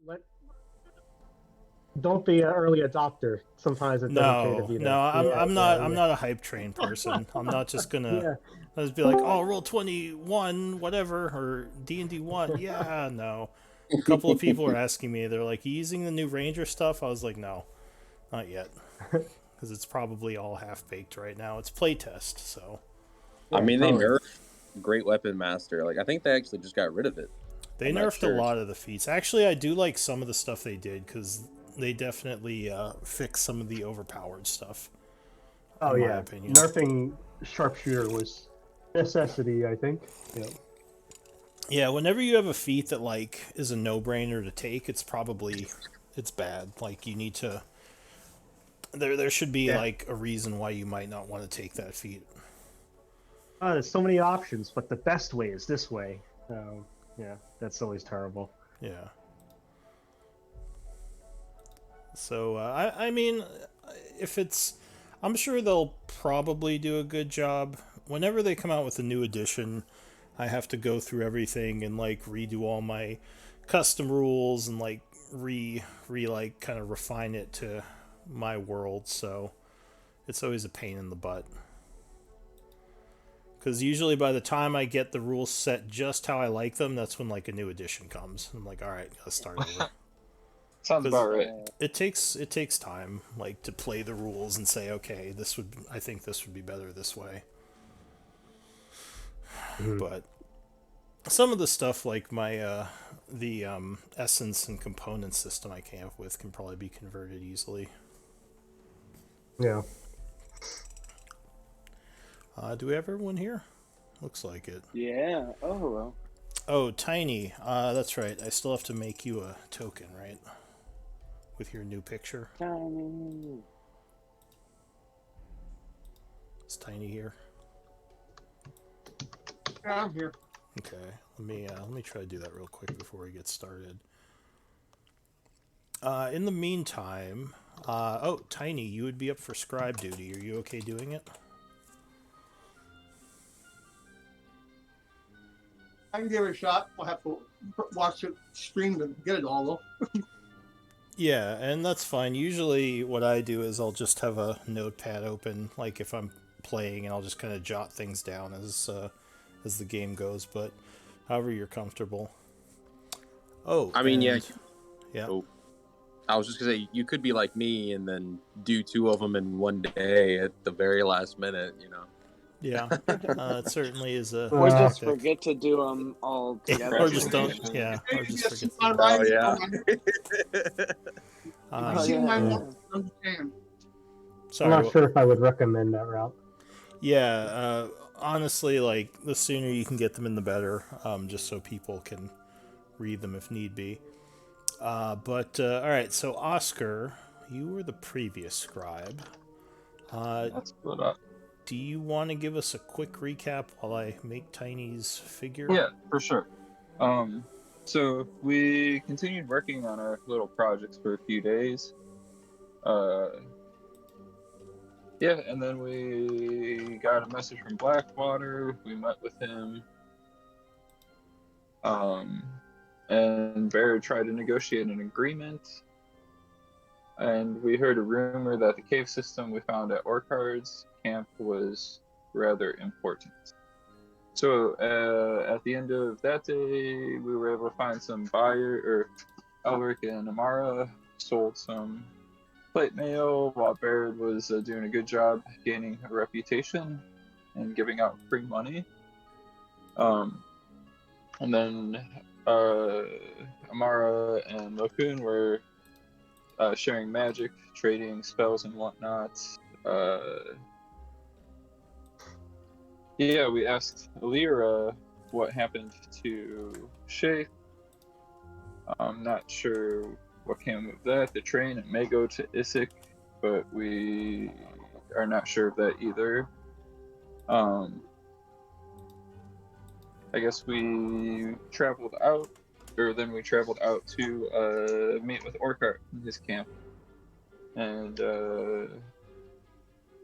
let don't be an early adopter. Sometimes it doesn't pay to No, be no, there. I'm Yeah, I'm not I'm yeah, not a hype train person. I'm not just gonna yeah, I'll just be like, oh, roll 21, whatever, or D&D one. Yeah, no. A couple of people are asking me. They're like, you using the new Ranger stuff? I was like, no, not yet, yeah. because it's probably all half baked right now. It's playtest, so I Yeah, mean, they totally. nerfed Great Weapon Master. Like, I think they actually just got rid of it. they I'm not nerfed a sure. lot of the feats. Actually, I do like some of the stuff they did because they definitely fixed some of the overpowered stuff, Oh in my yeah, opinion. nerfing sharpshooter was necessity. I think. Yeah. Yeah, whenever you have a feat that like is a no-brainer to take, it's bad. Like you need to there should be Yeah. like a reason why you might not want to take that feat. There's so many options, but the best way is this way. Yeah, that's always terrible. Yeah. So I mean, if it's, I'm sure they'll probably do a good job. Whenever they come out with a new edition, I have to go through everything and like redo all my custom rules and like re like kind of refine it to my world. So it's always a pain in the butt. Because usually by the time I get the rules set just how I like them, that's when like a new edition comes. I'm like, all right, let's start over. Sounds Because about right. it takes time like to play the rules and say, okay, I think this would be better this way. Mhm. But some of the stuff like my the essence and component system I came up with can probably be converted easily. Yeah. Do we have everyone here? Looks like it. Yeah. Oh well. Oh, Tiny. That's right. I still have to make you a token, right? With your new picture. Tiny. Is Tiny here? Yeah, I'm here. Okay. Let me try to do that real quick before we get started. In the meantime, oh, Tiny, you would be up for scribe duty. Are you okay doing it? I can give it a shot. I'll have to watch it stream to get it all though. Yeah, and that's fine. Usually, what I do is I'll just have a notepad open, like if I'm playing, and I'll just kind of jot things down as the game goes. But however you're comfortable. Oh, I mean, yeah. yeah. Oh, I was just gonna say you could be like me and then do two of them in one day at the very last minute. You know. Yeah, it certainly is a Or just tactic. forget to do them all together. Or just don't, yeah, or just forget. Oh yeah. I've Oh, seen my yeah. notes. Understand. I'm Sorry. not sure if I would recommend that route. Yeah, honestly, like the sooner you can get them in, the better. Just so people can read them if need be. But all right, so Oscar, you were the previous scribe. That's split up. Do you want to give us a quick recap while I make Tiny's figure? Yeah, for sure. So we continued working on our little projects for a few days. Yeah, and then we got a message from Blackwater. We met with him. And Bear tried to negotiate an agreement. And we heard a rumor that the cave system we found at Orchard's camp was rather important. So at the end of that day, we were able to find some buyer, or Elric and Amara sold some plate mail while Baird was doing a good job gaining a reputation and giving out free money. And then Amara and Lokun were sharing magic, trading spells and whatnot. Yeah, we asked Alira what happened to Shay. I'm not sure what came of that. The train, it may go to Isik, but we are not sure of that either. I guess we traveled out, or then we traveled out to meet with Orkart in his camp. And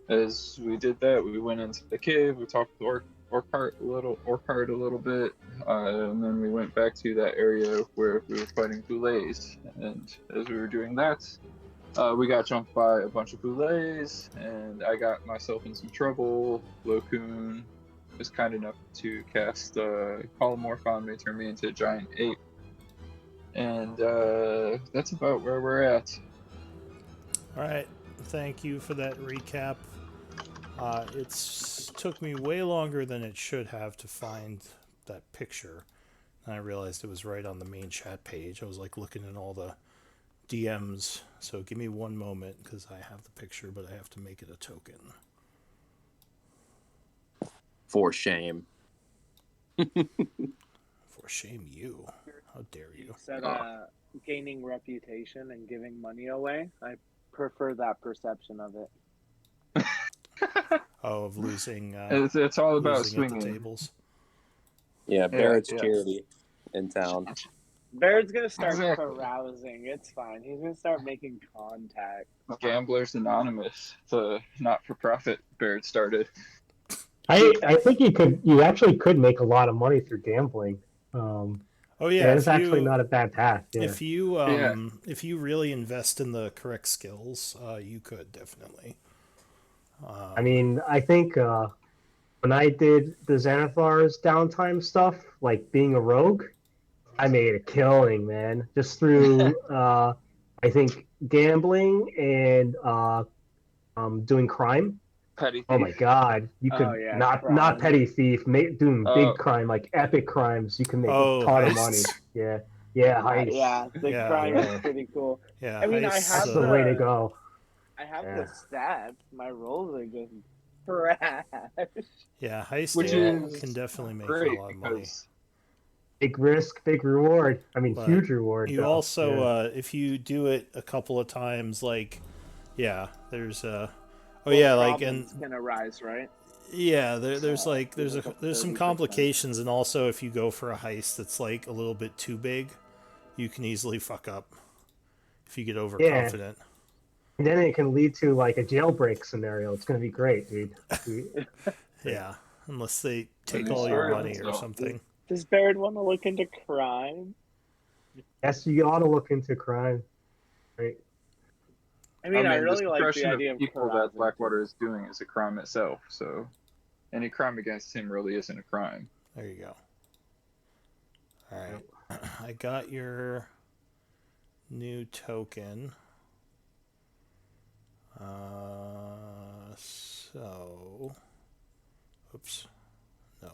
as we did that, we went into the cave, we talked with Orchard a little bit, and then we went back to that area where we were fighting Boulets. And as we were doing that, we got jumped by a bunch of Boulets, and I got myself in some trouble. Lokun was kind enough to cast Polymorph on me, turn me into a giant ape. And that's about where we're at. All right, thank you for that recap. It's took me way longer than it should have to find that picture. And I realized it was right on the main chat page. I was like looking at all the DMs. So give me one moment because I have the picture, but I have to make it a token. For shame. For shame you. How dare you? You said gaining reputation and giving money away. I prefer that perception of it. Oh, of losing. It's all about losing at the swinging. tables. Yeah, Barrett's yeah. charity in town. Baird's gonna start Exactly. carousing. It's fine. He's gonna start making contact. Gamblers Anonymous, the not-for-profit Baird started. I think you actually could make a lot of money through gambling. Oh yeah, it's actually not a bad path. Yeah. If you really invest in the correct skills, you could definitely. I mean, I think when I did the Xanathar's downtime stuff, like being a rogue, I made a killing, man. Just through, I think, gambling and doing crime. Petty thief. Oh my God, you could yeah, not crime. petty thief, doing big crime like epic crimes. You can make a ton of money. heists. Yeah, heist. Yeah, the Yeah. crime Yeah. is pretty cool. Yeah, I mean, I heists, have That's the way to go. I have Yeah. the stats. My rolls are just trash. Yeah, heist Which is can definitely make great a lot of money. because Big risk, big reward. I mean, But huge reward. You though. also, if you do it a couple of times, like, yeah, there's Problems can arise, right? yeah, there's like there's some 30%. complications, and also if you go for a heist that's like a little bit too big, you can easily fuck up if you get overconfident. And then it can lead to like a jailbreak scenario. It's gonna be great, dude. Yeah, unless they take Yeah, all your sure. money or something. Does Baird want to look into crime? Yes, you ought to look into crime. Right. I mean, I the really like the suppression of idea of people that carousing. Blackwater is doing is a crime itself. So any crime against him really isn't a crime. There you go. All right, I got your new token. So, oops, no,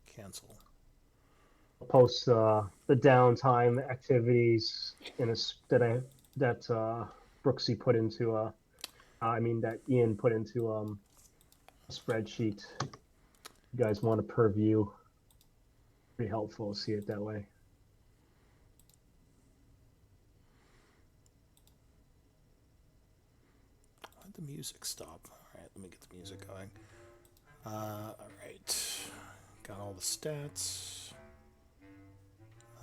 cancel. I'll post the downtime activities that Brooksy put into that Ian put into a spreadsheet. You guys want a per view? Pretty helpful to see it that way. Why'd the music stop? All right, let me get the music going. All right, got all the stats.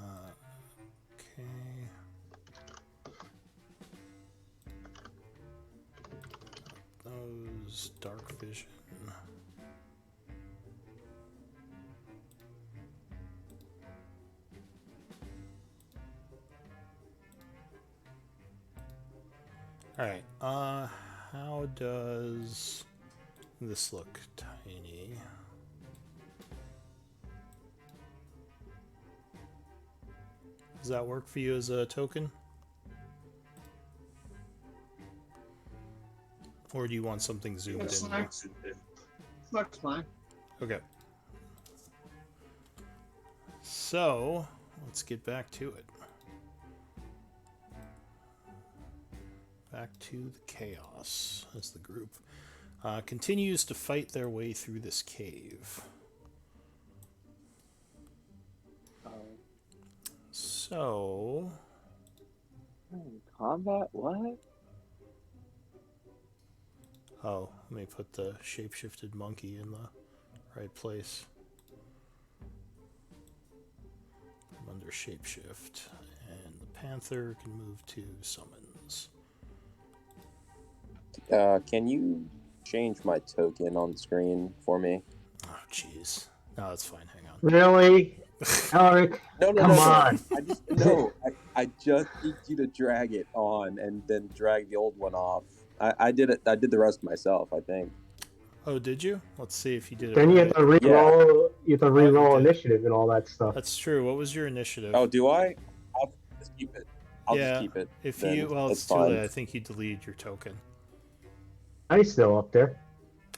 Okay. Those dark vision. All right. How does this look? Tiny. Does that work for you as a token? Or do you want something zoomed It's in? fine. There? Looks fine. Okay. So, let's get back to it. Back to the chaos as the group continues to fight their way through this cave. So, Combat? What? oh, let me put the shapeshifted monkey in the right place. I'm under shapeshift, and the panther can move to summons. Can you change my token on screen for me? Oh jeez. No, it's fine. Hang on. Really, Eric? No, Come on. I just no. I just need you to drag it on and then drag the old one off. I did it. I did the rest myself. I think. Oh, did you? Let's see if you did it Then you have right. to re-roll. You have to re-roll did. initiative and all that stuff. That's true. What was your initiative? Oh, do I? I'll just keep it. I'll yeah. just keep it. If then. you, well, it's too fine. late. I think you deleted your token. He's still up there.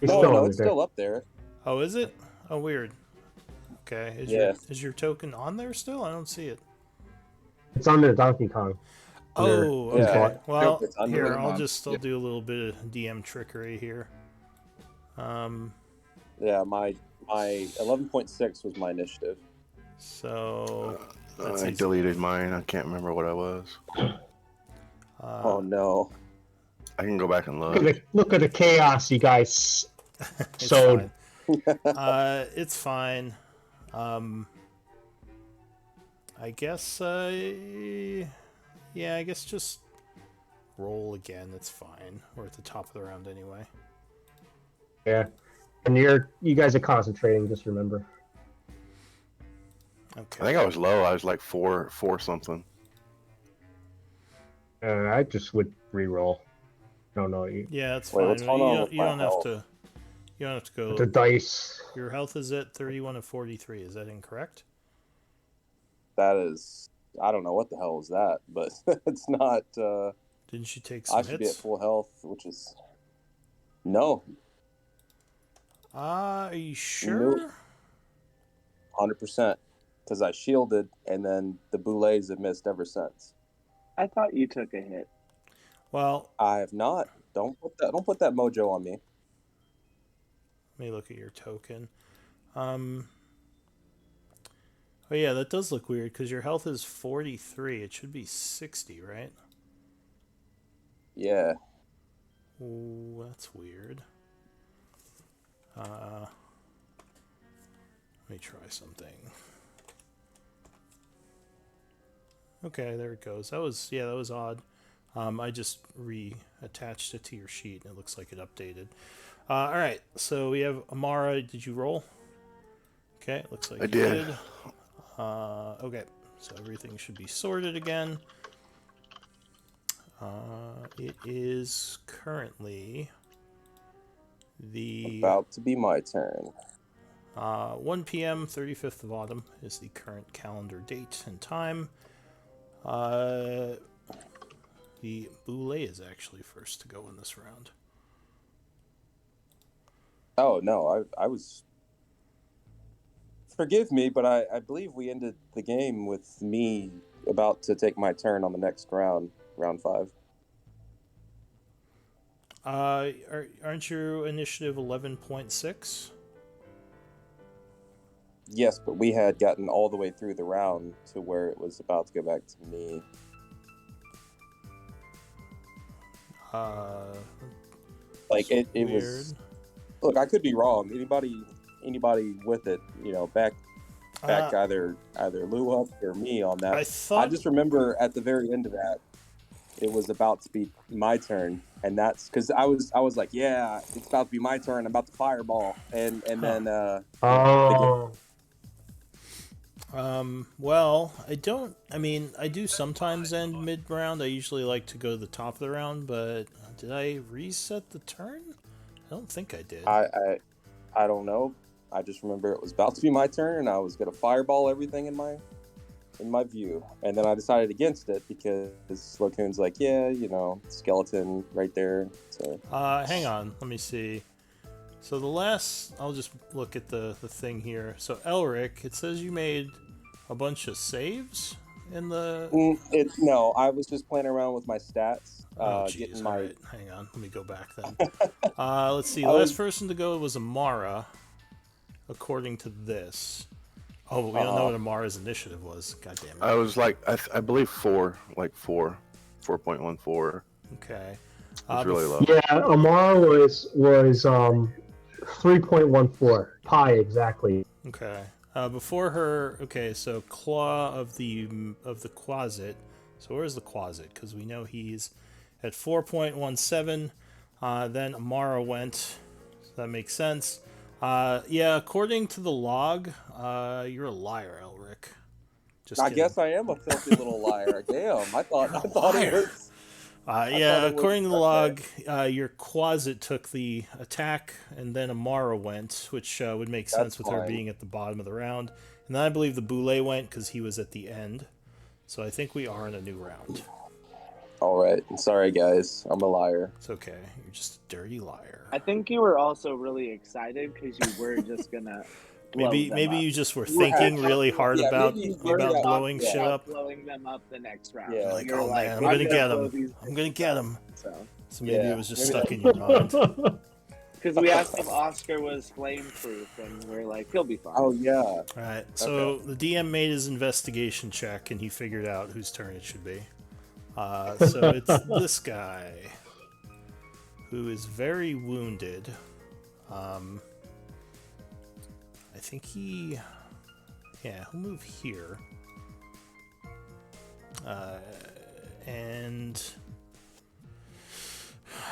He's No, still no, under it's there. still up there. Oh, is it? Oh, weird. Okay. Is your token on there still? I don't see it. It's under Donkey Kong. Oh, Yeah. okay. Well, It's under here it. I'll do a little bit of DM trickery here. Yeah, my 11.6 was my initiative. So that's I easy. deleted mine. I can't remember what I was. Oh no. I can go back and Look at the chaos you guys It's sowed. fine. It's fine. I guess. Yeah, I guess just roll again. That's fine. We're at the top of the round anyway. Yeah, and you guys are concentrating. Just remember. Okay. I think I was low. I was like four something. I just would re-roll. No, Yeah, that's Wait, fine. what's going on with You my don't have health? to. You don't have to go. the dice. Your health is at 31 of 43. Is that incorrect? That is. I don't know what the hell is that, but it's not. Didn't you take some I should be at hits? full health, which is. No, Are you sure? Nope. 100%. Because I shielded, and then the boulets have missed ever since. I thought you took a hit. Well, I have not. Don't put that mojo on me. let me look at your token. Oh yeah, that does look weird because your health is 43. It should be 60, right? Yeah. Ooh, that's weird. Let me try something. Okay, there it goes. That was odd. I just reattached it to your sheet and it looks like it updated. All right, so we have Amara. Did you roll? Okay, looks like I you did. Okay, so everything should be sorted again. It is currently the About to be my turn. 1 p.m. 35th of autumn is the current calendar date and time. The Boulay is actually first to go in this round. Oh, no. I was... Forgive me, but I believe we ended the game with me about to take my turn on the next round, round 5. Aren't your initiative 11.6? Yes, but we had gotten all the way through the round to where it was about to go back to me. Like it weird. was. Look, I could be wrong. Anybody with it, back either Lou up or me on that. I just remember at the very end of that, it was about to be my turn, and that's because I was like, yeah, it's about to be my turn. I'm about to fireball, and then well, I do sometimes end mid-round. I usually like to go to the top of the round, but did I reset the turn? I don't think I did. I don't know. I just remember it was about to be my turn, and I was gonna fireball everything in my view, and then I decided against it because Locoon's like, yeah, skeleton right there. So hang on, let me see. So I'll just look at the thing here. So Elric, it says you made a bunch of saves in the. No, I was just playing around with my stats. Getting my. Right. Hang on, let me go back then. Let's see. Last person to go was Amara, according to this. Oh, but we don't know what Amara's initiative was. God damn it. I was like, I believe 4.14. Okay. It's really low. Yeah, Amara was 3.14 pi exactly. Okay. Before her, so Claw of the Quasit. So where's the Quasit? Because we know he's at 4.17. Then Amara went. So that makes sense. Yeah, according to the log, you're a liar, Elric. Just I kidding. guess I am a filthy little liar. Damn, I thought it was. Yeah, according to the log, your Quasit took the attack, and then Amara went, which would make sense with her being at the bottom of the round. And then I believe the Boule went because he was at the end. So I think we are in a new round. All right. Sorry, guys. I'm a liar. It's okay. You're just a dirty liar. I think you were also really excited because you were just gonna. Maybe you just were thinking really hard about blowing shit up. Blowing them up the next round. Yeah. Like, oh man, I'm gonna get him. I'm gonna get him. So maybe it was just stuck in your mind. Because we asked if Oscar was flame proof, and we're like, he'll be fine. Oh yeah. All right. So the DM made his investigation check, and he figured out whose turn it should be. So it's this guy who is very wounded. I think he'll move here. And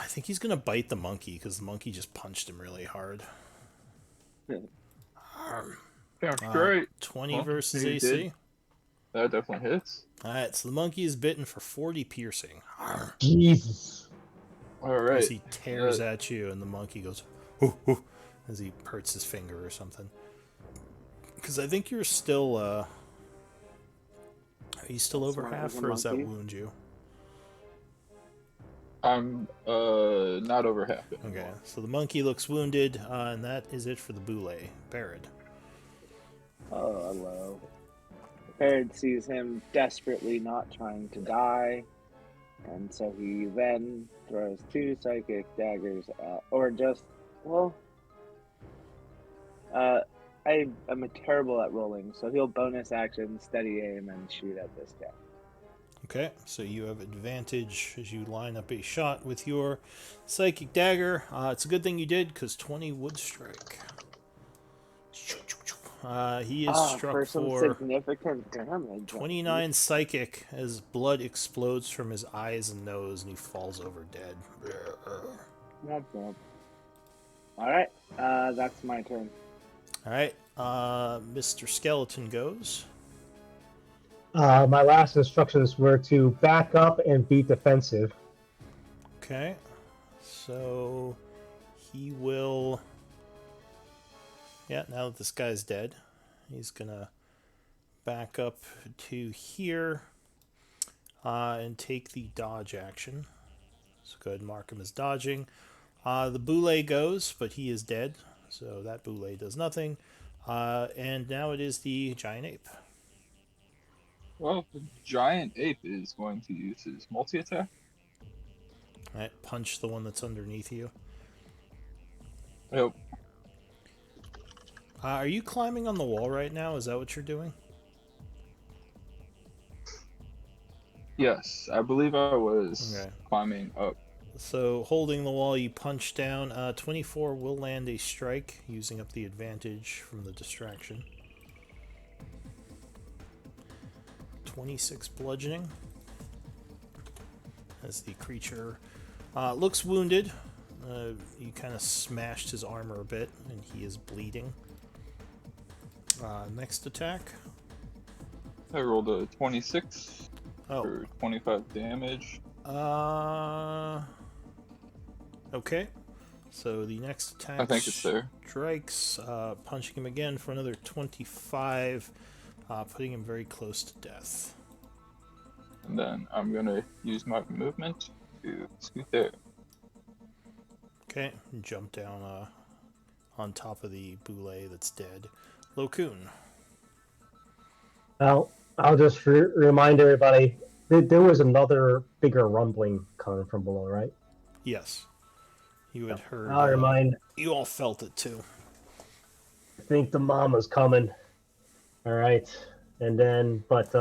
I think he's gonna bite the monkey because the monkey just punched him really hard. Great. 20 versus AC. That definitely hits. Alright, so the monkey is bitten for 40 piercing. Jesus. Alright. As he tears at you, and the monkey goes, hoo, hoo, as he hurts his finger or something. Because I think you're still, are you still over half, or does that wound you? I'm not over half anymore. Okay, so the monkey looks wounded, and that is it for the Boule. Barad. Oh, hello. Barad sees him desperately not trying to die, and so he then throws 2 psychic daggers at, or just, well, I'm terrible at rolling, so he'll bonus action, steady aim, and shoot at this guy. Okay, so you have advantage as you line up a shot with your psychic dagger. It's a good thing you did, because 20 would strike. He is struck for significant damage. 29 psychic as blood explodes from his eyes and nose, and he falls over dead. Alright, that's my turn. Alright, Mr. Skeleton goes. My last instructions were to back up and be defensive. Okay, so he will... Yeah, now that this guy's dead, he's gonna back up to here and take the dodge action. So go ahead and mark him as dodging. The Boule goes, but he is dead, so that Boule does nothing. And now it is the giant ape. Well, the giant ape is going to use his multi-attack. Alright, punch the one that's underneath you. Yep. Are you climbing on the wall right now? Is that what you're doing? Yes, I believe I was climbing up. So, holding the wall, you punch down. 24 will land a strike, using up the advantage from the distraction. 26 bludgeoning. As the creature looks wounded. You kind of smashed his armor a bit, and he is bleeding. Next attack. I rolled a 26 for 25 damage. Okay. So the next attack I think it's there. Strikes, punching him again for another 25, putting him very close to death. And then I'm going to use my movement to scoot there. Okay, jump down on top of the Boule that's dead. Lokun. Well, I'll just remind everybody, there was another bigger rumbling coming from below, right? Yes. You had heard. I'll remind. You all felt it too. I think the mama's coming. All right. And then, but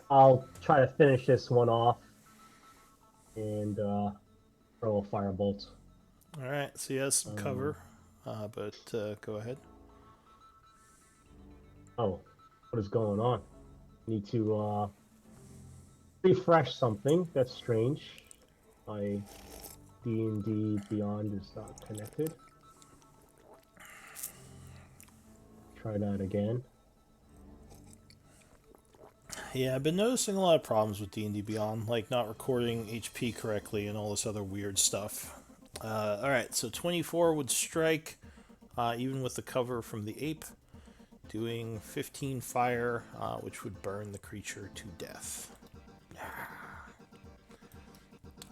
I'll try to finish this one off and throw a firebolt. All right. So he has some cover, but go ahead. Oh, what is going on? Need to refresh something. That's strange. My D&D Beyond is not connected. try that again. Yeah, I've been noticing a lot of problems with D&D Beyond, like not recording HP correctly and all this other weird stuff. Alright, so 24 would strike, even with the cover from the ape, doing 15 fire, which would burn the creature to death.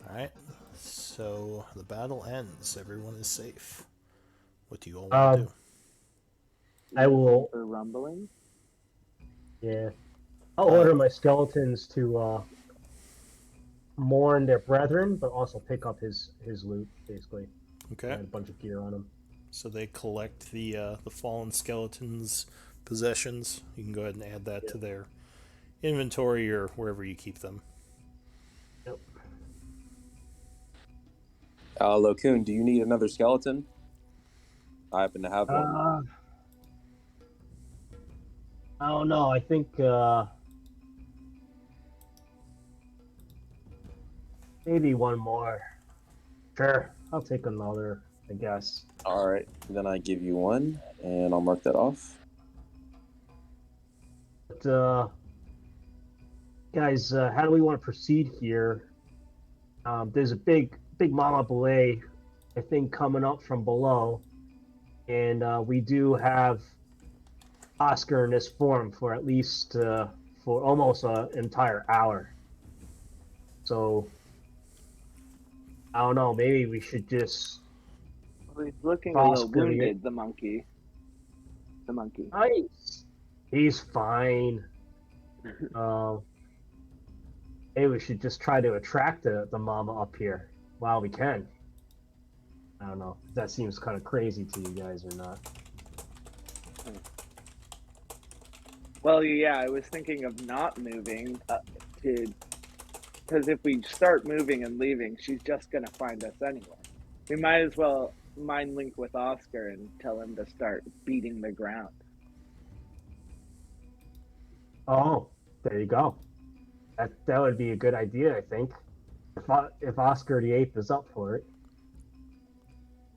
Alright, so the battle ends. Everyone is safe. What do you all want to do? I will. For rumbling? Yeah. I'll order my skeletons to mourn their brethren, but also pick up his loot, basically. Okay. And a bunch of gear on him. So they collect the fallen skeleton's possessions. You can go ahead and add that to their inventory or wherever you keep them. Yep. Locoon, do you need another skeleton? I happen to have one. I don't know. I think maybe one more. Sure, I'll take another, I guess. All right, then I give you one, and I'll mark that off. But guys, how do we want to proceed here? There's a big mama belay, I think, coming up from below, and we do have Oscar in this form for at least for almost an entire hour. So I don't know. Maybe we should just. Well, he's looking a little wounded. The monkey. He's fine. Maybe we should just try to attract the mama up here while we can. I don't know. That seems kind of crazy to you guys or not. Well, yeah, I was thinking of not moving because if we start moving and leaving, she's just going to find us anyway. We might as well mind link with Oscar and tell him to start beating the ground. Oh, there you go. That would be a good idea, I think. If Oscar the Ape is up for it.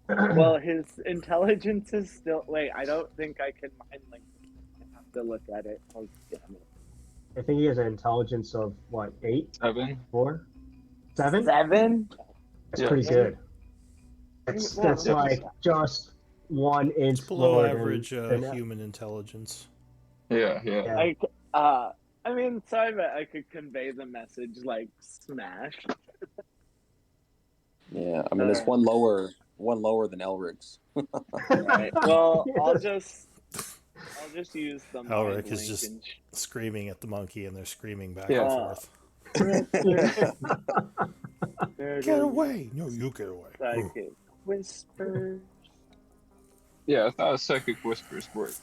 Well, his intelligence is still... Wait, I don't think I can mind link. I have to look at it. Oh, damn it. I think he has an intelligence of, what, 8? 7? 4? 7? 7? That's pretty good. That's like just 1 inch It's below lower average than human intelligence. Yeah. I mean, so I bet I could convey the message like smash. Yeah, I mean, it's one lower than Elric's. Right. Well, I'll just use the Elric is just screaming at the monkey, and they're screaming back Yeah. and forth. Get away! No, you get away. Psychic whispers. Yeah, I thought psychic whispers worked.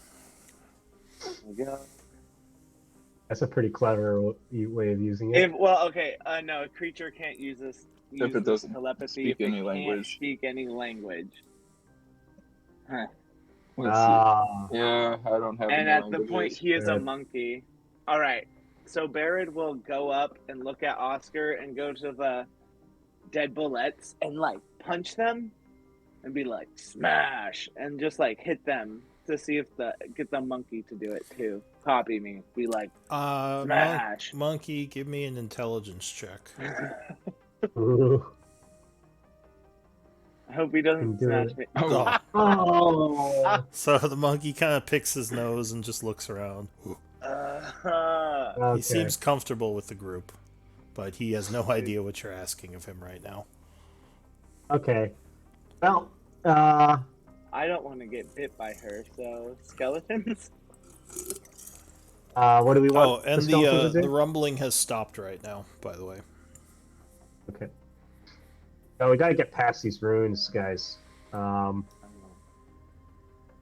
Oh my god. That's a pretty clever way of using it. No, a creature can't use this. If it doesn't telepathy, speak if it any can't language. speak any language. Huh. Let's see. Yeah, I don't have And any at languages. the point he is a monkey. All right, so Barrett will go up and look at Oscar and go to the dead bullets and like punch them and be like smash and just like hit them to see if get the monkey to do it too. Copy me. Be like smash. Monkey, give me an intelligence check. Ooh. I hope he doesn't smash me. Oh. So the monkey kind of picks his nose and just looks around. Okay. He seems comfortable with the group, but he has no idea what you're asking of him right now. Okay. Well, I don't want to get bit by her, so skeletons? what do we want? Oh, and the rumbling has stopped right now, by the way. Okay. So we gotta get past these ruins, guys. And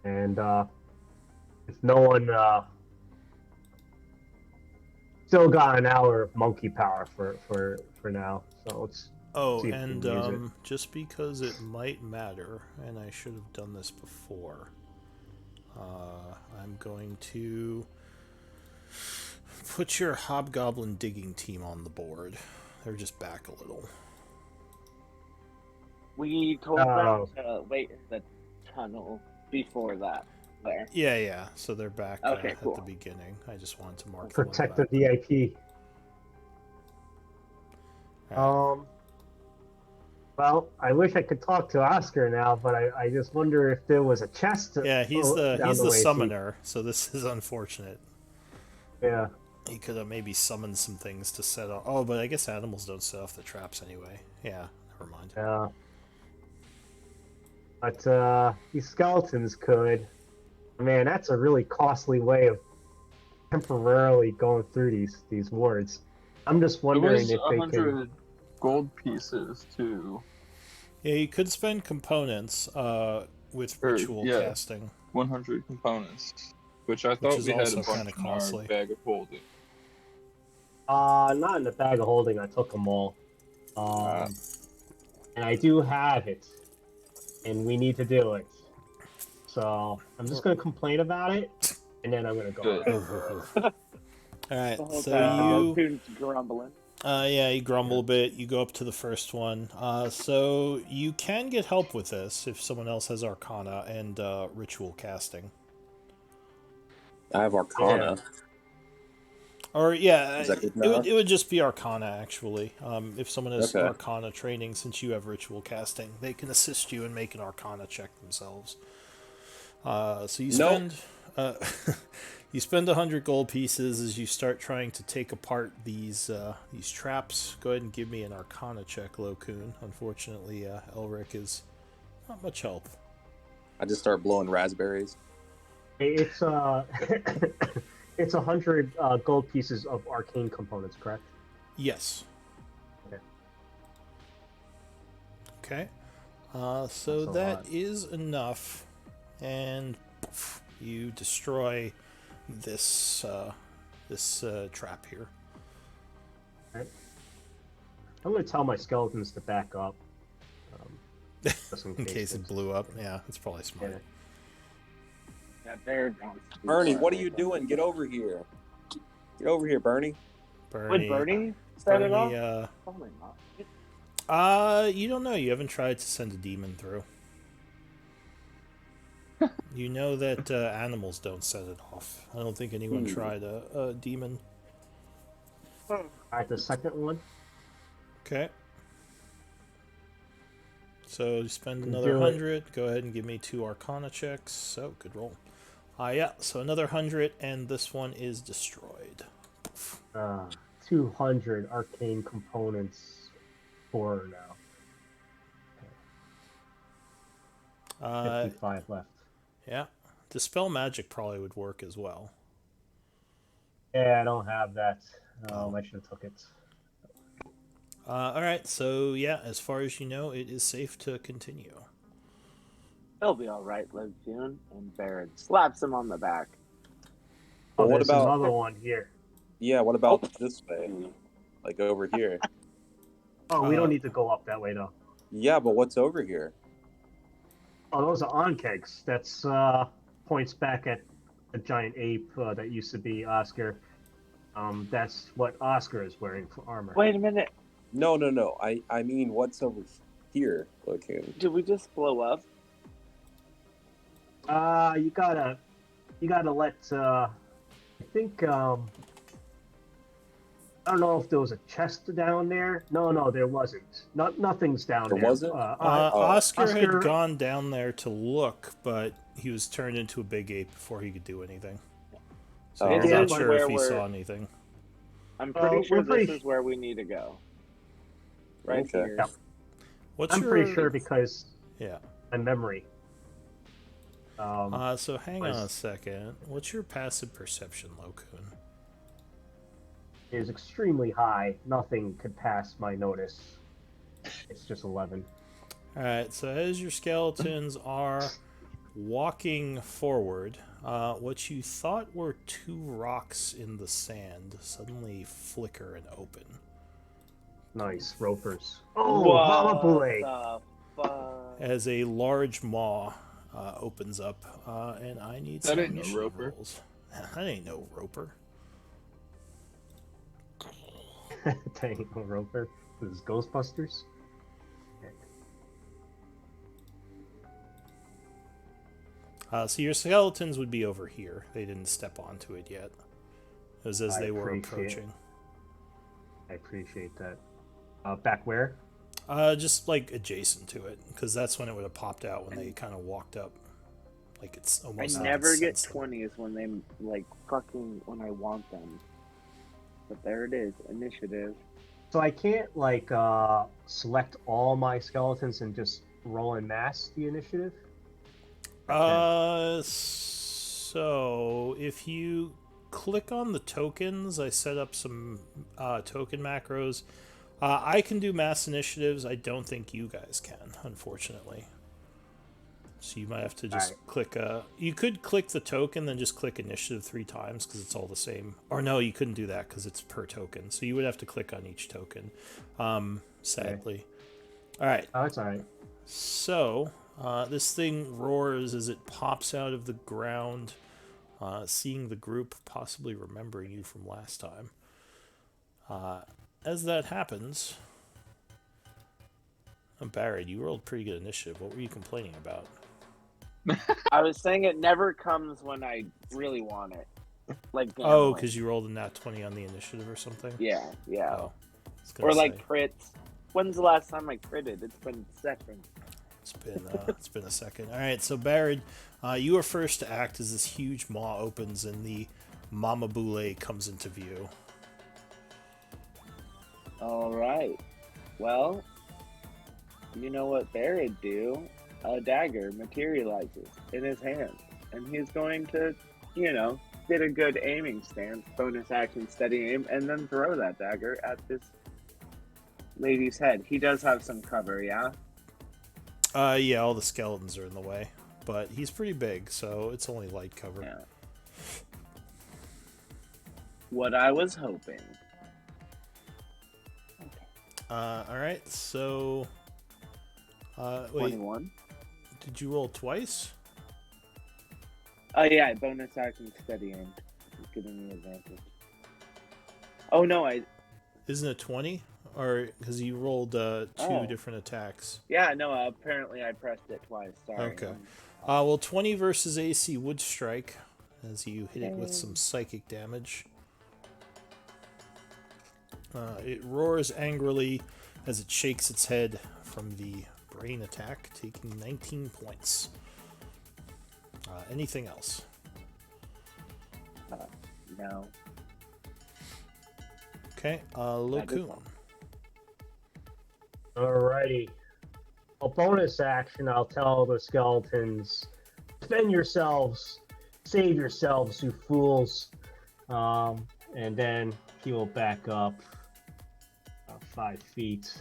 if no one still got an hour of monkey power for now, so let's. Oh, and just because it might matter, and I should have done this before, I'm going to put your hobgoblin digging team on the board. They're just back a little. We told them to wait in the tunnel before that. there. Yeah. So they're back Okay, cool. at the beginning. I just wanted to mark Protect them the on the VIP. map. All right. Well, I wish I could talk to Oscar now, but I just wonder if there was a chest Yeah, he's down the way. summoner, so this is unfortunate. Yeah. He could have maybe summoned some things to set off. Oh, but I guess animals don't set off the traps anyway. Yeah, never mind. Yeah. But these skeletons could. Man, that's a really costly way of temporarily going through these wards. I'm just It wondering was if they can. 100 gold pieces too. Yeah, you could spend components with ritual casting. 100 components, which I thought is we had also a bunch kinda in our costly. bag of holding. Not in the bag of holding. I took them all. And I do have it, and we need to do it. So I'm just gonna complain about it, and then I'm gonna go. Good. Alright, The so whole you... tune's grumbling. yeah, you grumble a bit. You go up to the first one. So you can get help with this if someone else has Arcana and ritual casting. I have Arcana. Yeah. Or yeah, Is that good it would just be Arcana actually. If someone has Okay. Arcana training, since you have ritual casting, they can assist you and make an Arcana check themselves. So you spend you spend 100 gold pieces as you start trying to take apart these traps. Go ahead and give me an Arcana check, Lokun. Unfortunately, Elric is not much help. I just start blowing raspberries. It's it's 100 gold pieces of arcane components, correct? Yes. Okay. Okay. So That's a that lot. is enough, and poof, you destroy this trap here. Right. I'm gonna tell my skeletons to back up. Just In case it blew up. Yeah, that's probably smart. Yeah. That bear wants to be Bernie, far what are away you from doing? Get over here. Get over here, Bernie. Would Bernie set it off? Probably not. You don't know. You haven't tried to send a demon through. You know that animals don't set it off. I don't think anyone tried a demon. Alright, the second one. Okay. So you spend another Do it. 100. Go ahead and give me 2 Arcana checks. So good roll. Yeah. So another 100, and this one is destroyed. 200 arcane components for now. 55 left. Yeah. Dispel magic probably would work as well. Yeah, I don't have that. I should have took it. Alright, so yeah, as far as you know, it is safe to continue. They'll be all right, Logan. And Baron slaps him on the back. Oh, what there's about another one here? Yeah, what about this way? Like over here? Oh, we don't need to go up that way though. Yeah, but what's over here? Oh, those are onkegs. That's points back at a giant ape that used to be Oscar. That's what Oscar is wearing for armor. Wait a minute. No. I mean, what's over here, Logan? Did we just blow up? You gotta let. I think. I don't know if there was a chest down there. No, there wasn't. Nothing's down there. There wasn't? Oscar had Oscar- gone down there to look, but he was turned into a big ape before he could do anything. So Oh. I'm Yeah, not but sure if he where saw anything. I'm pretty sure we're pretty- this is where we need to go. Right Okay. here. Yeah. What's I'm your... pretty sure because Yeah. my memory. So hang on a second. What's your passive perception, Lokun? Is extremely high. Nothing could pass my notice. It's just 11. Alright, so as your skeletons are walking forward, what you thought were 2 rocks in the sand suddenly flicker and open. Nice ropers. Oh, Mama Boy! the fuck? As a large maw opens up, and I need That some ain't no initiative roper. rolls. That ain't no roper. Dang, no roper. This is Ghostbusters. So your skeletons would be over here. They didn't step onto it yet. It was as they were approaching. I appreciate that. Back where? Just like adjacent to it, because that's when it would have popped out when they kind of walked up. Like it's almost. I never get 20s when they like fucking when I want them. But there it is, initiative. So I can't like select all my skeletons and just roll en masse the initiative. So if you click on the tokens, I set up some token macros. I can do mass initiatives. I don't think you guys can, unfortunately. So you might have to just click. You could click the token, then just click initiative 3 times because it's all the same. Or no, you couldn't do that because it's per token. So you would have to click on each token. Sadly. All right. Oh, it's all right. So this thing roars as it pops out of the ground, seeing the group, possibly remembering you from last time. As that happens, Barry, you rolled pretty good initiative. What were you complaining about? I was saying it never comes when I really want it. Like oh, because you rolled a nat 20 on the initiative or something? Yeah. Oh, or like crits. When's the last time I critted? It's been seconds. It's been a second. All right, so Barrett, you are first to act as this huge maw opens and the Mama Boule comes into view. All right. Well, you know what Barrett do? A dagger materializes in his hand, and he's going to, get a good aiming stance, bonus action, steady aim, and then throw that dagger at this lady's head. He does have some cover, yeah? Yeah, all the skeletons are in the way, but he's pretty big, so it's only light cover. Yeah. What I was hoping. All right, so... wait, 21. Did you roll twice? Oh, yeah, bonus action, steady aim. He's giving me advantage. Oh, no, Isn't it 20? Or because you rolled 2 different attacks. Yeah, no, apparently I pressed it twice. Sorry. Okay. Well, 20 versus AC would strike as you hit it with some psychic damage. It roars angrily as it shakes its head from the brain attack, taking 19 points. Anything else? No. Okay, Lokun. Alrighty. A bonus action, I'll tell the skeletons, defend yourselves, save yourselves, you fools. And then he will back up 5 feet.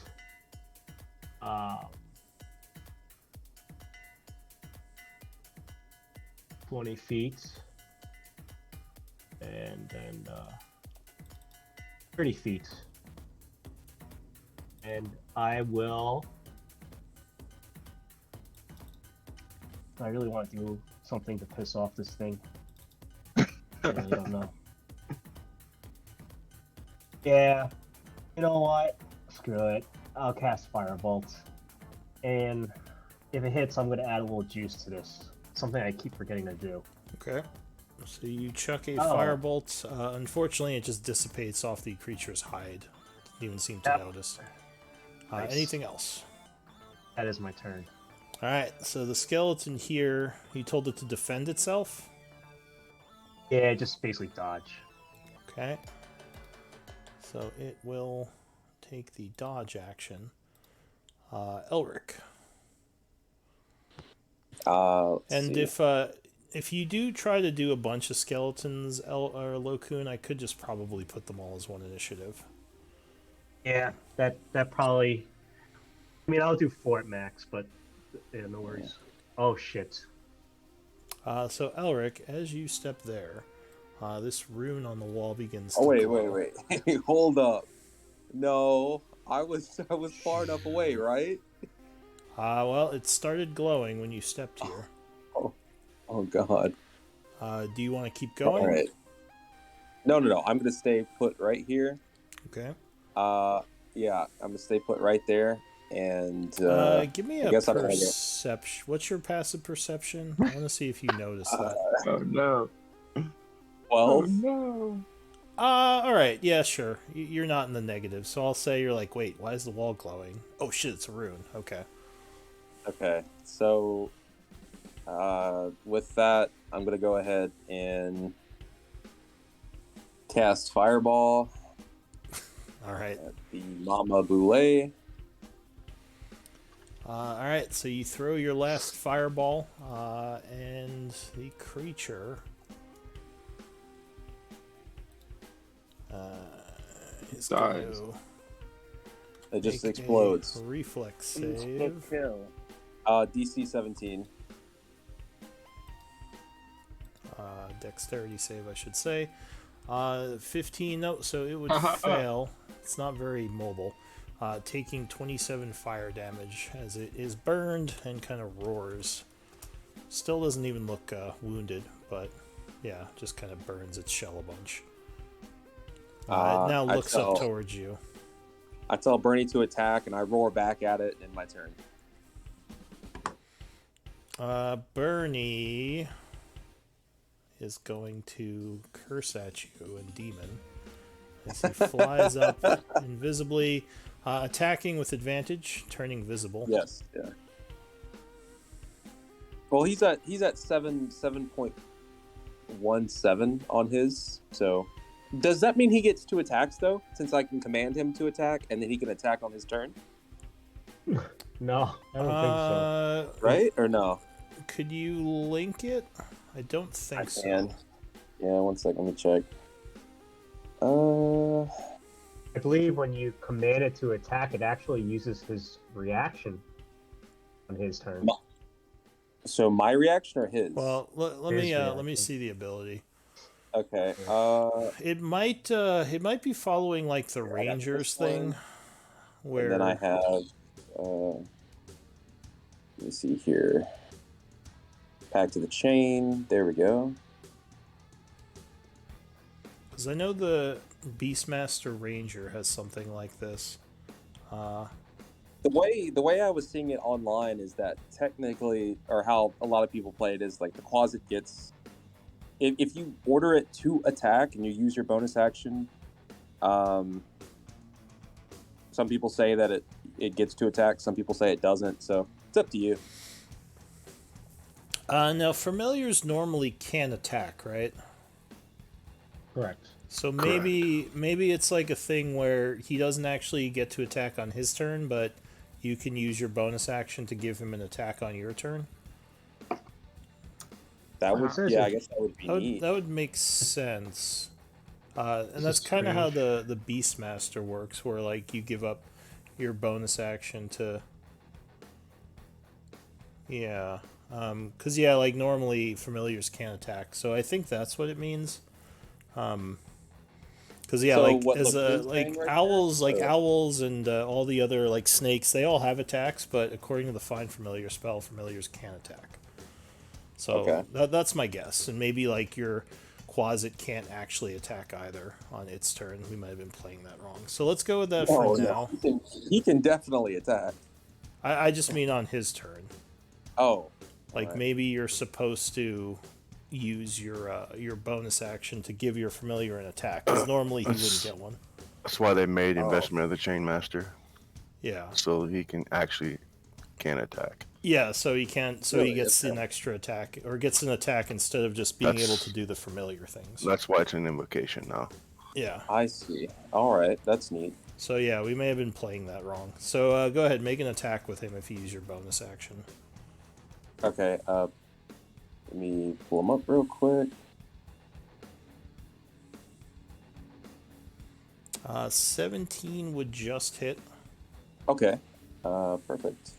20 feet. And then 30 feet. And I will... I really want to do something to piss off this thing. I really don't know. Yeah, you know what? Screw it. I'll cast Firebolt. And if it hits, I'm going to add a little juice to this. Something I keep forgetting to do. Okay. So you chuck a Firebolt. Unfortunately, it just dissipates off the creature's hide. Didn't even seem to notice. Nice. Anything else? That is my turn. Alright, so the skeleton here, you told it to defend itself? Yeah, just basically dodge. Okay. So it will take the dodge action. Elric. And if you do try to do a bunch of skeletons, or Lokun, I could just probably put them all as one initiative. Yeah, that probably... I mean, I'll do 4 at max, but yeah, no worries. Yeah. Oh, shit. So, Elric, as you step there, this rune on the wall begins to wait. Hold up. No, I was far enough away, right? Well, it started glowing when you stepped here. Oh God. Do you want to keep going? All right. No. I'm gonna stay put right here. Okay. Yeah, I'm gonna stay put right there, and give me I a guess I don't know. perception. What's your passive perception? I want to see if you notice that. Oh no. 12. No. All right, yeah, sure. You're not in the negative, so I'll say you're like, wait, why is the wall glowing? Oh shit, it's a rune. Okay. Okay, so with that, I'm gonna go ahead and cast Fireball All right. at the Mama Boule. All right, so you throw your last fireball, and the creature is going Dies. to It just make explodes. a reflex Instant save. kill. DC 17. Dexterity save, I should say. 15, no, so it would fail. It's not very mobile. Taking 27 fire damage as it is burned and kind of roars. Still doesn't even look wounded, but yeah, just kind of burns its shell a bunch. It now looks up towards you. I tell Bernie to attack, and I roar back at it in my turn. Bernie is going to curse at you in demon as he flies up invisibly, attacking with advantage, turning visible. Yes, yeah. Well, he's at 7.17 on his. So, does that mean he gets 2 attacks though? Since I can command him to attack, and then he can attack on his turn, No, I don't think so. right? Or no? Could you link it? I don't think I so. can. Yeah, 1 second. Let me check. I believe when you command it to attack, it actually uses his reaction on his turn. So my reaction or his? Well, let His me reaction. see the ability. Okay. It might be following like the Rangers thing, where And then I have. Let me see here. Back to the chain. There we go. because I know the Beastmaster Ranger has something like this. The way I was seeing it online is that technically, or how a lot of people play it, is like the closet gets. If you order it to attack and you use your bonus action, some people say that it gets to attack. Some people say it doesn't. So it's up to you. Now familiars normally can attack, right? Correct. So maybe it's like a thing where he doesn't actually get to attack on his turn, but you can use your bonus action to give him an attack on your turn. That would, yeah, I guess that would be neat. That would make sense. And that's kind of how the Beastmaster works, where like you give up your bonus action to. Yeah, because like normally familiars can't attack, so I think that's what it means. Because So like what as Luke is like saying right owls, there? like owls and all the other like snakes, they all have attacks, but according to the Find Familiar spell, familiars can attack. So Okay. that's my guess, and maybe like your Quasit can't actually attack either on its turn. We might have been playing that wrong. So let's go with that for now. He can definitely attack. I just mean on his turn. Oh. Like maybe you're supposed to use your bonus action to give your familiar an attack, because normally he wouldn't get one. That's why they made Investment of the Chainmaster. Yeah. So he can attack. Yeah, so he can't. So he gets an extra attack, or gets an attack instead of just being able to do the familiar things. That's why it's an invocation now. Yeah. I see. All right, that's neat. So yeah, we may have been playing that wrong. So go ahead, make an attack with him if you use your bonus action. Okay. Let me pull him up real quick. 17 would just hit. Okay. Perfect.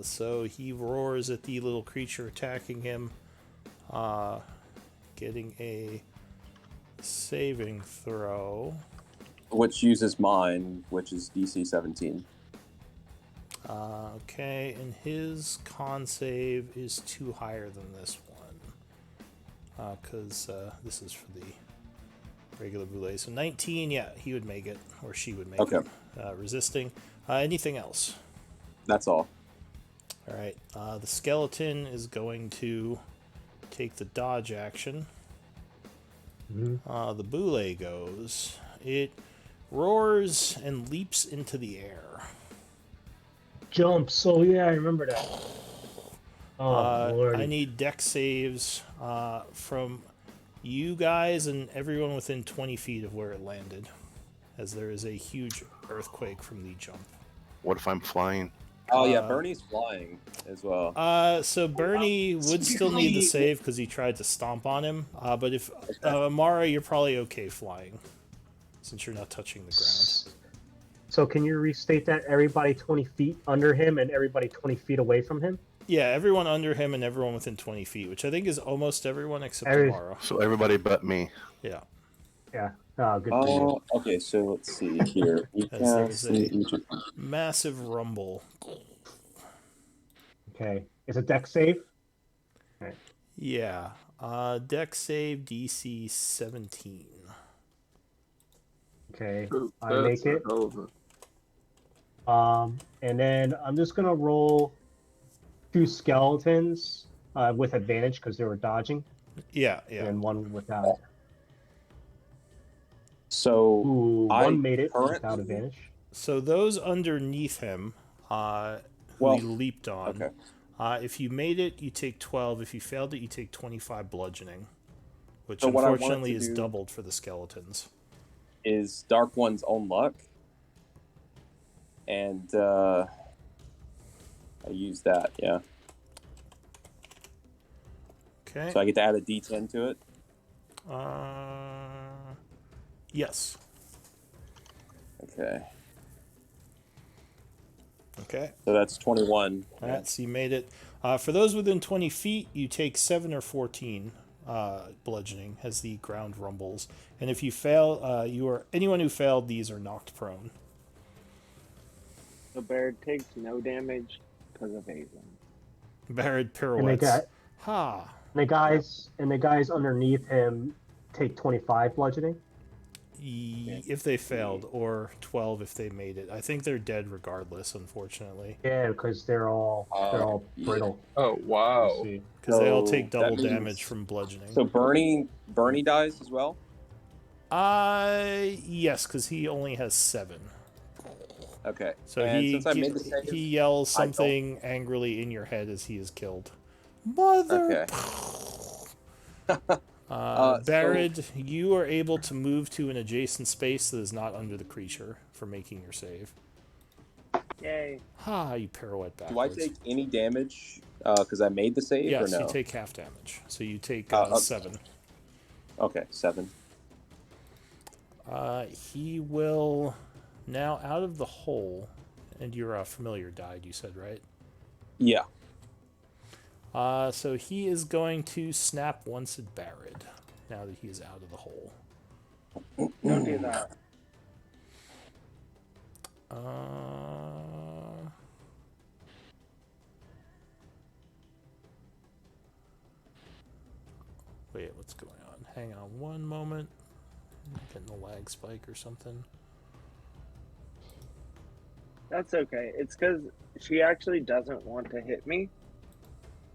So he roars at the little creature attacking him, getting a saving throw. Which uses mine, which is DC 17. Okay, and his con save is 2 higher than this one. Because this is for the regular Boule. So 19, yeah, he would make it, or she would make it. resisting. Anything else? That's all. All right. The skeleton is going to take the dodge action. The boule goes. It roars and leaps into the air. Jumps. Oh yeah, I remember that. Oh Lord. I need dex saves from you guys and everyone within 20 feet of where it landed, as there is a huge earthquake from the jump. What if I'm flying? Oh yeah, Bernie's flying as well. So Bernie would still need the save because he tried to stomp on him. But if Amara, you're probably okay flying, since you're not touching the ground. So can you restate that? Everybody 20 feet under him and everybody 20 feet away from him? Yeah, everyone under him and everyone within 20 feet, which I think is almost everyone except Amara. So everybody but me. Yeah. Yeah. Oh, good for you. Okay, so let's see here. There's a massive rumble. Okay. Is it dex save? Okay. Yeah. Dex save DC 17. Okay. Ooh, I make it. Over. And then I'm just gonna roll 2 skeletons with advantage because they were dodging. Yeah. And one without. So one made it without advantage. So those underneath him, who he leaped on. Okay. If you made it, you take 12. If you failed it, you take 25 bludgeoning, which So unfortunately is doubled for the skeletons. Is Dark One's own luck, and I use that. Yeah. Okay. So I get to add a D10 to it. Yes. Okay. Okay. So that's 21. All right, so you made it. For those within 20 feet, you take 7 or 14 bludgeoning as the ground rumbles. And if you fail, anyone who failed these are knocked prone. The Baird takes no damage because of Hazen. Baird pirouettes. And the guys underneath him take 25 bludgeoning. If they failed, or 12 if they made it. I think they're dead regardless, unfortunately. Yeah, because they're all brittle. Oh wow! Because they all take double damage from bludgeoning. So Bernie dies as well. Yes, because he only has 7. Okay. So he yells something angrily in your head as he is killed. Mother. Okay. Barrett, you are able to move to an adjacent space that is not under the creature for making your save. Yay. You pirouette backwards. Do I take any damage because I made the save, or yes, no? you take half damage. So you take 7. Okay, 7. He will now out of the hole, and your familiar died, you said, right? Yeah. So he is going to snap once at Barrett, now that he is out of the hole. Don't do that. Wait, what's going on? Hang on one moment. I'm getting a lag spike or something. That's okay. It's because she actually doesn't want to hit me.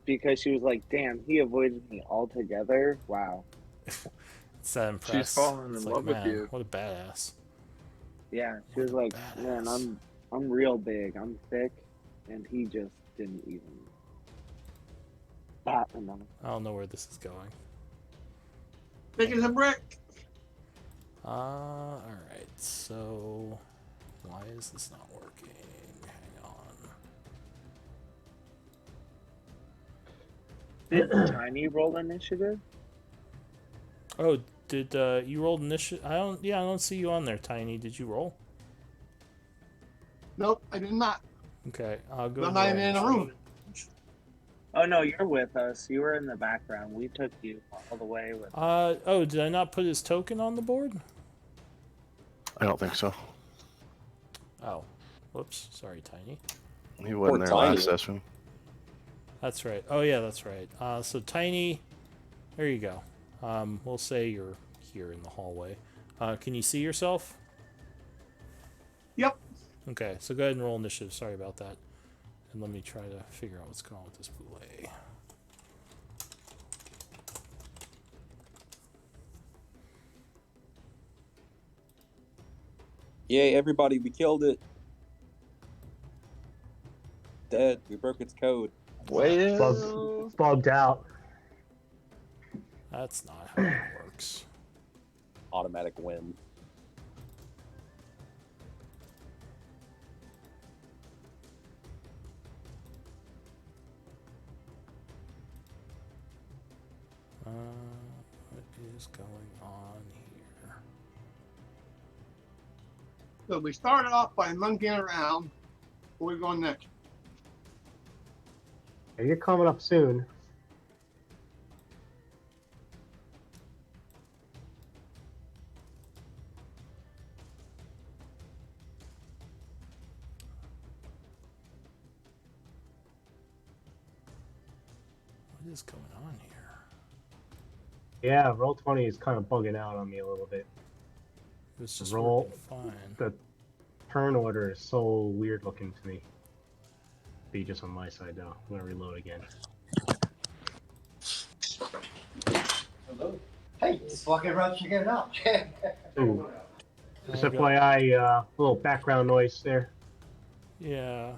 Because she was like, damn, he avoided me altogether. Wow. It's that impressive. She's falling in love with you. What a badass. Yeah, she was like, man, I'm real big. I'm thick. And he just didn't even bat enough. I don't know where this is going. Making a brick. Alright, so why is this not working? Hang on. Did Tiny roll initiative? Oh, did you roll initiative? I don't see you on there, Tiny. Did you roll? Nope, I did not. Okay, I'll go. I'm not even in a room. Oh no, you're with us. You were in the background. We took you all the way with oh, did I not put his token on the board? I don't think so. Oh, whoops. Sorry, Tiny. He wasn't there last session. That's right. Oh yeah, that's right. So Tiny, there you go. We'll say you're here in the hallway. Can you see yourself? Yep. Okay, so go ahead and roll initiative. Sorry about that. And let me try to figure out what's going on with this boulet. Yay, everybody, we killed it. Dead. We broke its code. Well, Bugged out. That's not how it works. Automatic win. What is going on here? So we started off by monkeying around. Where are we going next? Yeah, you're coming up soon. What is going on here? Yeah, Roll20 is kind of bugging out on me a little bit. It's just Roll working fine. the turn order is so weird looking to me. Be just on my side now. I'm gonna reload again. Hello. Hey, just walking around checking it out. Ooh. Just FYI, little background noise there. Yeah.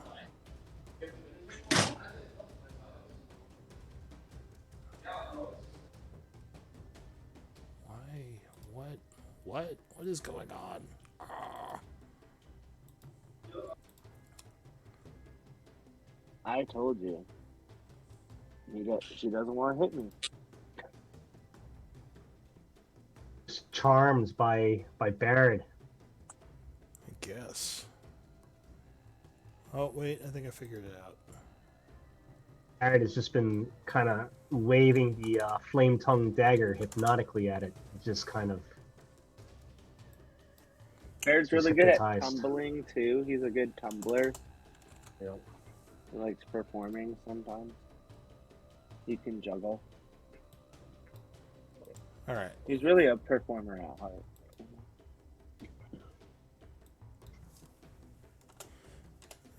Why? What is going on? Ah. I told you. She doesn't want to hit me. Charms by Baron. I guess. Oh, wait, I think I figured it out. Baron has just been kind of waving the flame tongue dagger hypnotically at it. Just kind of. Baron's really good at tumbling too. He's a good tumbler. Yep. He likes performing sometimes. He can juggle. All right. He's really a performer at heart.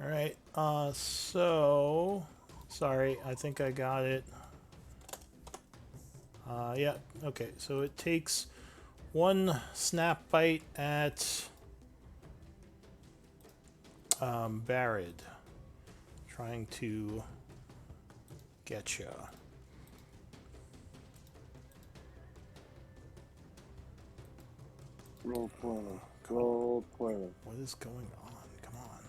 All right. So sorry, I think I got it. Yeah. Okay. So it takes one snap bite at Barid, trying to get ya. Roll poorly. Roll poorly. What is going on? Come on.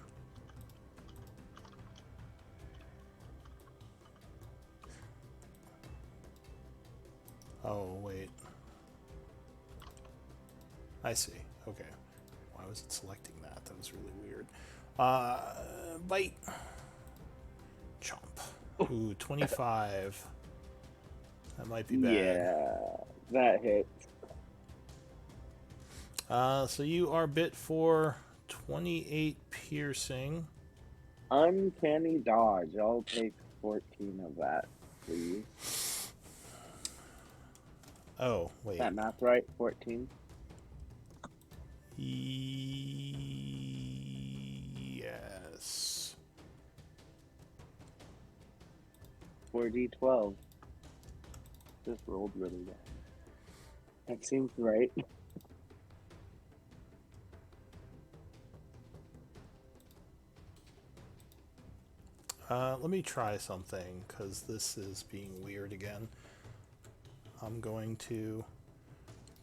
Oh, wait. I see. Okay. Why was it selecting that? That was really weird. Bite. Chomp. Ooh, 25. That might be bad. Yeah, that hits. So you are bit for 28 piercing. Uncanny dodge. I'll take 14 of that, please. Oh, wait. Is that math right? 14? Yes. 4d12. Just rolled really well. That seems right. Let me try something, because this is being weird again. I'm going to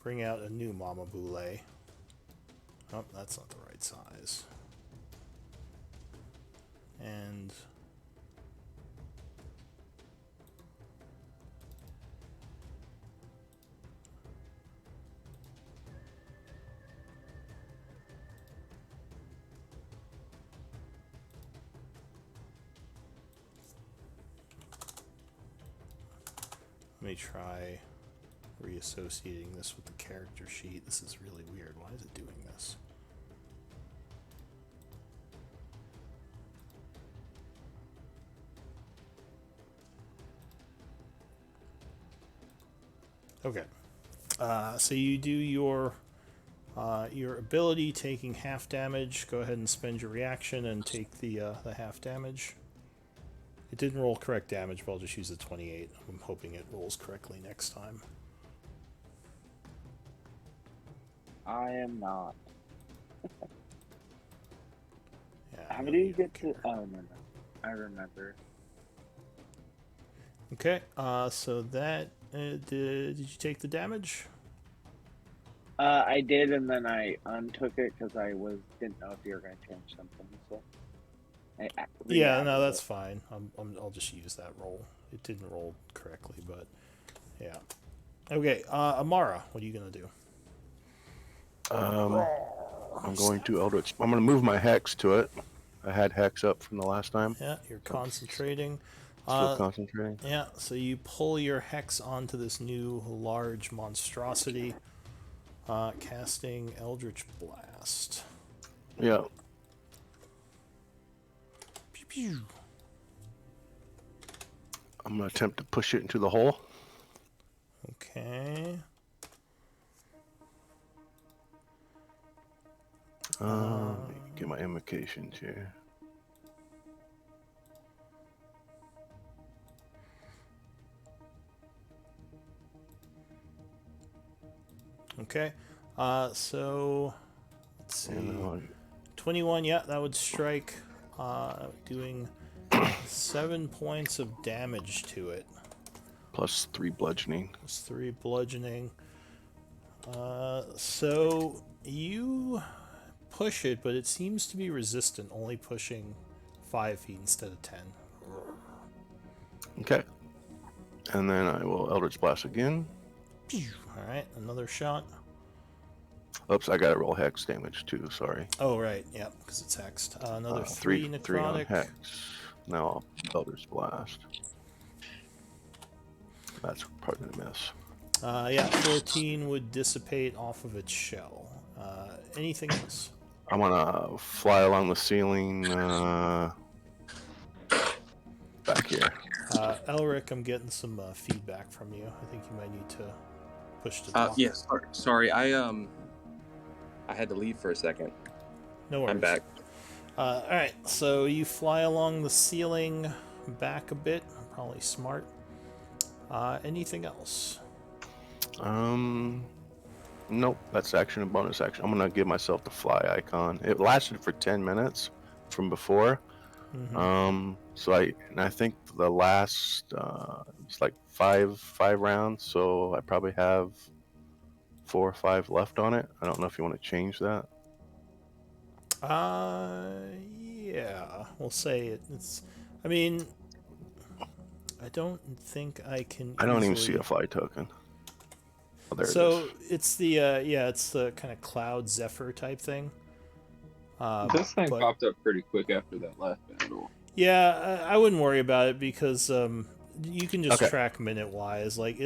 bring out a new Mama Boule. Oh, that's not the right size. And let me try reassociating this with the character sheet. This is really weird. Why is it doing this? Okay. So you do your Your ability taking half damage. Go ahead and spend your reaction and take the half damage. It didn't roll correct damage, but I'll just use the 28. I'm hoping it rolls correctly next time. I am not. Yeah, How do you get to? Oh no, I remember. Okay, so that did you take the damage? I did, and then I untook it because I didn't know if you were going to change something. So yeah, no, that's fine. I'll just use that roll. It didn't roll correctly, but yeah. Okay, Amara, what are you gonna do? I'm going to Eldritch. I'm going to move my hex to it. I had hex up from the last time. Yeah, you're concentrating. Still concentrating. Yeah, so you pull your hex onto this new large monstrosity, casting Eldritch Blast. Yeah. Pew, pew. I'm going to attempt to push it into the hole. Okay. Let me get my invocations here. Okay. So let's see. 21. Yeah, that would strike. Doing 7 points of damage to it. Plus 3 bludgeoning. Plus 3 bludgeoning. So you push it, but it seems to be resistant, only pushing 5 feet instead of 10. Okay. And then I will Eldritch Blast again. Alright, another shot. Oops, I gotta roll hex damage too, sorry. Oh, right, yeah, because it's hexed. Another 3 necrotic. 3 on hex. Now I'll Eldritch Blast. That's probably gonna miss. Yeah, 14 would dissipate off of its shell. Anything else? I'm gonna fly along the ceiling back here. Elric, I'm getting some feedback from you. I think you might need to push to talk. Yes, sorry. I had to leave for a second. No worries. I'm back. Alright, so you fly along the ceiling back a bit. Probably smart. Anything else? Nope, that's action and bonus action. I'm gonna give myself the fly icon. It lasted for 10 minutes from before. So I think the last it's like five rounds, so I probably have 4 or 5 left on it. I don't know if you want to change that. Yeah, we'll say it's. I mean, I don't think I can. I don't even see a fly token. Oh, there so it is. It's the it's the kind of cloud zephyr type thing. This thing popped up pretty quick after that last battle. Yeah, I wouldn't worry about it because you can just track minute wise. Like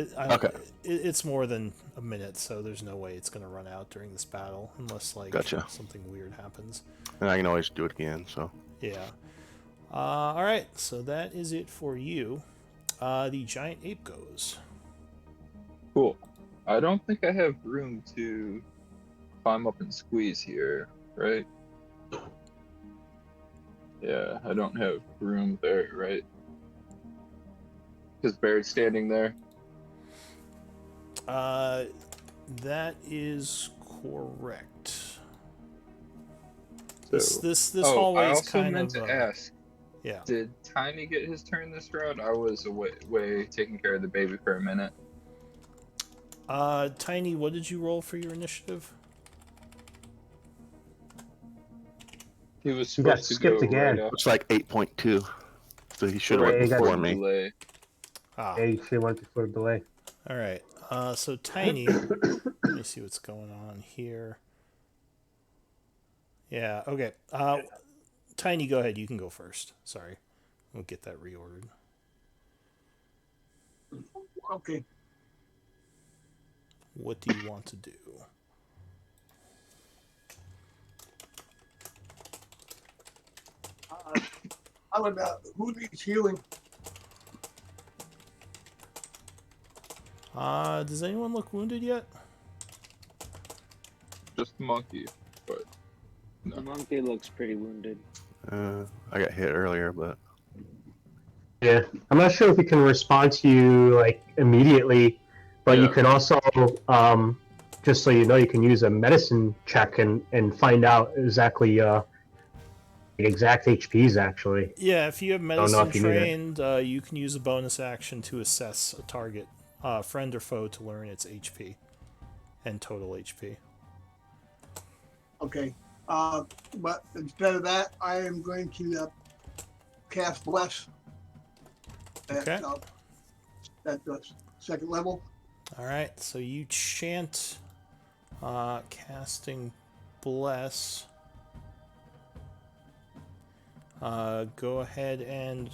it's more than a minute, so there's no way it's gonna run out during this battle unless like something weird happens. And I can always do it again. So yeah. All right, so that is it for you. The giant ape goes. Cool. I don't think I have room to climb up and squeeze here, right? Yeah, I don't have room there, right? Because Barrett's standing there. That is correct. So, this hallway is kind meant of. to ask. Yeah. Did Tiny get his turn this round? I was away taking care of the baby for a minute. Tiny, what did you roll for your initiative? He was supposed to skipped again. Right it's like 8.2, so he should have went before me. Yeah, he should have went before the delay. All right. So Tiny, let me see what's going on here. Yeah. Okay. Tiny, go ahead. You can go first. Sorry, we'll get that reordered. Okay. What do you want to do? I would. Who needs healing? Does anyone look wounded yet? Just the monkey, but no. The monkey looks pretty wounded. I got hit earlier, but Yeah, I'm not sure if we can respond to you like immediately, but you can also, just so you know, you can use a medicine check and find out exactly exact HPs actually. Yeah, if you have I don't know medicine if you need it. trained, you can use a bonus action to assess a target, friend or foe, to learn its HP and total HP. Okay. But instead of that, I am going to cast Bless Okay. At the second level. All right, so you chant, casting Bless. Go ahead and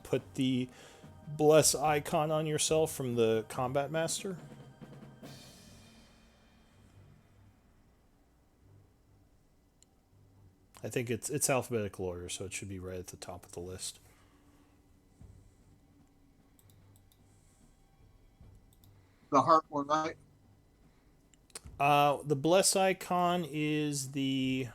put the Bless icon on yourself from the Combat Master. I think it's alphabetical order, so it should be right at the top of the list. The heart one, right? The Bless icon is the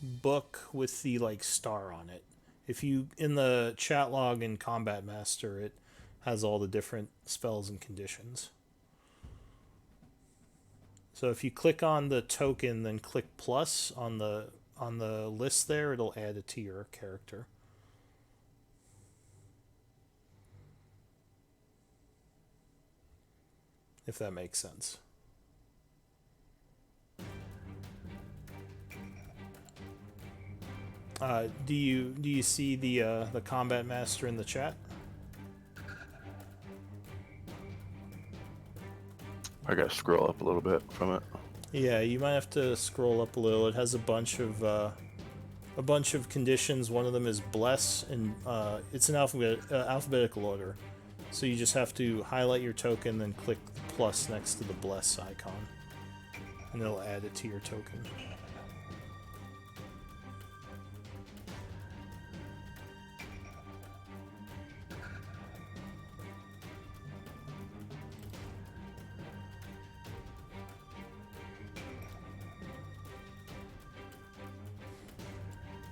book with the like star on it. If you in the chat log in Combat Master, it has all the different spells and conditions. So if you click on the token, then click plus on the list there, it'll add it to your character. If that makes sense. Do you see the Combat Master in the chat? I gotta scroll up a little bit from it. Yeah, you might have to scroll up a little. It has a bunch of conditions. One of them is bless, and it's an alphabetical order. So you just have to highlight your token, then click the plus next to the bless icon, and it'll add it to your token.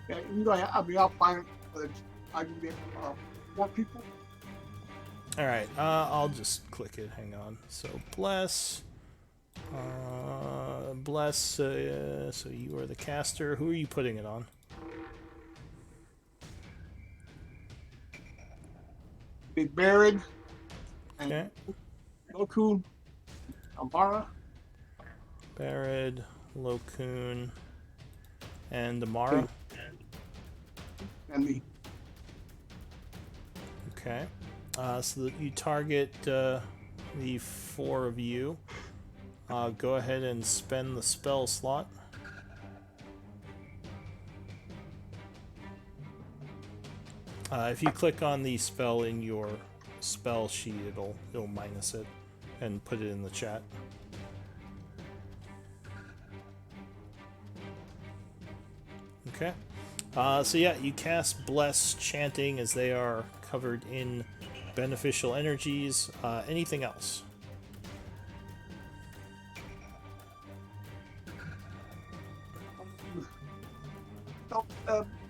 Yeah, I'll find it. I can get more people. All right, I'll just click it. Hang on. So bless, bless. So you are the caster. Who are you putting it on? Be buried. Okay. Goku, Amara. Barad, Lokun, and Amara. And me. Okay. So that you target the four of you. Go ahead and spend the spell slot. If you click on the spell in your spell sheet, it'll minus it and put it in the chat. Okay. So yeah, you cast Bless, chanting as they are covered in beneficial energies. Anything else?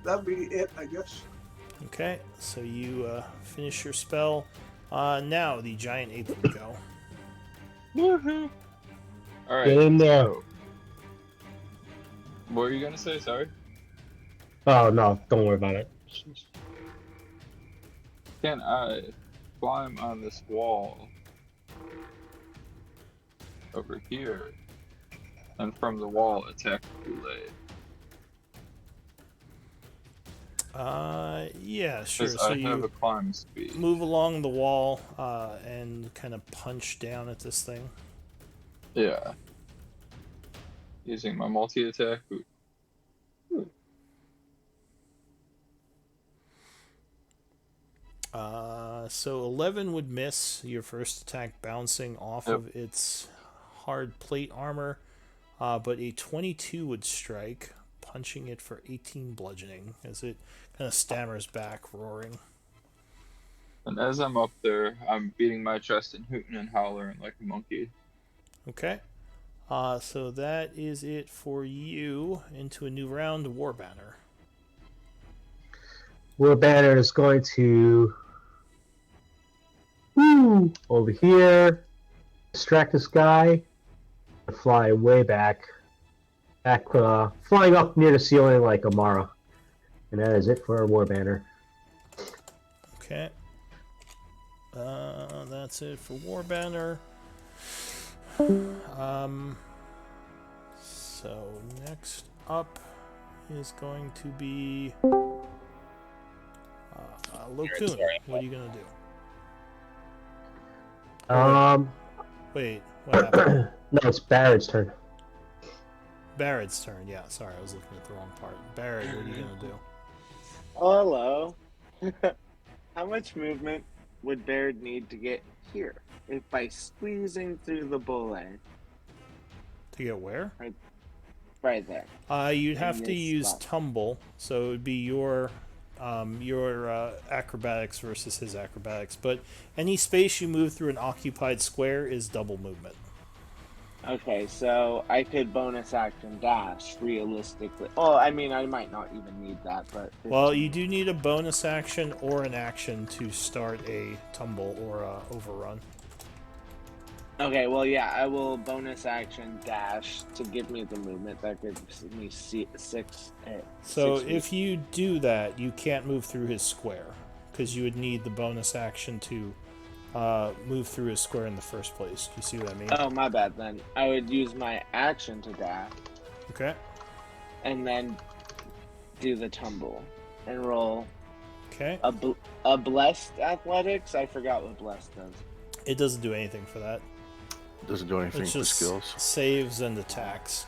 That'll be it, I guess. Okay, so you finish your spell. Now the giant ape would go. Woohoo! All right. Get in there. So, what were you gonna say? Sorry. Oh no, don't worry about it. Can I climb on this wall over here and from the wall attack the blade? Yeah, sure. So I have a climb speed. Move along the wall and kind of punch down at this thing. Yeah. Using my multi-attack. So 11 would miss your first attack, bouncing off of its hard plate armor, but a 22 would strike, punching it for 18 bludgeoning as it kind of stammers back, roaring. And as I'm up there, I'm beating my chest and hooting and hollering like a monkey. Okay. So that is it for you. Into a new round, War Banner. War Banner is going to over here, distract this guy, and fly way back, flying up near the ceiling like Amara. And that is it for our War Banner. Okay. That's it for War Banner. So next up is going to be Lokun. What are you gonna do? Wait, what happened? No, it's Barrett's turn. Barrett's turn. Yeah, sorry, I was looking at the wrong part. Barrett, what are you gonna do? Oh, hello. How much movement would Baird need to get here if by squeezing through the bulle? To get where? Right there. You'd have to use tumble, so it would be your acrobatics versus his acrobatics. But any space you move through an occupied square is double movement. Okay, so I could bonus action dash realistically. Oh, I mean, I might not even need that, but... Well, you do need a bonus action or an action to start a tumble or a overrun. Okay, well, yeah, I will bonus action dash to give me the movement that gives me 6. So if you do that, you can't move through his square, because you would need the bonus action to move through his square in the first place. Do you see what I mean? Oh, my bad, then. I would use my action to dash. Okay. And then do the tumble and roll. Okay. A blessed athletics? I forgot what blessed does. It doesn't do anything for that. It doesn't do anything for skills. Saves and attacks.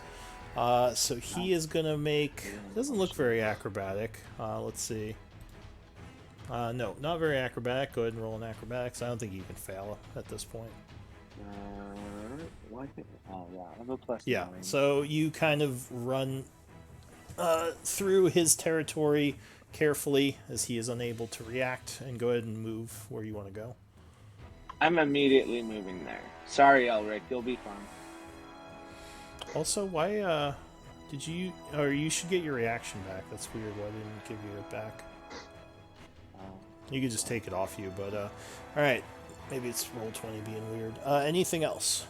So he is gonna make. Doesn't look very acrobatic. Let's see. No, not very acrobatic. Go ahead and roll an acrobatics. I don't think you can fail at this point. What? Oh yeah, I have a plus. Yeah. 9. So you kind of run through his territory carefully as he is unable to react, and go ahead and move where you want to go. I'm immediately moving there. Sorry, Elric, you'll be fine. Also, why did you... Or you should get your reaction back. That's weird. Why didn't it give you it back? You could just take it off you, but... Alright. Maybe it's Roll20 being weird. Anything else?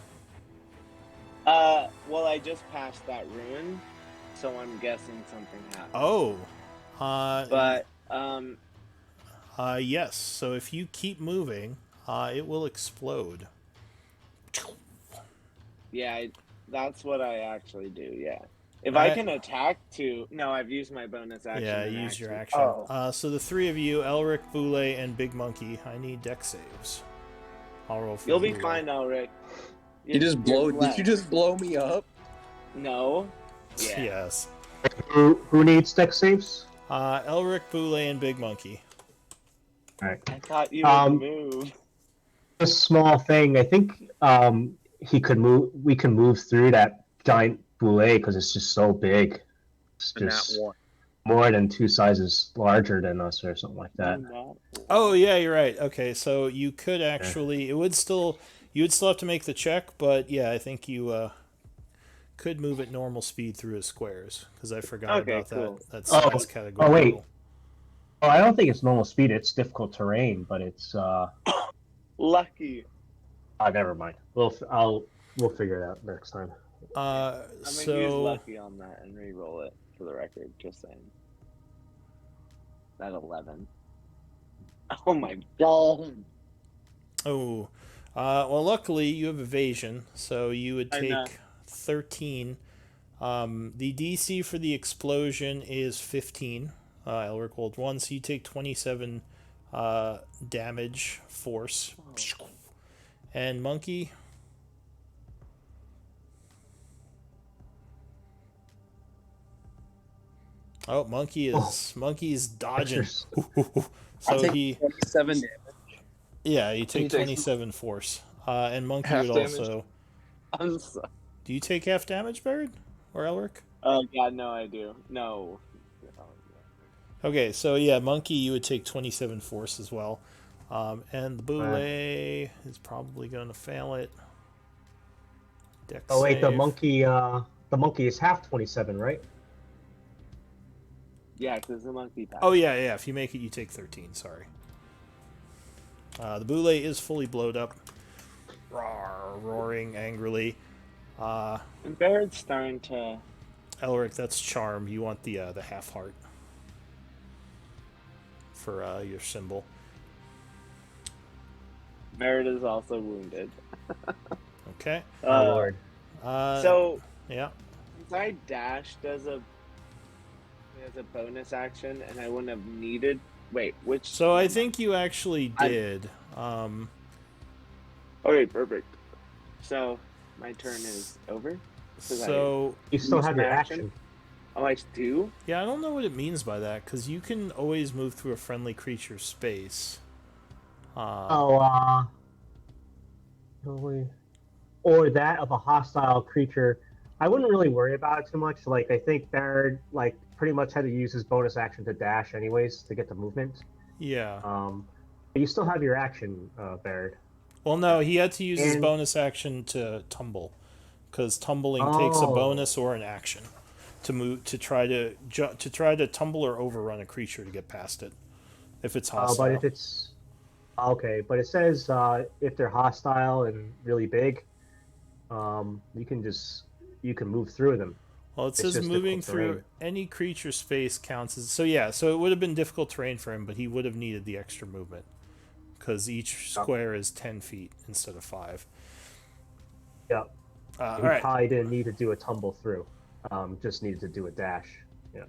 Well, I just passed that ruin, so I'm guessing something happened. Oh! Yes. So if you keep moving, it will explode. Yeah, that's what I actually do, yeah. If I can attack to... No, I've used my bonus action. Yeah, use your action. Oh. So the three of you, Elric, Boule, and Big Monkey, I need deck saves. I'll roll for You'll be fine, Elric. Did you just blow me up? No. Yeah. Yes. Who needs deck saves? Elric, Boule, and Big Monkey. Alright. I thought you would move. A small thing. I think he could move. We can move through that giant boulet because it's just so big. It's just more than 2 sizes larger than us, or something like that. Oh yeah, you're right. Okay, so you could actually. It would still. You would still have to make the check, but yeah, I think you could move at normal speed through his squares because I forgot about that size category. Oh wait. Oh, I don't think it's normal speed. It's difficult terrain, but it's lucky. Never mind. We'll figure it out next time. I'm gonna use lucky on that and re-roll it for the record. Just saying. That 11. Oh my god. Oh, well, luckily you have evasion, so you would take 13. The DC for the explosion is 15. Elric rolled 1, so you take 27 damage force. And Monkey? Oh, Monkey's dodging. So he 27 damage. Yeah, you take 27 force. And Monkey would also. Do you take half damage, Baird? Or Elric? Oh god, no, I do. No. Okay, so yeah, Monkey, you would take 27 force as well. And the Boule is probably going to fail it. Dex Oh wait, save. the monkey is half 27, right? Yeah, because the monkey died. Oh yeah, yeah. If you make it, you take 13. Sorry. The boule is fully blowed up, roaring angrily. And Barrett's starting to. Elric, that's charm. You want the half heart for your symbol. Barrett is also wounded. Okay. Oh lord. So yeah. since I dashed as a bonus action, and I wouldn't have needed. Wait, which? So I think you actually did. Okay, perfect. So my turn is over. So you still have your action. Oh, I do? Yeah, I don't know what it means by that, because you can always move through a friendly creature's space. Or that of a hostile creature. I wouldn't really worry about it too much. Like, I think Baird, like, pretty much had to use his bonus action to dash anyways to get the movement. Yeah. But you still have your action, Baird. Well, no, he had to use his bonus action to tumble, because tumbling takes a bonus or an action to move to try to tumble or overrun a creature to get past it, if it's hostile. But if it's okay, but it says if they're hostile and really big, you can move through them. Well, it says moving through any creature space counts as... So yeah, so it would have been difficult terrain for him, but he would have needed the extra movement, because each square is 10 feet instead of 5. Yeah. He right. probably didn't need to do a tumble through. Just needed to do a dash. Yeah.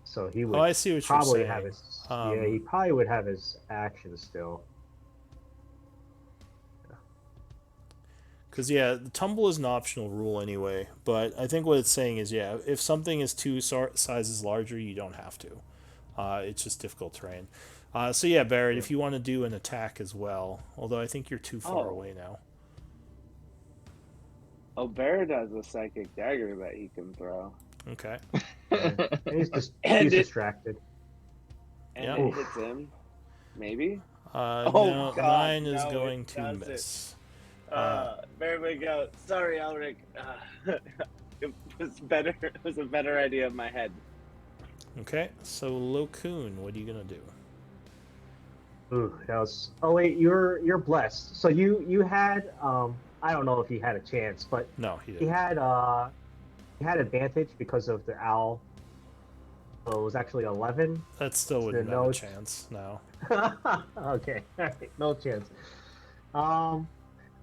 So he would. Oh, I see what probably you're saying. Have his. Yeah, he probably would have his action still. Because, yeah, the tumble is an optional rule anyway, but I think what it's saying is, yeah, if something is 2 sizes larger, you don't have to. It's just difficult terrain. So, yeah, Barrett, if you want to do an attack as well, although I think you're too far away now. Oh, Barrett has a psychic dagger that he can throw. Okay. He's distracted. And it hits him. Maybe? No, God, 9 is going to miss. There we go. Sorry, Elric. It was better. It was a better idea in my head. Okay, so Lokun, what are you gonna do? Ooh, that was. Oh wait, you're blessed. So you had I don't know if he had a chance, but no, he didn't. He had advantage because of the owl. So it was actually 11. That still wouldn't have a chance. No. Okay, all right, no chance.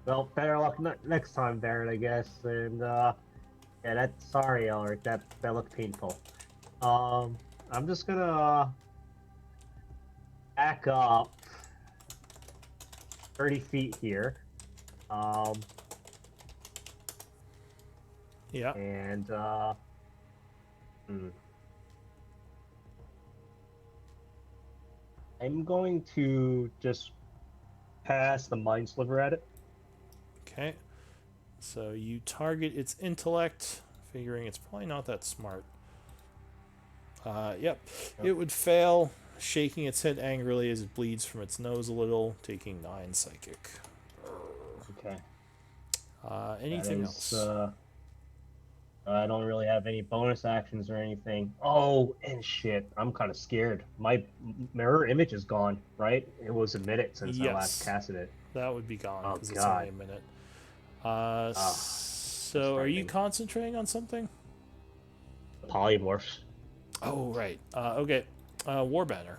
Well, better luck next time, Baron, I guess. And yeah, that's sorry, Elric. That looked painful. I'm just gonna back up 30 feet here. Yeah. And I'm going to just pass the mind sliver at it. Okay. So you target its intellect, figuring it's probably not that smart. Yep. It would fail, shaking its head angrily as it bleeds from its nose a little, taking 9 psychic. Okay. Anything else? I don't really have any bonus actions or anything. Oh, and shit. I'm kind of scared. My mirror image is gone, right? It was a minute since I last casted it. That would be gone because it's only a minute. So are you concentrating on something? Polymorphs. Oh, right. Okay. Warbanner.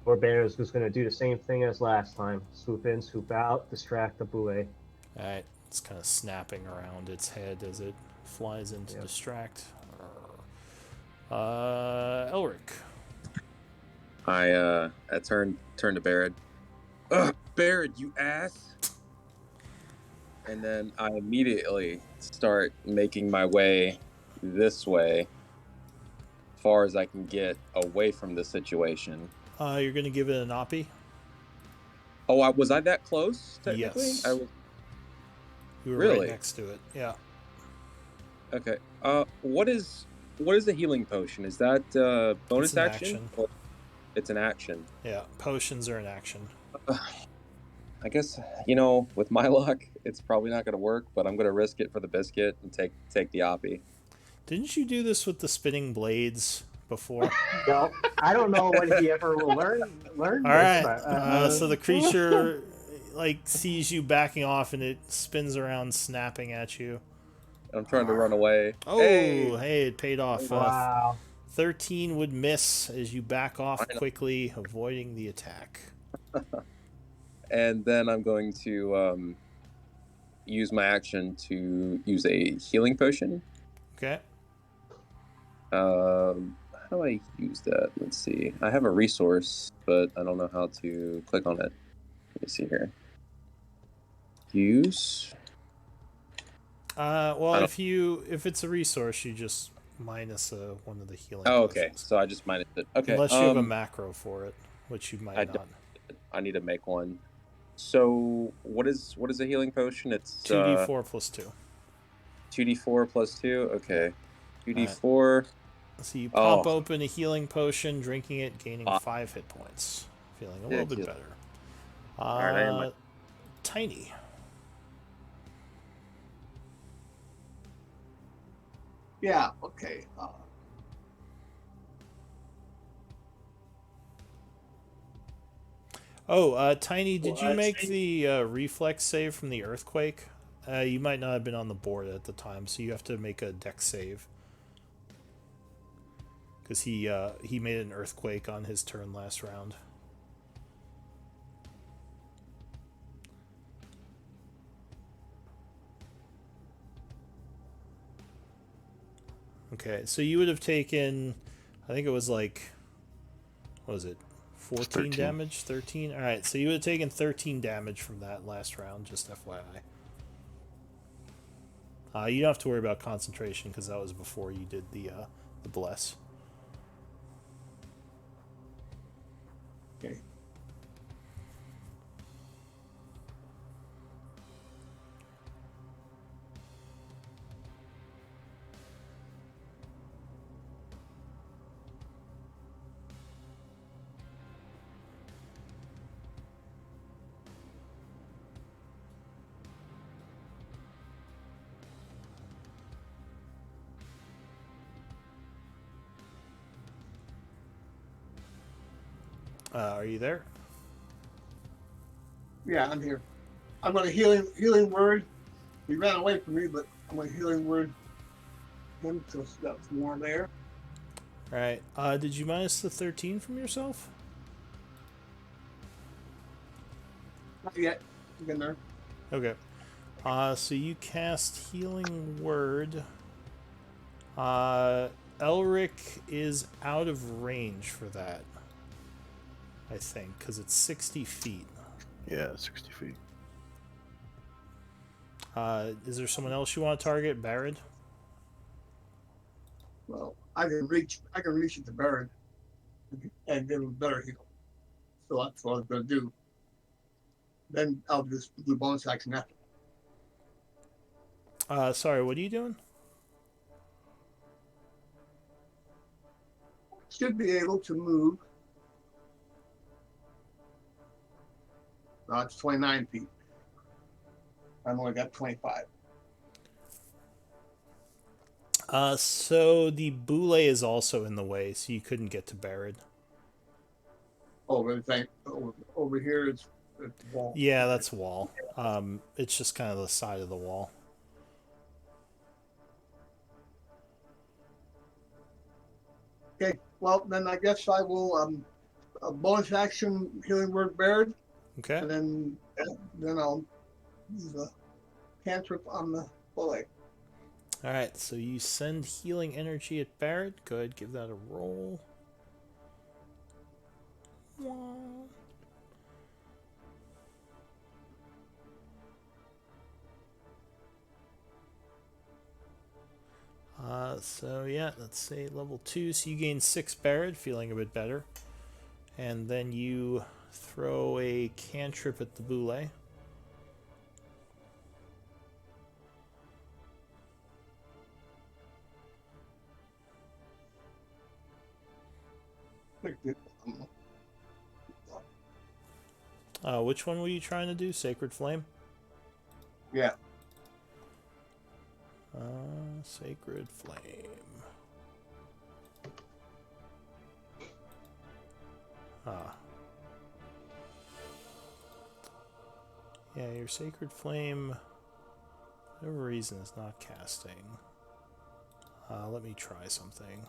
Warbanner is just going to do the same thing as last time. Swoop in, swoop out, distract the buoy. Alright. It's kind of snapping around its head as it flies in to distract. Elric. I turn to Barrett. Ugh, Barrett, you ass! And then I immediately start making my way this way, as far as I can get away from the situation. You're going to give it an oppie? Oh, was I that close, technically? Yes. You were really? Right next to it, yeah. Okay. What is the healing potion? Is that bonus action? Action. It's an action. Yeah, potions are an action. I guess with my luck, it's probably not going to work, but I'm going to risk it for the biscuit and take the oppie. Didn't you do this with the spinning blades before? I don't know when he ever will learn All this, right. but So the creature sees you backing off, and it spins around, snapping at you. I'm trying to run away. Oh, hey, it paid off. Wow. 13 would miss as you back off quickly, avoiding the attack. And then I'm going to use my action to use a healing potion. Okay. How do I use that? Let's see. I have a resource, but I don't know how to click on it. Let me see here. Use. Well, if it's a resource, you just minus one of the healing. Oh, okay. Potions. So I just minus it. Okay. Unless you have a macro for it, which you might not. I need to make one. So what is a healing potion? It's 2d4 plus 2. 2d4 plus 2. Okay. 2d4. Right. So you pop open a healing potion, drinking it, gaining 5 hit points, feeling a little bit better. All right, Tiny. Yeah. Okay. Tiny, did you make the reflex save from the earthquake? You might not have been on the board at the time, so you have to make a dex save. Because he made an earthquake on his turn last round. Okay, so you would have taken, I think it was what was it, 14 damage? 13? Alright, so you would have taken 13 damage from that last round, just FYI. You don't have to worry about concentration, because that was before you did the bless. Okay. Are you there? Yeah, I'm here. I'm going to healing word. He ran away from me, but I'm going to healing word him, so that's more there. All right. Did you minus the 13 from yourself? Not yet. I'm getting there. Okay. So you cast healing word. Elric is out of range for that, I think, because it's 60 feet. Yeah, 60 feet. Is there someone else you want to target? Barad? Well, I can reach it to Barad and give him better heal. So that's what I'm going to do. Then I'll just do bonus action after. Sorry, what are you doing? Should be able to move. It's 29 feet. I've only got 25. So the boule is also in the way, so you couldn't get to Barad. Over here is the wall. Yeah, that's wall. It's just kind of the side of the wall. Okay, well then I guess I will a bonus action healing word Barad. Okay. And then I'll use a cantrip on the bullet. Alright, so you send healing energy at Barad. Go ahead, give that a roll. So yeah, let's say level 2. So you gain 6 Barad, feeling a bit better. And then you throw a cantrip at the boule. Which one were you trying to do? Sacred Flame? Yeah. Sacred Flame. Yeah, your Sacred Flame, for whatever reason, is not casting. Let me try something.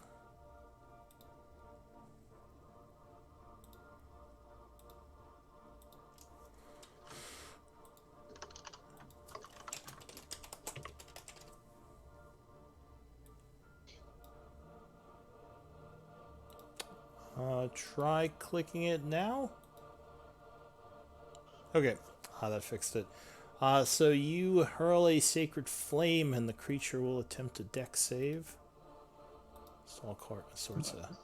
Try clicking it now. Okay, that fixed it. So you hurl a Sacred Flame and the creature will attempt a dex save. It's all sorts of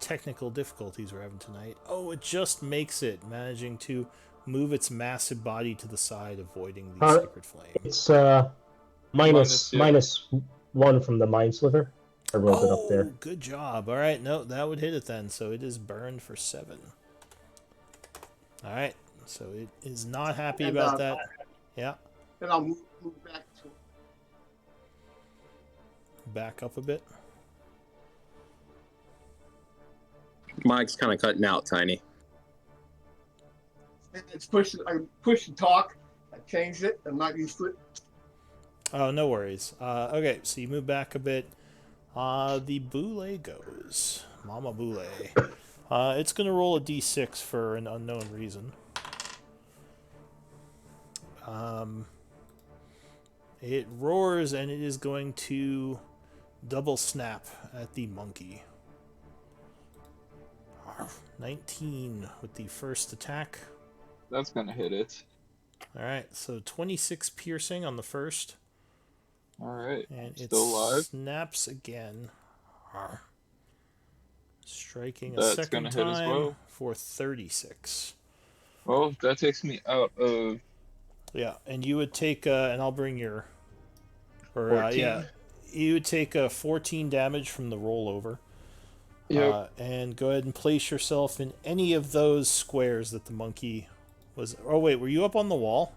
technical difficulties we're having tonight. Oh, it just makes it, managing to move its massive body to the side, avoiding the Sacred Flame. It's minus 1 from the Mind Sliver. I rolled it up there. Good job. All right, no, that would hit it then. So it is burned for 7. All right, so it is not happy about that. Yeah. Then I'll move back to. Back up a bit. Mike's kind of cutting out, Tiny. It's push and talk. I changed it. I'm not used to it. Oh, no worries. Okay, so you move back a bit. The Boule goes. Mama Boule. It's going to roll a d6 for an unknown reason. It roars and it is going to double snap at the monkey. 19 with the first attack. That's going to hit it. Alright, so 26 piercing on the first. Alright, and still alive. Snaps again. Striking a That's second gonna hit as time well. for 36. Well, that takes me out of... Yeah, and you would take, and I'll bring your... yeah. You would take 14 damage from the rollover. Yep. And go ahead and place yourself in any of those squares that the monkey was... Oh, wait, were you up on the wall?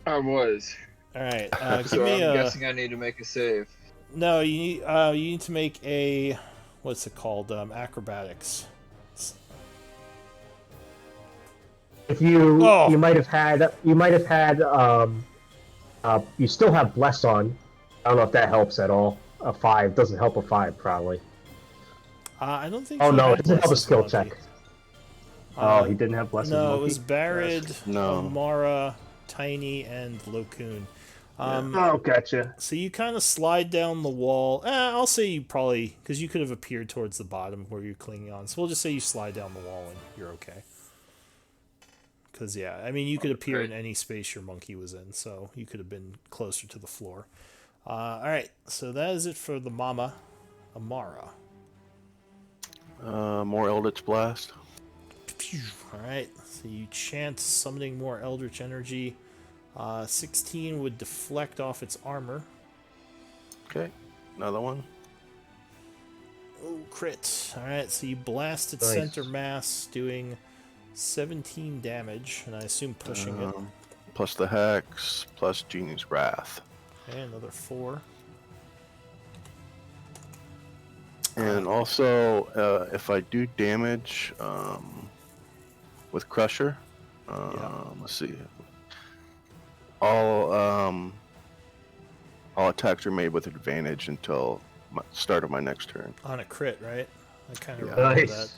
I was. Alright, So give me I'm guessing I need to make a save. No, you need to make a... What's it called? Acrobatics. If you you might have had you still have Bless on. I don't know if that helps at all. A 5 doesn't help a 5 probably. I don't think. Oh he no, had it doesn't help a Bless skill as monkey. check. Oh, he didn't have Bless as No, monkey? it was Barad, No. Amara, Tiny, and Lokun. Oh, gotcha. So you kind of slide down the wall. I'll say you probably, because you could have appeared towards the bottom where you're clinging on. So we'll just say you slide down the wall and you're okay. Because, yeah, I mean, you could appear in any space your monkey was in, so you could have been closer to the floor. Alright, so that is it for the Mama, Amara. More Eldritch Blast. Alright, so you chant summoning more Eldritch energy. 16 would deflect off its armor. Okay, another one. Oh, crit. Alright, so you blast its Nice. center mass, doing 17 damage, and I assume pushing it. Plus the Hex, plus Genie's Wrath. Okay, another 4. And also, if I do damage with Crusher, let's see. All attacks are made with advantage until start of my next turn. On a crit, right? I kind of Yeah. remember Nice. that.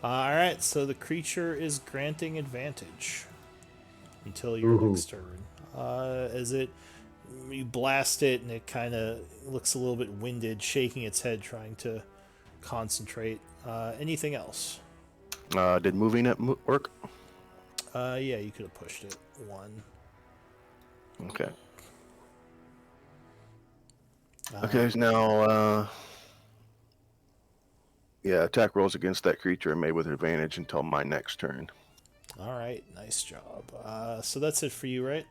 Alright, so the creature is granting advantage until your Ooh. next turn. As you blast it, and it kind of looks a little bit winded, shaking its head, trying to concentrate. Anything else? Did moving it work? Yeah, you could have pushed it 1. Okay. Okay, now, yeah, attack rolls against that creature are made with advantage until my next turn. Alright, nice job. So that's it for you, right?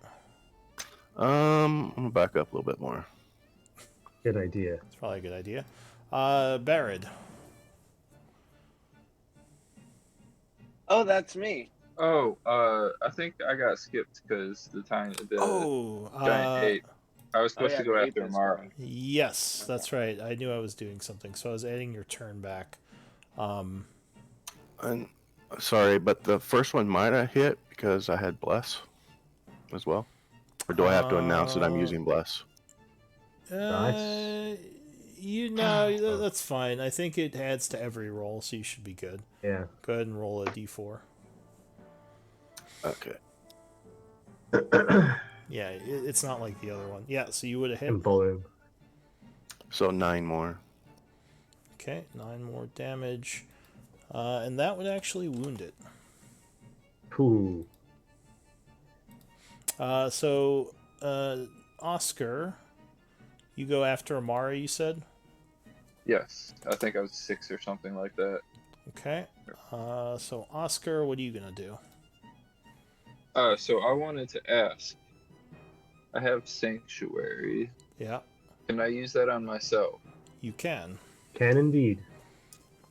I'm gonna back up a little bit more. Good idea. It's probably a good idea. Barad. Oh, that's me. Oh, I think I got skipped because the giant ape. I was supposed to go after Amara. Yes, okay. That's right. I knew I was doing something, so I was adding your turn back. And sorry, but the first one might have hit because I had bless as well. Or do I have to announce that I'm using bless? Nice. You know, that's fine. I think it adds to every roll, so you should be good. Yeah. Go ahead and roll a d4. Okay. Yeah, it's not like the other one. Yeah, so you would have hit. And balloon. So 9 more. Okay, 9 more damage. And that would actually wound it. Ooh. So, Oscar, you go after Amara, you said? Yes, I think I was 6 or something like that. Okay. So, Oscar, what are you going to do? So I wanted to ask. I have Sanctuary. Yeah. Can I use that on myself? You can. Can indeed.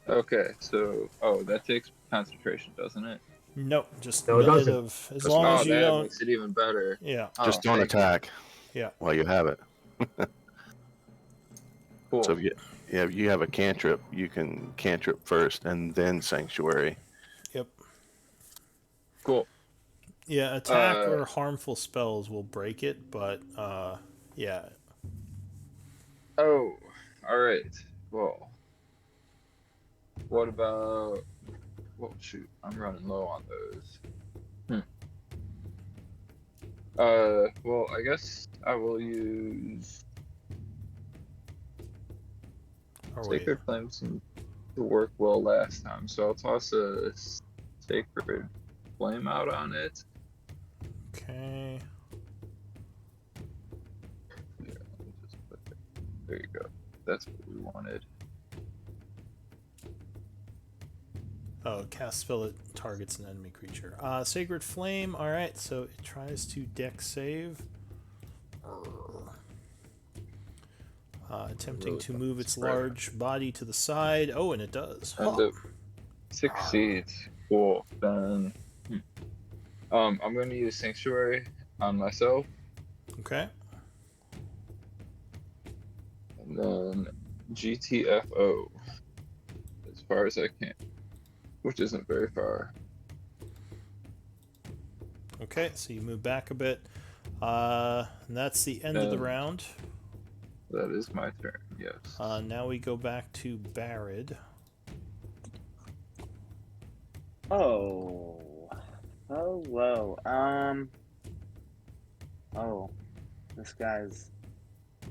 Okay, so that takes concentration, doesn't it? Nope, just no, it doesn't. As long as you don't. Makes it even better. Yeah. Just don't attack. Yeah. While you have it. Cool. So if you have a cantrip, you can cantrip first and then Sanctuary. Yep. Cool. Yeah, attack or harmful spells will break it, but yeah. Oh, all right. Well, what about? Well, shoot, I'm running low on those. Well, I guess I will use Sacred Flame seemed to work well last time, so I'll toss a Sacred Flame out on it. Okay. Yeah, let me just put it. There you go. That's what we wanted. Oh, cast spell it targets an enemy creature. Sacred Flame. All right, so it tries to dex save. Attempting to move its large body to the side. Oh, and it does. And it succeeds. Cool. Then, I'm going to use Sanctuary on myself. Okay. And then GTFO as far as I can, which isn't very far. Okay, so you move back a bit. And that's the end of the round. That is my turn, yes. Now we go back to Barid. Oh. Hello. Oh. This guy's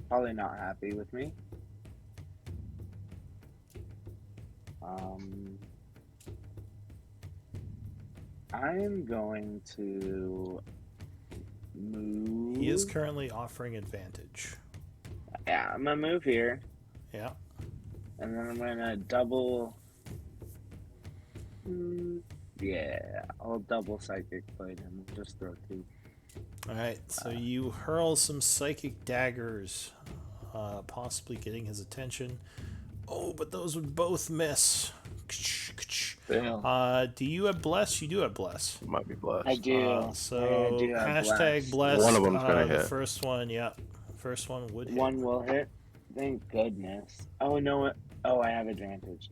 probably not happy with me. I'm going to move. He is currently offering advantage. Yeah, I'm gonna move here. Yeah. And then I'm gonna double. Yeah, I'll double psychic blade him. Just throw 2. Alright, so you hurl some psychic daggers, possibly getting his attention. Oh, but those would both miss. Damn. Do you have bless? You do have bless. Might be blessed. I do. So I do have hashtag bless. One of them's gonna hit. The first one, yeah. First one would hit. One will hit. Thank goodness. Oh no! Oh, I have advantage.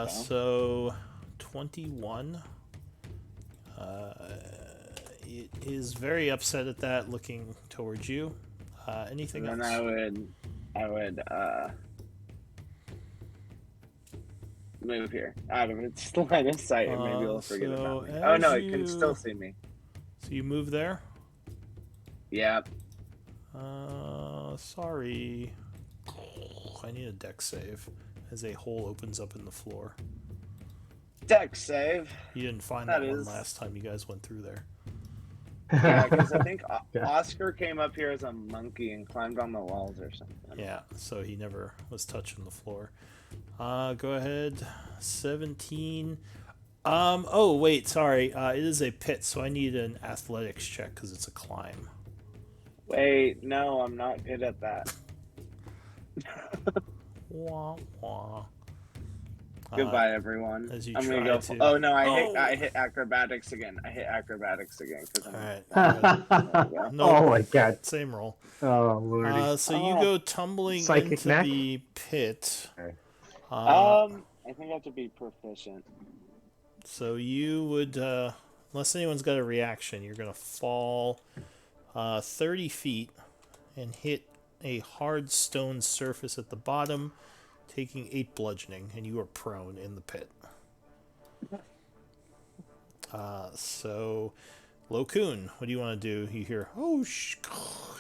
So 21. It is very upset at that, looking towards you. Anything else? Then I would move here out of its line of sight, and maybe it'll forget about me. Oh no, it can still see me. So you move there? Yep. Sorry. I need a dex save as a hole opens up in the floor. Dex save. You didn't find that one last time you guys went through there. Yeah, because I think Oscar came up here as a monkey and climbed on the walls or something. Yeah, so he never was touching the floor. Go ahead. 17. Oh, wait, sorry. It is a pit, so I need an athletics check because it's a climb. Wait, no, I'm not good at that. Wah, wah. Goodbye, everyone. As you I'm try gonna go. to. Oh no! I hit acrobatics again. Because I'm. All right. Oh my god. Same roll. Oh lordy. So you go tumbling Psychic into neck? the pit. I think I have to be proficient. So you would, unless anyone's got a reaction, you're gonna fall 30 feet and hit a hard stone surface at the bottom, taking 8 bludgeoning, and you are prone in the pit. So, Lokun, what do you want to do? You hear, oh,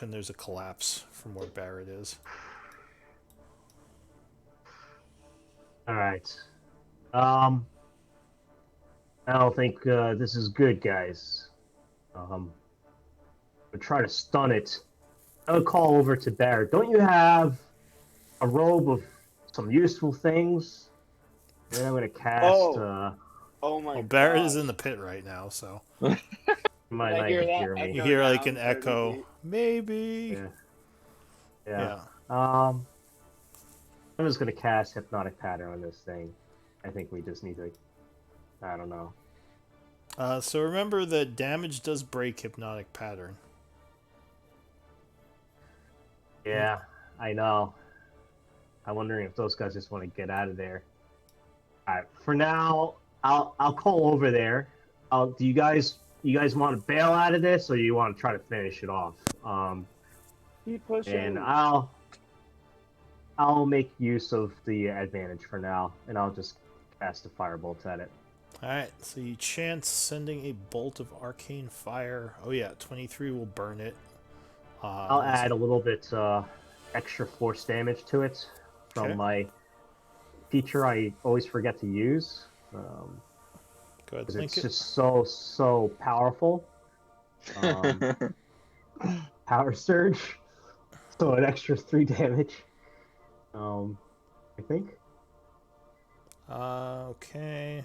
and there's a collapse from where Barrett is. All right. I don't think this is good, guys. We'll try to stun it. I would call over to Barrett. Don't you have a robe of some useful things? And then I'm going to cast... Oh my god. Barrett is in the pit right now, so... You might not even hear me. You hear like an echo. Maybe. Yeah. I'm just going to cast Hypnotic Pattern on this thing. I think we just need to... I don't know. So remember that damage does break Hypnotic Pattern. Yeah, I know. I'm wondering if those guys just want to get out of there. All right, for now, I'll call over there. Do you guys want to bail out of this, or you want to try to finish it off? Keep pushing. And I'll make use of the advantage for now, and I'll just cast a firebolt at it. All right, so you chance sending a bolt of arcane fire. Oh yeah, 23 will burn it. I'll add a little bit extra force damage to it from my feature I always forget to use. Go ahead, it's just so powerful. Power surge. So an extra 3 damage. I think. Okay.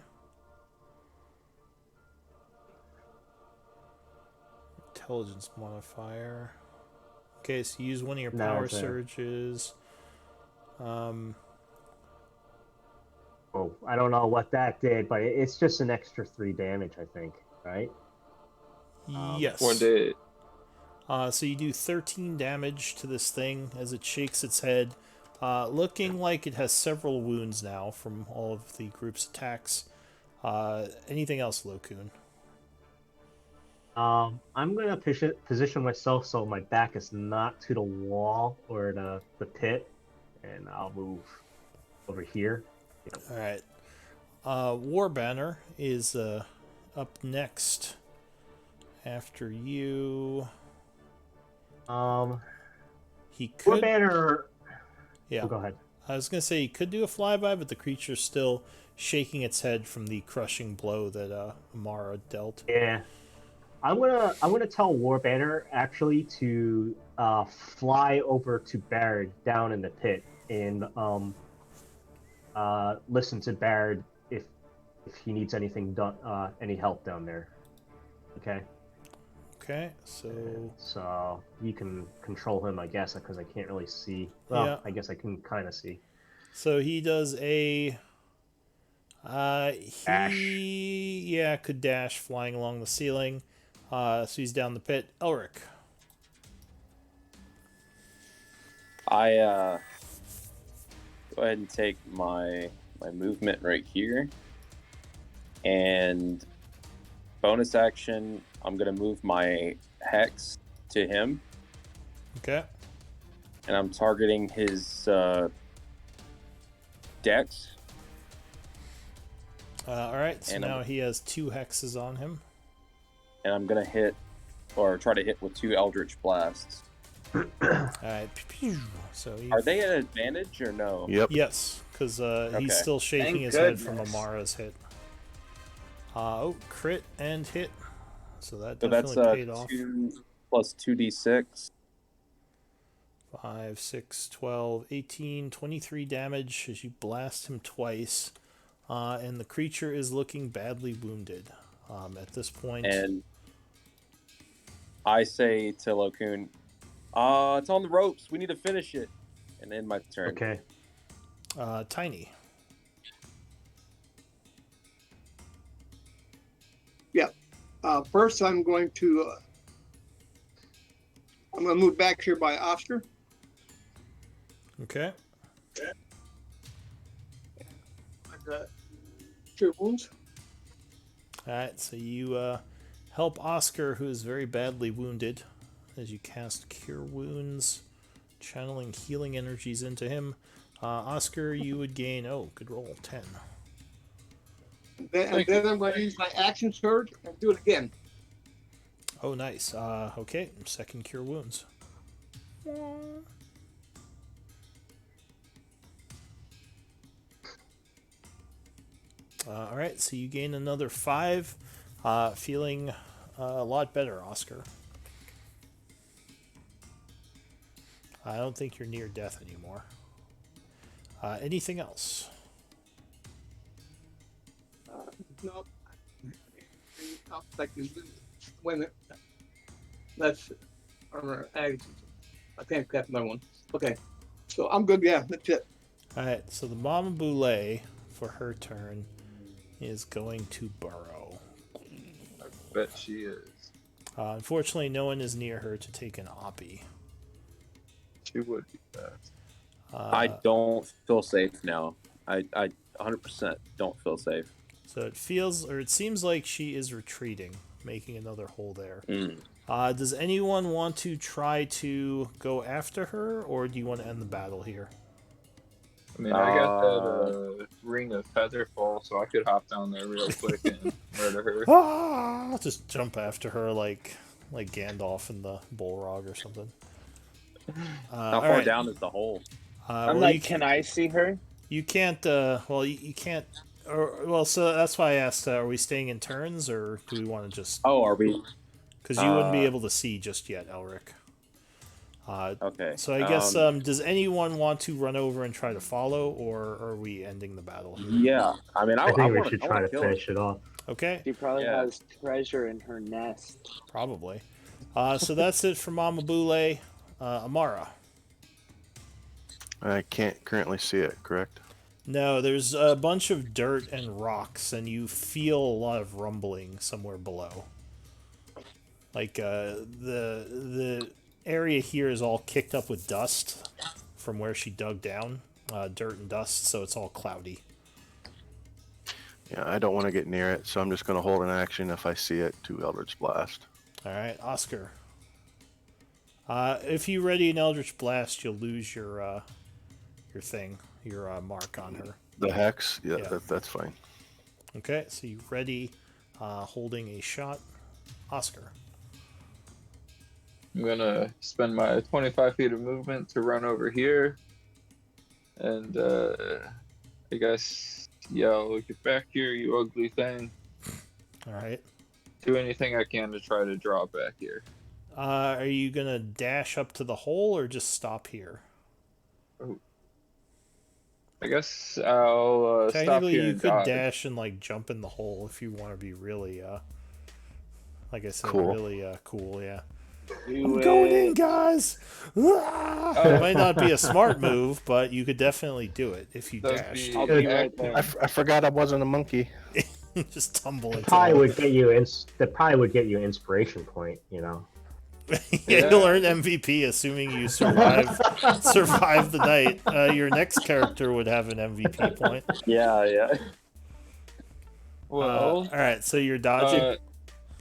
Intelligence modifier. Okay, so use one of your power surges. Oh, I don't know what that did, but it's just an extra 3 damage, I think, right? Yes. 1 day. So you do 13 damage to this thing as it shakes its head, looking like it has several wounds now from all of the group's attacks. Anything else, Lokun? I'm going to position myself so my back is not to the wall or the pit, and I'll move over here. Yep. All right. War Banner is up next after you. He could. War Banner. Yeah. Oh, go ahead. I was gonna say he could do a flyby, but the creature's still shaking its head from the crushing blow that Amara dealt. Yeah. I'm gonna tell War Banner actually to fly over to Baird down in the pit and listen to Baird if he needs anything done, any help down there. Okay. Okay. So you can control him, I guess, because I can't really see. Well, yeah. I guess I can kind of see. So he does a. Dash. Could dash flying along the ceiling. So he's down the pit. Elric. I go ahead and take my movement right here, and bonus action, I'm gonna move my hex to him. Okay. And I'm targeting his dex. All right. So now he has 2 hexes on him. And I'm gonna hit, or try to hit with 2 Eldritch Blasts. Alright. So are they at advantage or no? Yep. Yes, because he's still shaking his head from Amara's hit. Crit and hit. So that definitely paid off. 2 plus 2d6. 5, 6, 12, 18, 23 damage as you blast him twice. And the creature is looking badly wounded at this point. And I say to Lokun, it's on the ropes. We need to finish it. And end my turn. Okay. Tiny. First, I'm going to move back here by Oscar. Okay. I got cure wounds. All right, so you help Oscar, who is very badly wounded, as you cast Cure Wounds, channeling healing energies into him. Oscar, you would gain, good roll, 10. Then I'm going to use my action surge and do it again. Oh, nice. Okay, second Cure Wounds. All right, so you gain another 5, feeling a lot better, Oscar. I don't think you're near death anymore. Anything else? No. Like when that's I can't grab another one. Okay, so I'm good. Yeah, that's it. All right, so the Mama Boule, for her turn, is going to burrow. I bet she is. Unfortunately, no one is near her to take an Oppie. She would be best. I don't feel safe now. I 100% don't feel safe. So it seems like she is retreating, making another hole there. Does anyone want to try to go after her, or do you want to end the battle here? I mean, I got that ring of featherfall, so I could hop down there real quick and murder her. Just jump after her like Gandalf in the Bullrog or something. How far down is the hole? I'm like, can I see her? You can't. You can't. So that's why I asked. Are we staying in turns, or do we want to just? Oh, are we? Because you wouldn't be able to see just yet, Elric. Okay. So I guess does anyone want to run over and try to follow, or are we ending the battle here? Yeah, I mean, I think we should try to finish it off. Okay. She probably has treasure in her nest. Probably. So that's it for Mama Boule. Amara. I can't currently see it, correct? No, there's a bunch of dirt and rocks, and you feel a lot of rumbling somewhere below. Like the area here is all kicked up with dust from where she dug down, dirt and dust, so it's all cloudy. Yeah, I don't want to get near it, so I'm just going to hold an action if I see it to Eldritch Blast. All right, Oscar. If you ready an Eldritch Blast, you'll lose your thing, your mark on her. The hex? Yeah. That's fine. Okay, so you ready, holding a shot. Oscar. I'm gonna spend my 25 feet of movement to run over here, and I guess yell, "Get back here, you ugly thing!" All right. Do anything I can to try to draw back here. Are you gonna dash up to the hole or just stop here? Oh. I guess I'll stop technically here you and could dodge. dash and like jump in the hole if you want to be really like I said, cool. really cool. Yeah. I'm going in, guys. It might not be a smart move, but you could definitely do it if you dashed. I'll be right there. I forgot I wasn't a monkey. Just tumble into Probably it. would get you that probably would get you an inspiration point, you know. Yeah, you'll earn MVP assuming you survive the night. Your next character would have an MVP point. Yeah. Well, all right, so you're dodging.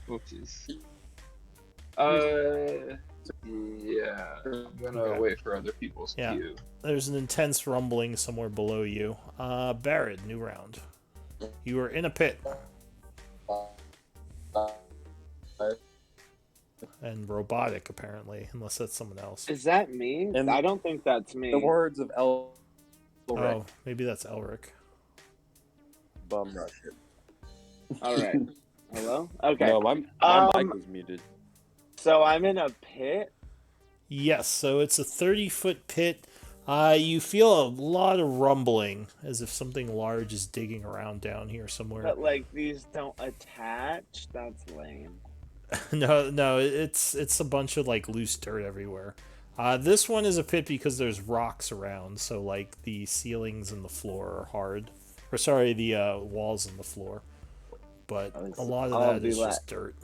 Oopsies. Yeah, I'm gonna wait for other people's cue. There's an intense rumbling somewhere below you. Barrett, new round. You are in a pit. And robotic, apparently, unless that's someone else. Is that me? And I don't think that's me. The words of Elric. Oh, maybe that's Elric. Bum rush it. All right. Hello? Okay. No, my mic was muted. So I'm in a pit? Yes, so it's a 30-foot pit. You feel a lot of rumbling, as if something large is digging around down here somewhere. But, like, these don't attach? That's lame. No, it's a bunch of, like, loose dirt everywhere. This one is a pit because there's rocks around, so, like, the ceilings and the floor are hard. Or, sorry, the walls and the floor. But a lot of that is just dirt.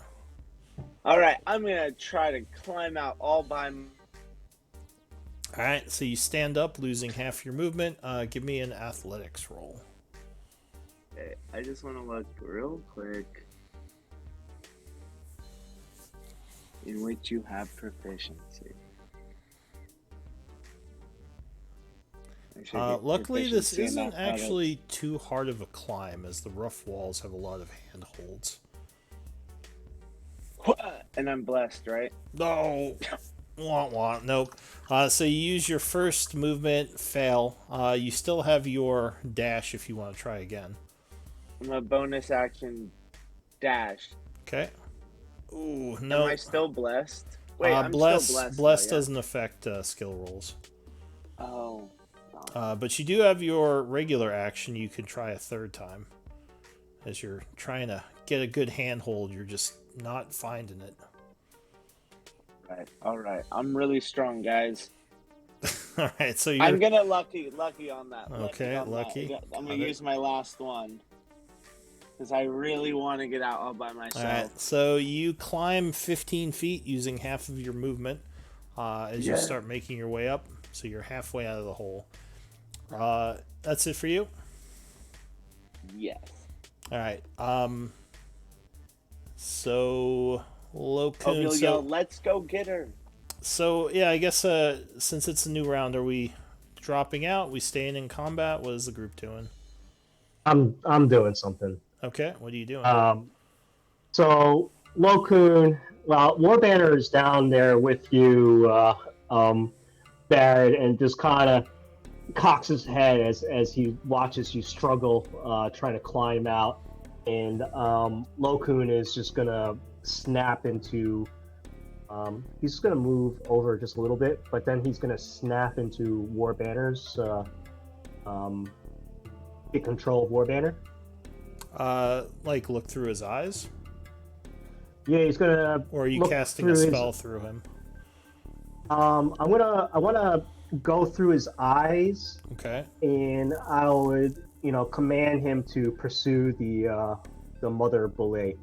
All right, I'm gonna try to climb out all by. All right, so you stand up, losing half your movement. Give me an athletics roll. Okay, I just want to look real quick in which you have proficiency. Luckily, this isn't actually too hard of a climb, as the rough walls have a lot of handholds. And I'm blessed, right? No. Nope. So you use your first movement, fail. You still have your dash if you want to try again. I'm a bonus action dash. Okay. Ooh, no. Am I still blessed? Wait, I'm still blessed. Blessed doesn't affect skill rolls. Oh. But you do have your regular action. You can try a third time. As you're trying to get a good handhold, you're just not finding it. All right. I'm really strong, guys. All right, so I'm gonna lucky on that. Okay, lucky. I'm gonna use my last one because I really want to get out all by myself. All right, so you climb 15 feet using half of your movement as you start making your way up. So you're halfway out of the hole. That's it for you? Yes. All right. So Lokun. You'll yell, "Let's go get her!" So yeah, I guess since it's a new round, are we dropping out? We staying in combat? What is the group doing? I'm doing something. Okay, what are you doing? So Lokun, well, Warbanner is down there with you, Barrett, and just kind of cocks his head as he watches you struggle, trying to climb out, and Lokun is just gonna snap into. He's gonna move over just a little bit, but then he's gonna snap into Warbanner's. Get control of Warbanner. Like look through his eyes. Yeah, he's gonna. Or are you casting a spell through him? I wanna go through his eyes. Okay. And I would, command him to pursue the mother bullet.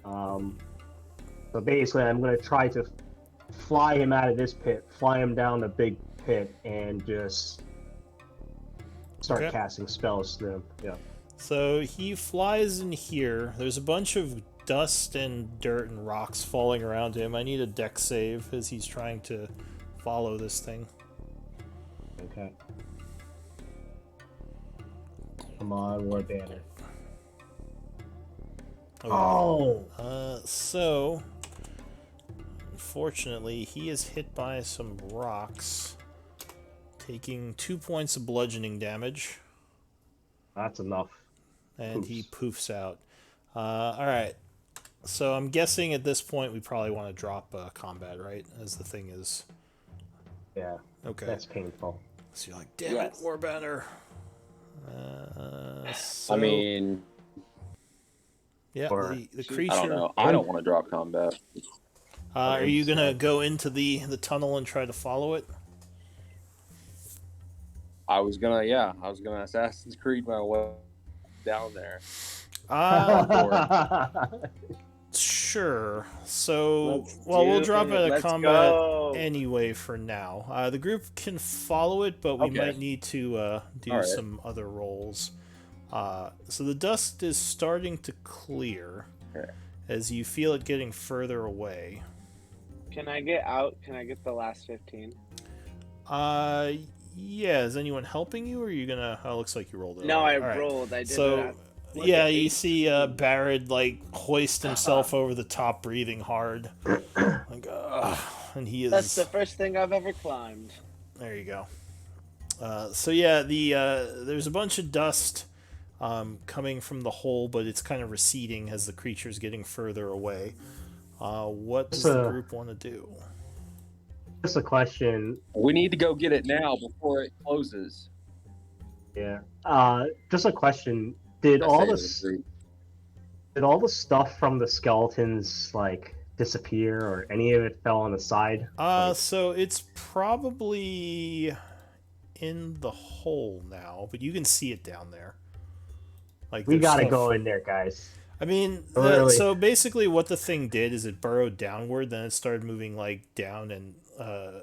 So basically, I'm gonna try to fly him out of this pit, fly him down the big pit, and just start casting spells through him. Yeah. So he flies in here. There's a bunch of dust and dirt and rocks falling around him. I need a dex save as he's trying to follow this thing. Okay. Come on, Warbanner. So unfortunately, he is hit by some rocks, taking 2 points of bludgeoning damage. That's enough. And he poofs out. Alright. So I'm guessing at this point we probably want to drop combat, right? As the thing is... Yeah. Okay. That's painful. So you're like, damn it, Warbanner. So... I mean... Yeah, the creature... I don't know. I don't want to drop combat. Are you going to go into the tunnel and try to follow it? I was gonna Assassin's Creed my way down there. Sure. So, we'll drop out of combat anyway for now. The group can follow it, but we might need to do some other rolls. So the dust is starting to clear as you feel it getting further away. Can I get out? Can I get the last 15? Yeah, is anyone helping you, or are you gonna... Oh, it looks like you rolled it. No, I rolled. I did so, yeah, you see Barrett, hoist himself over the top, breathing hard. And he is... That's the first thing I've ever climbed. There you go. So, yeah, there's a bunch of dust coming from the hole, but it's kind of receding as the creature's getting further away. What does the group want to do? Just a question. We need to go get it now before it closes. Yeah. Just a question. Did all the stuff from the skeletons disappear, or any of it fell on the side? So it's probably in the hole now, but you can see it down there. We gotta go in there, guys. I mean, Literally. so basically what the thing did is it burrowed downward, then it started moving like down and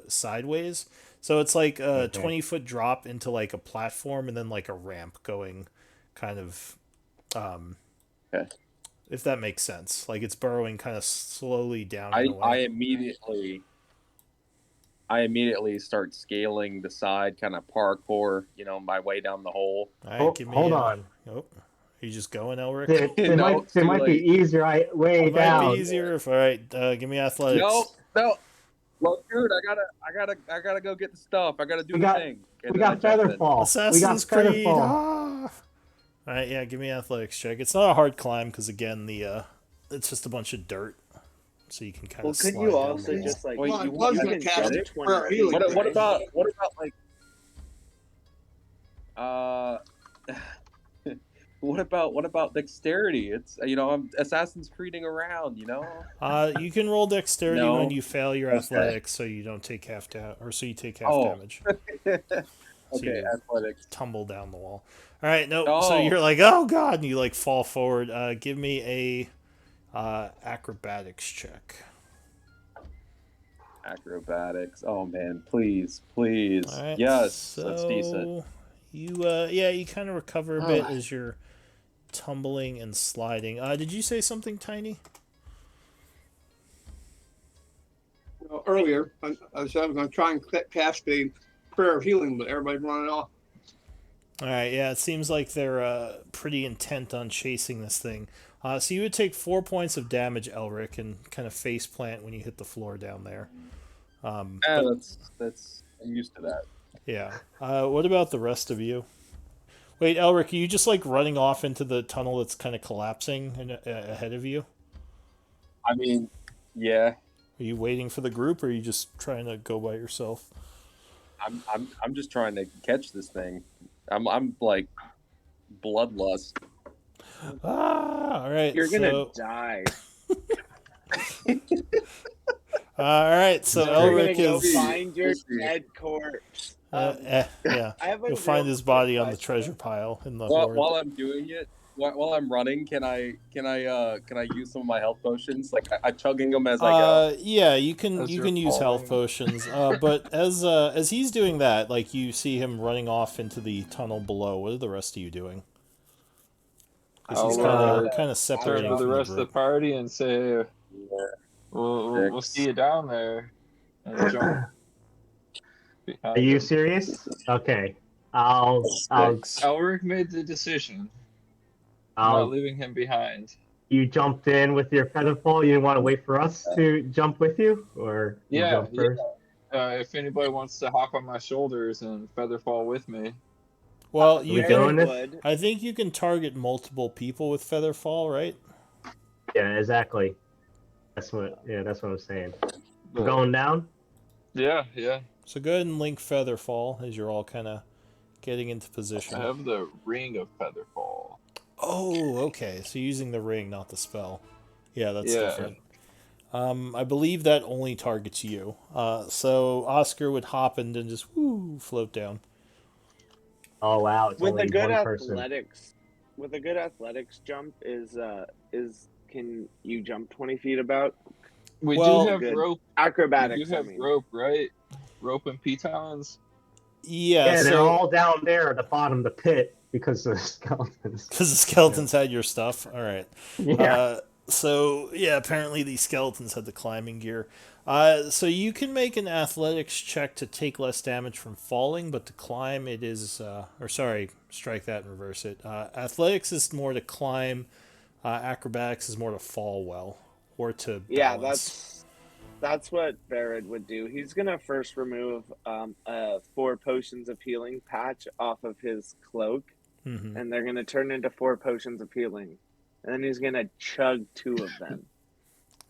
sideways. So it's like a Okay. 20-foot drop into like a platform and then like a ramp going kind of, Okay. if that makes sense. Like it's burrowing kind of slowly down in a I way. immediately start scaling the side, kind of parkour, my way down the hole. All right, give me Hold on. Oh, are you just going, Elric? It No, might it's too be late. easier. Way It might be down. easier if all right. Give me athletics. No. Well, dude, I gotta go get the stuff. I gotta do the thing. We got Featherfall. Assassin's Creed. Ah! All right, yeah, give me athletics check. It's not a hard climb because again, it's just a bunch of dirt, so you can kind of slide Could you down also the wall. just like Wait, Well, you I was want going can to cast jump it 20 for healing. what about what about dexterity? It's I'm Assassin's Creeding around, You can roll dexterity No. when you fail your Okay. athletics, so you don't take half so you take half Oh. damage. So Okay, you athletics. tumble down the wall. All right, no. Oh. So you're like, oh god, and you like fall forward. Give me a acrobatics check. Acrobatics. Oh man, please. All right, Yes, that's decent. You kind of recover a bit as you're tumbling and sliding. Did you say something, Tiny? Well, earlier, I said I was going to try and cast a prayer of healing, but everybody's running off. All right, yeah, it seems like they're pretty intent on chasing this thing. So you would take 4 points of damage, Elric, and kind of face plant when you hit the floor down there. That's I'm used to that. Yeah. What about the rest of you? Wait, Elric, are you just like running off into the tunnel that's kind of collapsing ahead of you? I mean, yeah. Are you waiting for the group, or are you just trying to go by yourself? I'm just trying to catch this thing. I'm like bloodlust. All right. You're gonna die. All right, so You're Elric gonna go is. find your dead corpse. Yeah, you'll find his body on the treasure pile in the horde. While I'm doing it, while I'm running, can I use some of my health potions? Like I chugging them as I go. Yeah, you can use health falling. potions. But as he's doing that, like you see him running off into the tunnel below. What are the rest of you doing? Because he's kind of Turn separating to the from rest of the group. party and say, we'll see you down there. And jump Are you serious? Okay. I'll Elric made the decision. Not leaving him behind. You jumped in with your featherfall. You didn't want to wait for us to jump with you, or you jump first? If anybody wants to hop on my shoulders and featherfall with me. Well, I think you can target multiple people with featherfall, right? Yeah, exactly. That's what I'm saying. We're going down? Yeah. So go ahead and link featherfall as you're all kind of getting into position. I have the ring of featherfall. Oh, okay. So using the ring, not the spell. Yeah, that's different. I believe that only targets you. So Oscar would hop and then just float down. Oh wow! It's with only a good one person. With a good athletics jump is can you jump 20 feet about? We do have rope. Acrobatics. We do have rope, right? Rope and pitons. Yeah, they're all down there at the bottom of the pit because of the skeletons. Because the skeletons had your stuff. All right. Yeah. So apparently these skeletons had the climbing gear. So you can make an athletics check to take less damage from falling, but to climb it is, strike that and reverse it. Athletics is more to climb. Acrobatics is more to fall well or to balance. Yeah, that's what Barrett would do. He's gonna first remove 4 potions of healing patch off of his cloak, and they're gonna turn into 4 potions of healing, and then he's gonna chug 2 of them.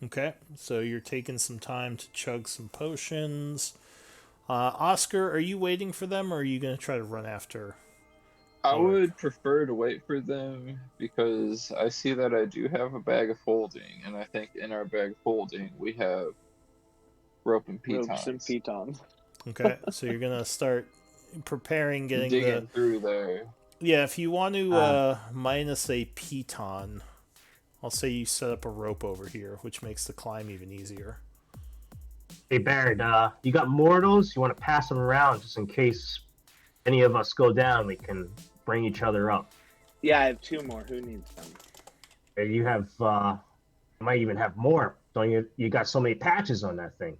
Okay, so you're taking some time to chug some potions. Oscar, are you waiting for them, or are you gonna try to run after? I would prefer to wait for them because I see that I do have a bag of holding, and I think in our bag of holding we have rope and pitons. Ropes and pitons. Okay, so you're gonna start preparing, digging through there. Yeah, if you want to minus a piton I'll say you set up a rope over here, which makes the climb even easier. Hey, Barrett, you got more of those? You want to pass them around just in case any of us go down, we can bring each other up. Yeah, I have 2 more. Who needs them? You have, you might even have more. Don't you? You got so many patches on that thing.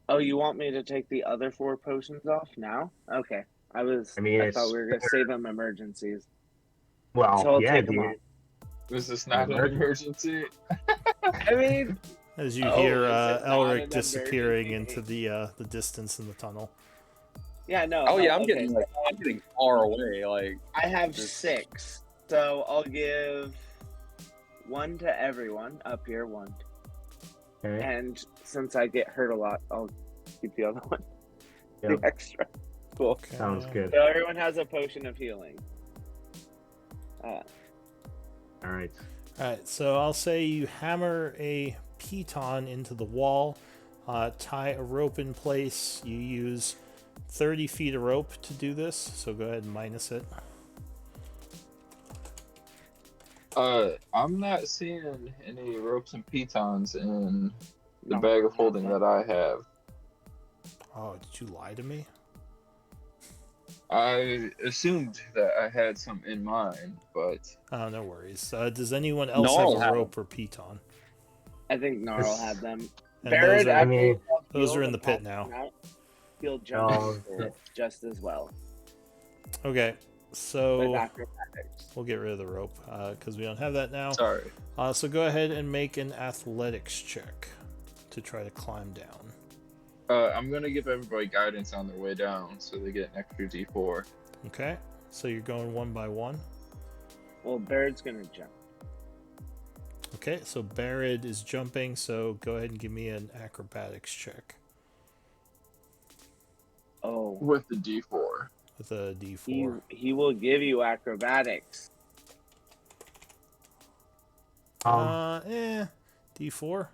Oh, you want me to take the other 4 potions off now? Okay. I thought we were going to save them emergencies. Well, so I'll yeah, take them off. Was this not an emergency? I mean, as you hear Elric disappearing into the distance in the tunnel. Yeah, no. Oh yeah, I'm getting far away. Like I have 6, so I'll give 1 to everyone up here. 1. Okay. And since I get hurt a lot, I'll keep the other one. Yep. The extra. Cool. Okay. Sounds good. So everyone has a potion of healing. All right. All right. So I'll say you hammer a piton into the wall, tie a rope in place. You use 30 feet of rope to do this, so go ahead and minus it. I'm not seeing any ropes and pitons in the bag of holding that I have. Oh, did you lie to me? I assumed that I had some in mind, but... Oh, no worries. Does anyone else have a rope or piton? I think Gnarl had them. And Barrett, those are in the pit now. He'll jump just as well. Okay, so we'll get rid of the rope because we don't have that now. Sorry. So go ahead and make an athletics check to try to climb down. I'm going to give everybody guidance on their way down so they get an extra D4. Okay, so you're going 1 by 1. Well, Barrett's going to jump. Okay, so Barrett is jumping, so go ahead and give me an acrobatics check. Oh. With the D4. With a D4. He will give you acrobatics. D4.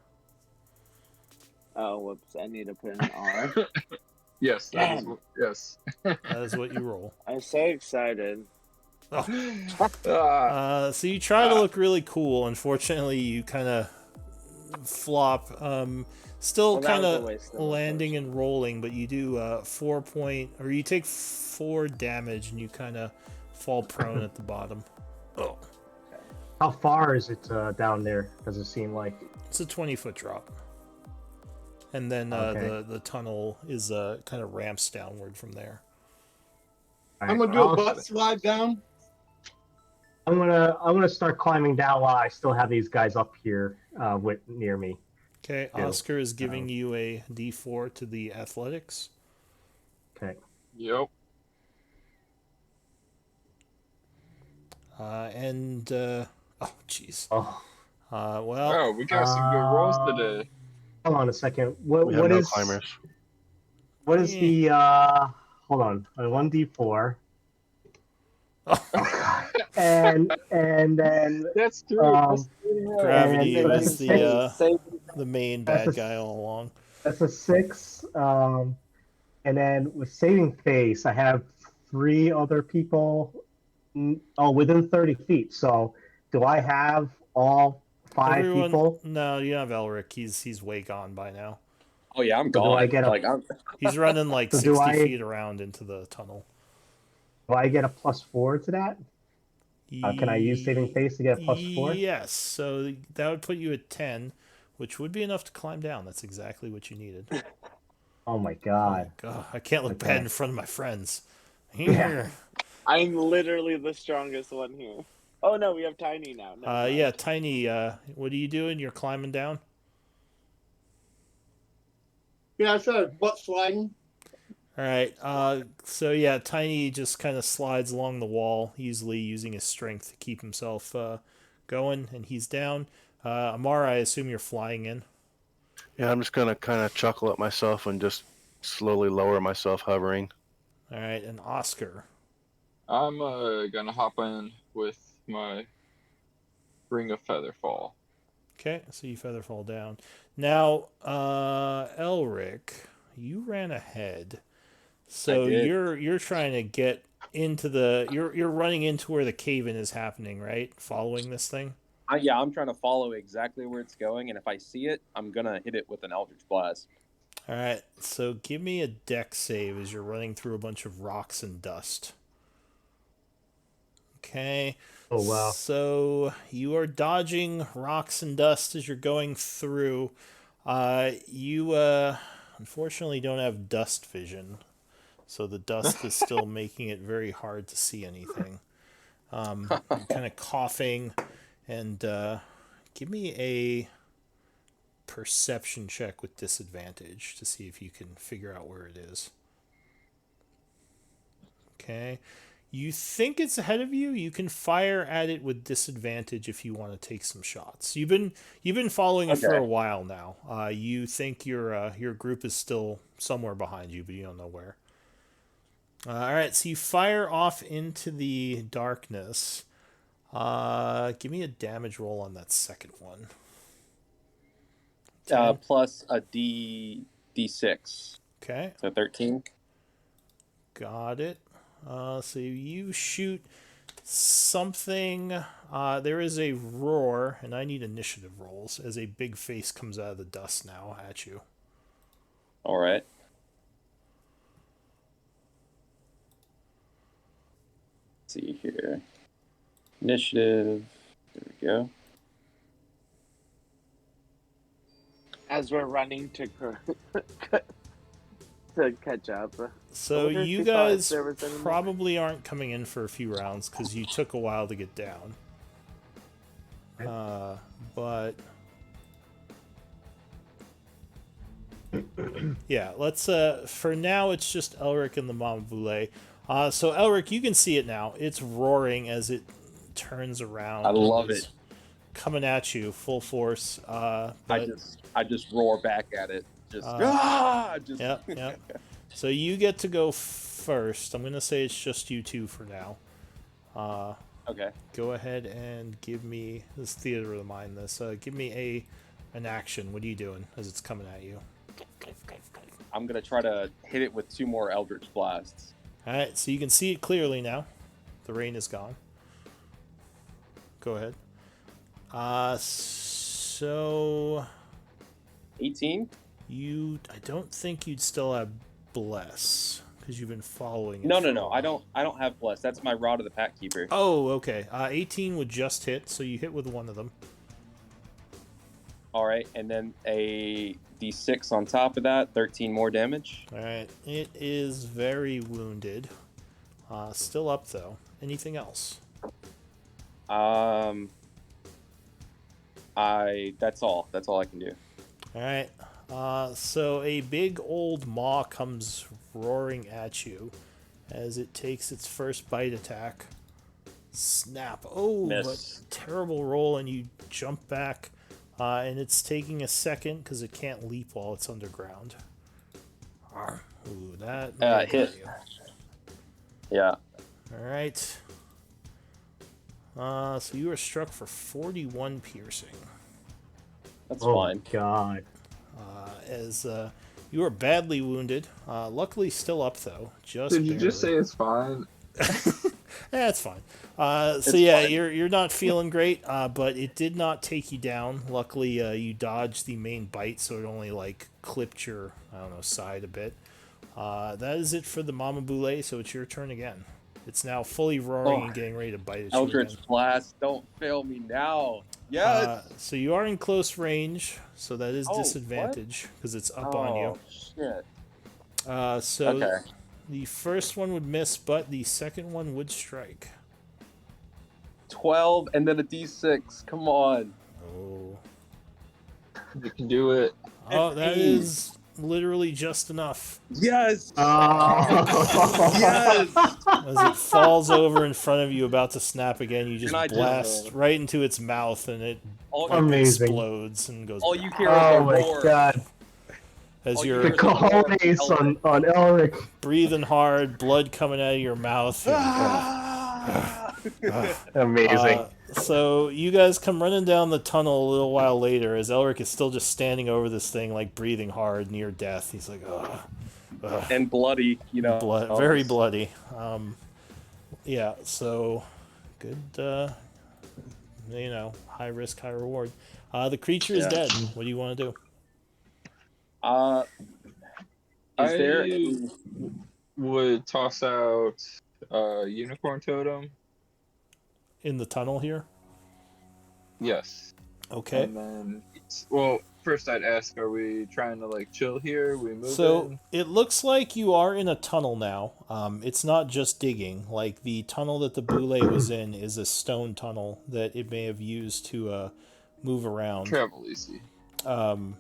Oh, whoops! I need to put an R. Yes, yes. That is what you roll. I'm so excited. Oh. So you try to look really cool. Unfortunately, you kind of flop. Still kind of landing and rolling, but you do you take 4 damage and you kind of fall prone at the bottom. Oh. How far is it down there? Does it seem like? It's a 20-foot drop. And then the tunnel is kind of ramps downward from there. I'm gonna do a butt slide down. I'm gonna start climbing down while I still have these guys up here near me. Okay, Oscar is giving you a D4 to the athletics. Okay. Yep. Oh, jeez. Oh. Well. We got some good rolls today. Hold on a second. What is climbers? What is the hold on, 1d4. and then that's true. Gravity is the main bad guy all along. That's a 6. And then with saving face, I have 3 other people. Within 30 feet. So, do I have all 5 people? No, you have Elric. He's way gone by now. Oh yeah, I'm gone. He's running like 60 feet around into the tunnel. Do I get a +4 to that? Can I use saving face to get a +4? Yes. So that would put you at 10, which would be enough to climb down. That's exactly what you needed. Oh my god. Oh my god. I can't look bad in front of my friends. Here. Yeah. I'm literally the strongest one here. Oh no, we have Tiny now. Yeah, Tiny. What are you doing? You're climbing down. Yeah, I started butt sliding. All right. So yeah, Tiny just kind of slides along the wall, easily using his strength to keep himself going, and he's down. Amara, I assume you're flying in. Yeah, I'm just gonna kind of chuckle at myself and just slowly lower myself, hovering. All right, and Oscar. I'm gonna hop in with my Ring of Featherfall. Okay, so you featherfall down. Now, Elric, you ran ahead. So you're trying to get into the you're running into where the cave-in is happening, right? Following this thing? I'm trying to follow exactly where it's going, and if I see it, I'm gonna hit it with an Eldritch Blast. All right, so give me a dex save as you're running through a bunch of rocks and dust. Okay. Oh wow. So you are dodging rocks and dust as you're going through. You unfortunately don't have dust vision, so the dust is still making it very hard to see anything. You're kind of coughing, and give me a perception check with disadvantage to see if you can figure out where it is. Okay. You think it's ahead of you. You can fire at it with disadvantage if you want to take some shots. You've been following it for a while now. You think your group is still somewhere behind you, but you don't know where. All right, so you fire off into the darkness. Give me a damage roll on that second one. Plus a D6. Okay. So 13. Got it. So you shoot something. There is a roar, and I need initiative rolls as a big face comes out of the dust now at you. All right. Let's see here. Initiative. There we go. As we're running to catch up. So you guys probably aren't coming in for a few rounds because you took a while to get down. But yeah, let's for now it's just Elric and the Mama Boule. So Elric, you can see it now. It's roaring as it turns around. I love it. Coming at you full force. But I just roar back at it. Just Yep. So you get to go first. I'm gonna say it's just you two for now. Okay. Go ahead and give me this theater of the mind. Give me an action. What are you doing as it's coming at you? I'm gonna try to hit it with 2 more Eldritch Blasts. All right. So you can see it clearly now. The rain is gone. Go ahead. So 18. I don't think you'd still have bless because you've been following it. No. I don't have bless. That's my Rod of the Pack Keeper. Oh, okay. 18 would just hit, so you hit with one of them. All right, and then a D6 on top of that, 13 more damage. All right. It is very wounded. Still up though. Anything else? That's all. That's all I can do. All right. So a big old maw comes roaring at you as it takes its first bite attack. Snap. Oh, but terrible roll, and you jump back, and it's taking a second because it can't leap while it's underground. Ooh, that hit. You. Yeah. All right. So you are struck for 41 piercing. That's fine. God. As you are badly wounded. Luckily still up, though. Did you just say it's fine? Yeah, it's fine. Fine. You're not feeling great, but it did not take you down. Luckily, you dodged the main bite, so it only, clipped your, side a bit. That is it for the Mama Boule, so it's your turn again. It's now fully roaring and getting ready to bite at you Eldritch Blast, don't fail me now. Yes! So you are in close range, so that is disadvantage because it's up on you. Shit. So the first one would miss, but the second one would strike. 12 and then a D6. Come on. Oh. You can do it. Oh, that is literally just enough. Yes! Yes! As it falls over in front of you, about to snap again, you just blast right into its mouth, and it explodes and goes. All you hear is a roar. Oh my god! As you're the cojones on Elric, breathing hard, blood coming out of your mouth. Amazing. So you guys come running down the tunnel a little while later as Elric is still just standing over this thing, breathing hard, near death. He's like, and bloody, very bloody. Yeah. So good. high risk, high reward. The creature is dead. What do you want to do? Is there would toss out unicorn totem in the tunnel here? Yes. Okay. And then, first I'd ask, are we trying to like chill here? We move So it looks like you are in a tunnel now. It's not just digging. Like the tunnel that the boule was in is a stone tunnel that it may have used to move around. Travel easy. Can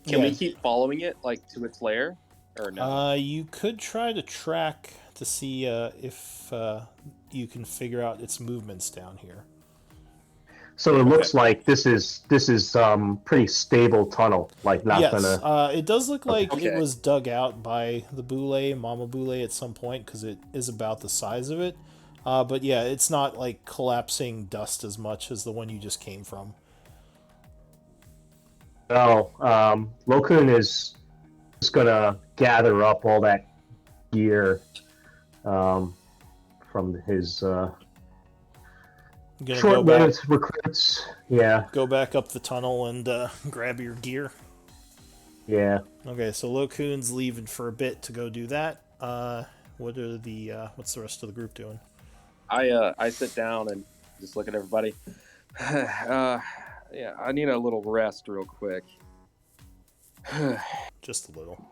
we keep following it like to its lair, or no? You could try to track to see if you can figure out its movements down here. So it looks like this is pretty stable tunnel, like not gonna. It does look like it was dug out by the boule, Mama Boule, at some point because it is about the size of it. But yeah, it's not like collapsing dust as much as the one you just came from. Oh, Lokun is just gonna gather up all that gear from his short-lived recruits. Yeah. Go back up the tunnel and grab your gear. Yeah. Okay, so Lokun's leaving for a bit to go do that. What's the rest of the group doing? I sit down and just look at everybody. Yeah, I need a little rest real quick. Just a little.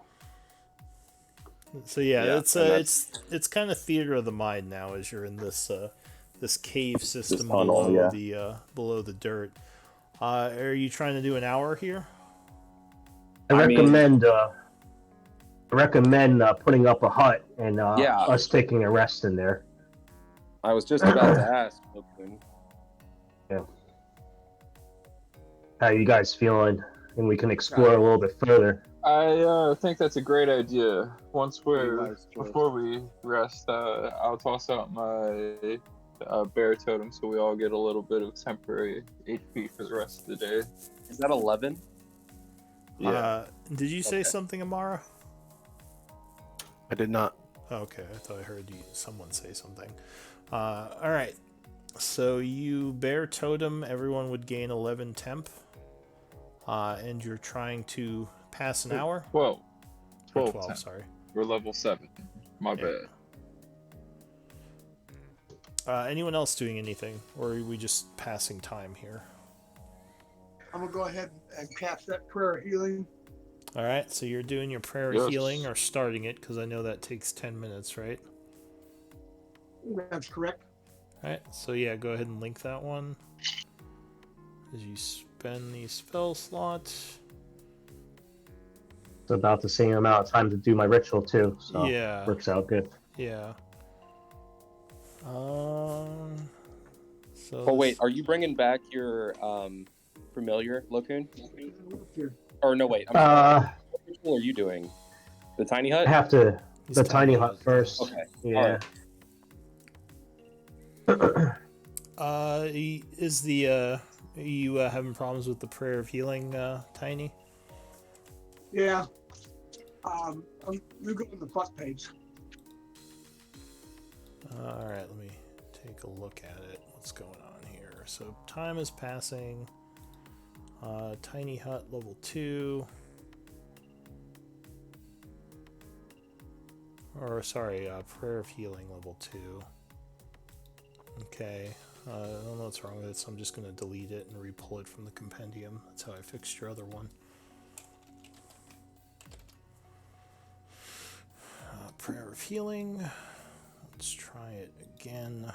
So it's kind of theater of the mind now as you're in this cave system below the dirt. Are you trying to do an hour here? I recommend putting up a hut and us taking a rest in there. I was just about to ask. Yeah. How are you guys feeling? And we can explore a little bit further. I think that's a great idea. Before we rest, I'll toss out my bear totem so we all get a little bit of temporary HP for the rest of the day. Is that 11? Yeah. Did you say something, Amara? I did not. Okay, I thought I heard someone say something. All right. So you bear totem, everyone would gain 11 temp. And you're trying to pass an hour? 12. 12, sorry. We're level 7. My bad. Anyone else doing anything? Or are we just passing time here? I'm going to go ahead and cast that prayer of healing. All right, so you're doing your prayer of healing, or starting it, because I know that takes 10 minutes, right? That's correct. All right, so yeah, go ahead and link that one. As you spend the spell slot. It's about the same amount of time to do my ritual too, so works out good. Yeah. Oh wait, are you bringing back your familiar, Lokun? Or no, wait. What ritual are you doing? The tiny hut? I have to the tiny hut first. Okay. Yeah. Is the you having problems with the prayer of healing, Tiny? Yeah. You go to the front page. All right, let me take a look at it. What's going on here? So time is passing. Tiny hut level 2. Or sorry, prayer of healing level 2. Okay. I don't know what's wrong with it, so I'm just going to delete it and re-pull it from the compendium. That's how I fixed your other one. Prayer of healing. Let's try it again.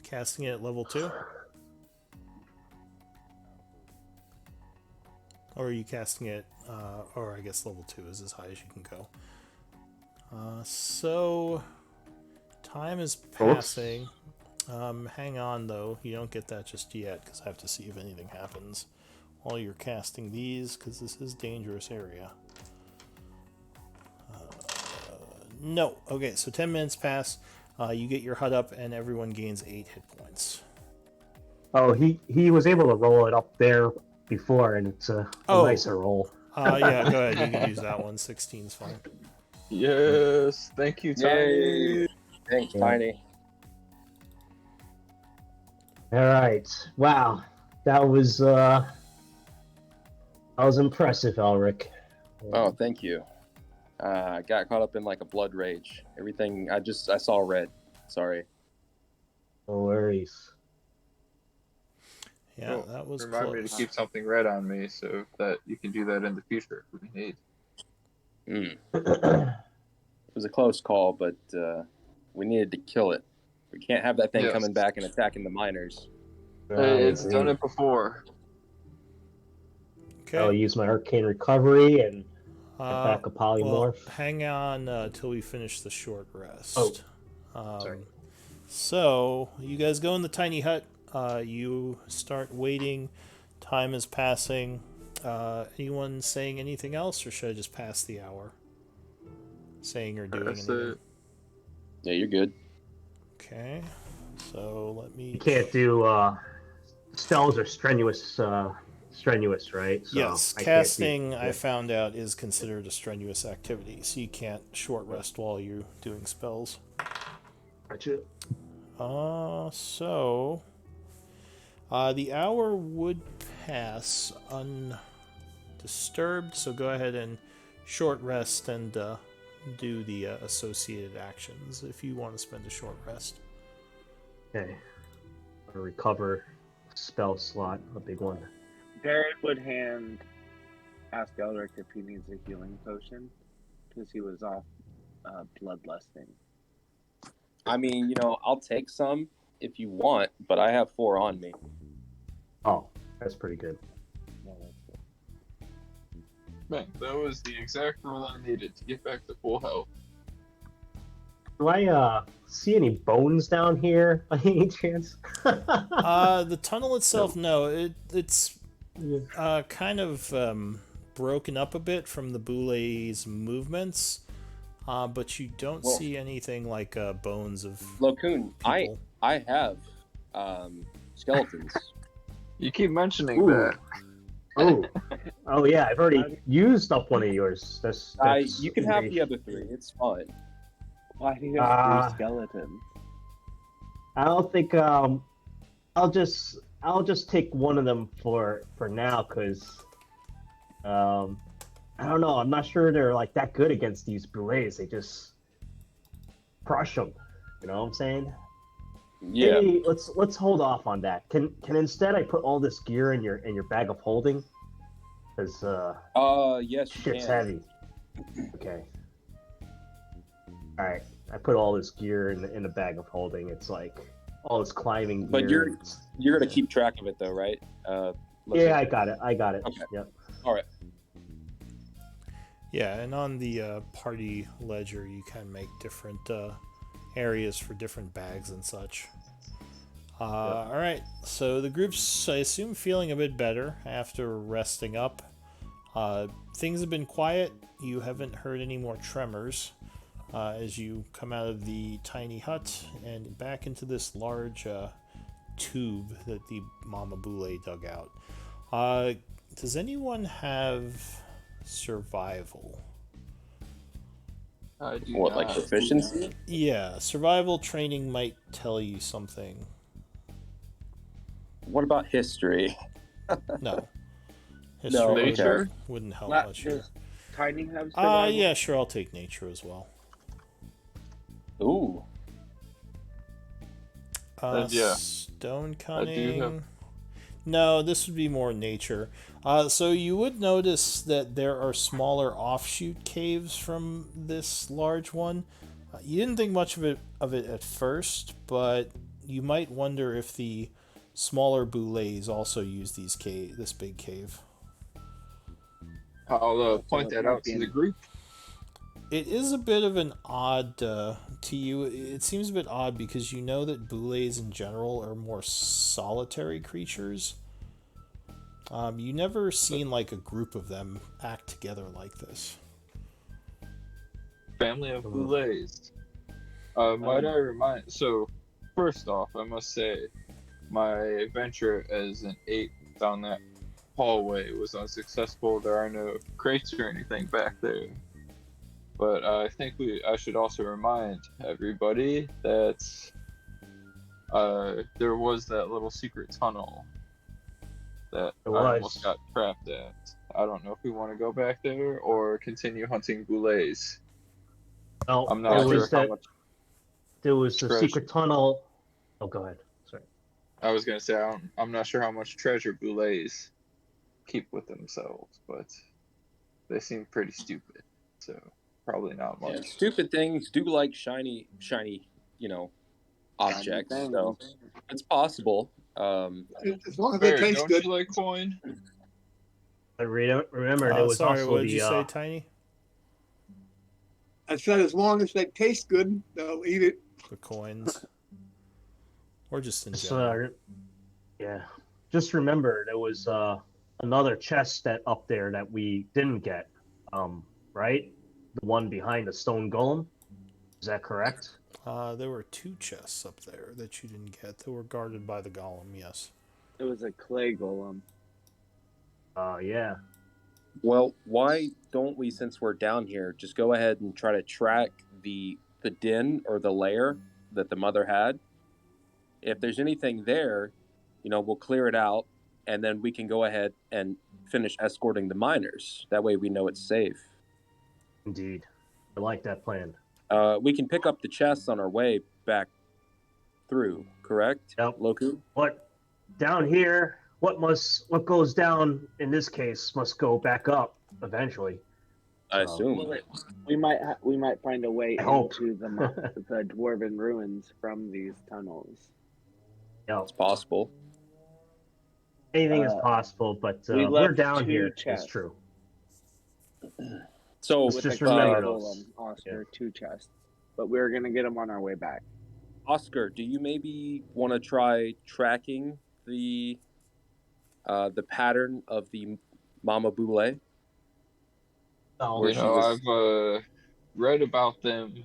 Casting it at level 2? Or are you casting it, or I guess level 2 is as high as you can go. So, time is passing. Hang on though, you don't get that just yet, because I have to see if anything happens while you're casting these, because this is dangerous area. No. Okay, so 10 minutes pass. You get your hut up, and everyone gains 8 hit points. Oh, he was able to roll it up there before, and it's a nicer roll. Yeah, go ahead. You can use that one. 16's fine. Yes. Thank you, Tiny. Thanks, Tiny. All right. Wow, that was impressive, Elric. Oh, thank you. I got caught up in like a blood rage. Everything I saw red. Sorry. No worries. Yeah, that was Remind close. me to keep something red on me so that you can do that in the future if we need. It was a close call, but we needed to kill it. We can't have that thing coming back and attacking the miners. It's done it before. Okay. I'll use my arcane recovery and get back a polymorph. Well, hang on till we finish the short rest. Sorry. So you guys go in the tiny hut. You start waiting. Time is passing. Anyone saying anything else, or should I just pass the hour? Saying or doing anything? Yeah, you're good. Okay. So let me. You can't do spells are strenuous, right? So yes, casting I found out is considered a strenuous activity, so you can't short rest while you're doing spells. Gotcha. So the hour would pass undisturbed, so go ahead and short rest and do the associated actions if you want to spend a short rest. Okay. I'll recover spell slot, a big one. Barrett would ask Elric if he needs a healing potion because he was off bloodlusting. I mean, I'll take some if you want, but I have 4 on me. Oh, that's pretty good. Man, that was the exact roll I needed to get back to full health. Do I see any bones down here by any chance? The tunnel itself, no. It's kind of broken up a bit from the Boulet's movements, but you don't see anything like bones of Locoon, people. I have skeletons. You keep mentioning that. Oh yeah, I've already used up one of yours. That's you can have the other 3. It's fine. Why do you have 3 skeletons? I don't think I'll just take one of them for now because I don't know. I'm not sure they're like that good against these Boulets. They just crush them. You know what I'm saying? Yeah. Maybe let's hold off on that. Can instead I put all this gear in your bag of holding? Because yes, shit's heavy. Okay. All right. I put all this gear in the bag of holding. It's like all this climbing gear. But you're gonna keep track of it though, right? Yeah, I got it. Okay. Yep. All right. Yeah, and on the party ledger, you can make different areas for different bags and such. All right, so the group's, I assume, feeling a bit better after resting up. Things have been quiet. You haven't heard any more tremors as you come out of the tiny hut and back into this large tube that the Mama Boule dug out. Does anyone have survival? I do What, not. like proficiency? Yeah, survival training might tell you something. What about history? No. No, nature wouldn't help much here. Does Tiny have survival? Yeah, sure, I'll take nature as well. Ooh. Yeah. Stone I cunning. do have... No, this would be more nature. So you would notice that there are smaller offshoot caves from this large one. You didn't think much of it at first, but you might wonder if the smaller Boulets also use this big cave. I'll point that out to the group. It is a bit of an odd to you. It seems a bit odd because you know that Boulets in general are more solitary creatures. You never seen like a group of them act together like this. Family of Boulets. Might I remind? So, first off, I must say, my venture as an ape down that hallway was unsuccessful. There are no crates or anything back there. But I think I should also remind everybody that there was that little secret tunnel that I almost got trapped at. I don't know if we want to go back there or continue hunting boulets. Well, I'm not sure how much. There was a secret tunnel. Oh, go ahead. Sorry. I was gonna say I'm not sure how much treasure boulets keep with themselves, but they seem pretty stupid. So probably not much. Yeah, stupid things do like shiny, objects. So it's possible. As long as they taste don't good. You like coin? Remember, there was sorry, also what did you say, Tiny? I said as long as they taste good, they'll eat it. The coins. Or just in general. Yeah. Just remember, there was another chest up there that we didn't get. Right? The one behind the stone golem. Is that correct? There were 2 chests up there that you didn't get that were guarded by the golem, yes. It was a clay golem. Yeah. Well, why don't we, since we're down here, just go ahead and try to track the den or the lair that the mother had? If there's anything there, we'll clear it out, and then we can go ahead and finish escorting the miners. That way we know it's safe. Indeed. I like that plan. We can pick up the chests on our way back through, correct? Yep. Loku? What down here, what goes down in this case must go back up eventually. I assume. Well, we might find a way into the dwarven ruins from these tunnels. Yeah, it's possible. Anything is possible, but we're down here. Chests. It's true. So just remember those. Oscar, 2 chests, but we're gonna get them on our way back. Oscar, do you maybe want to try tracking the pattern of the Mama Boule? I've read about them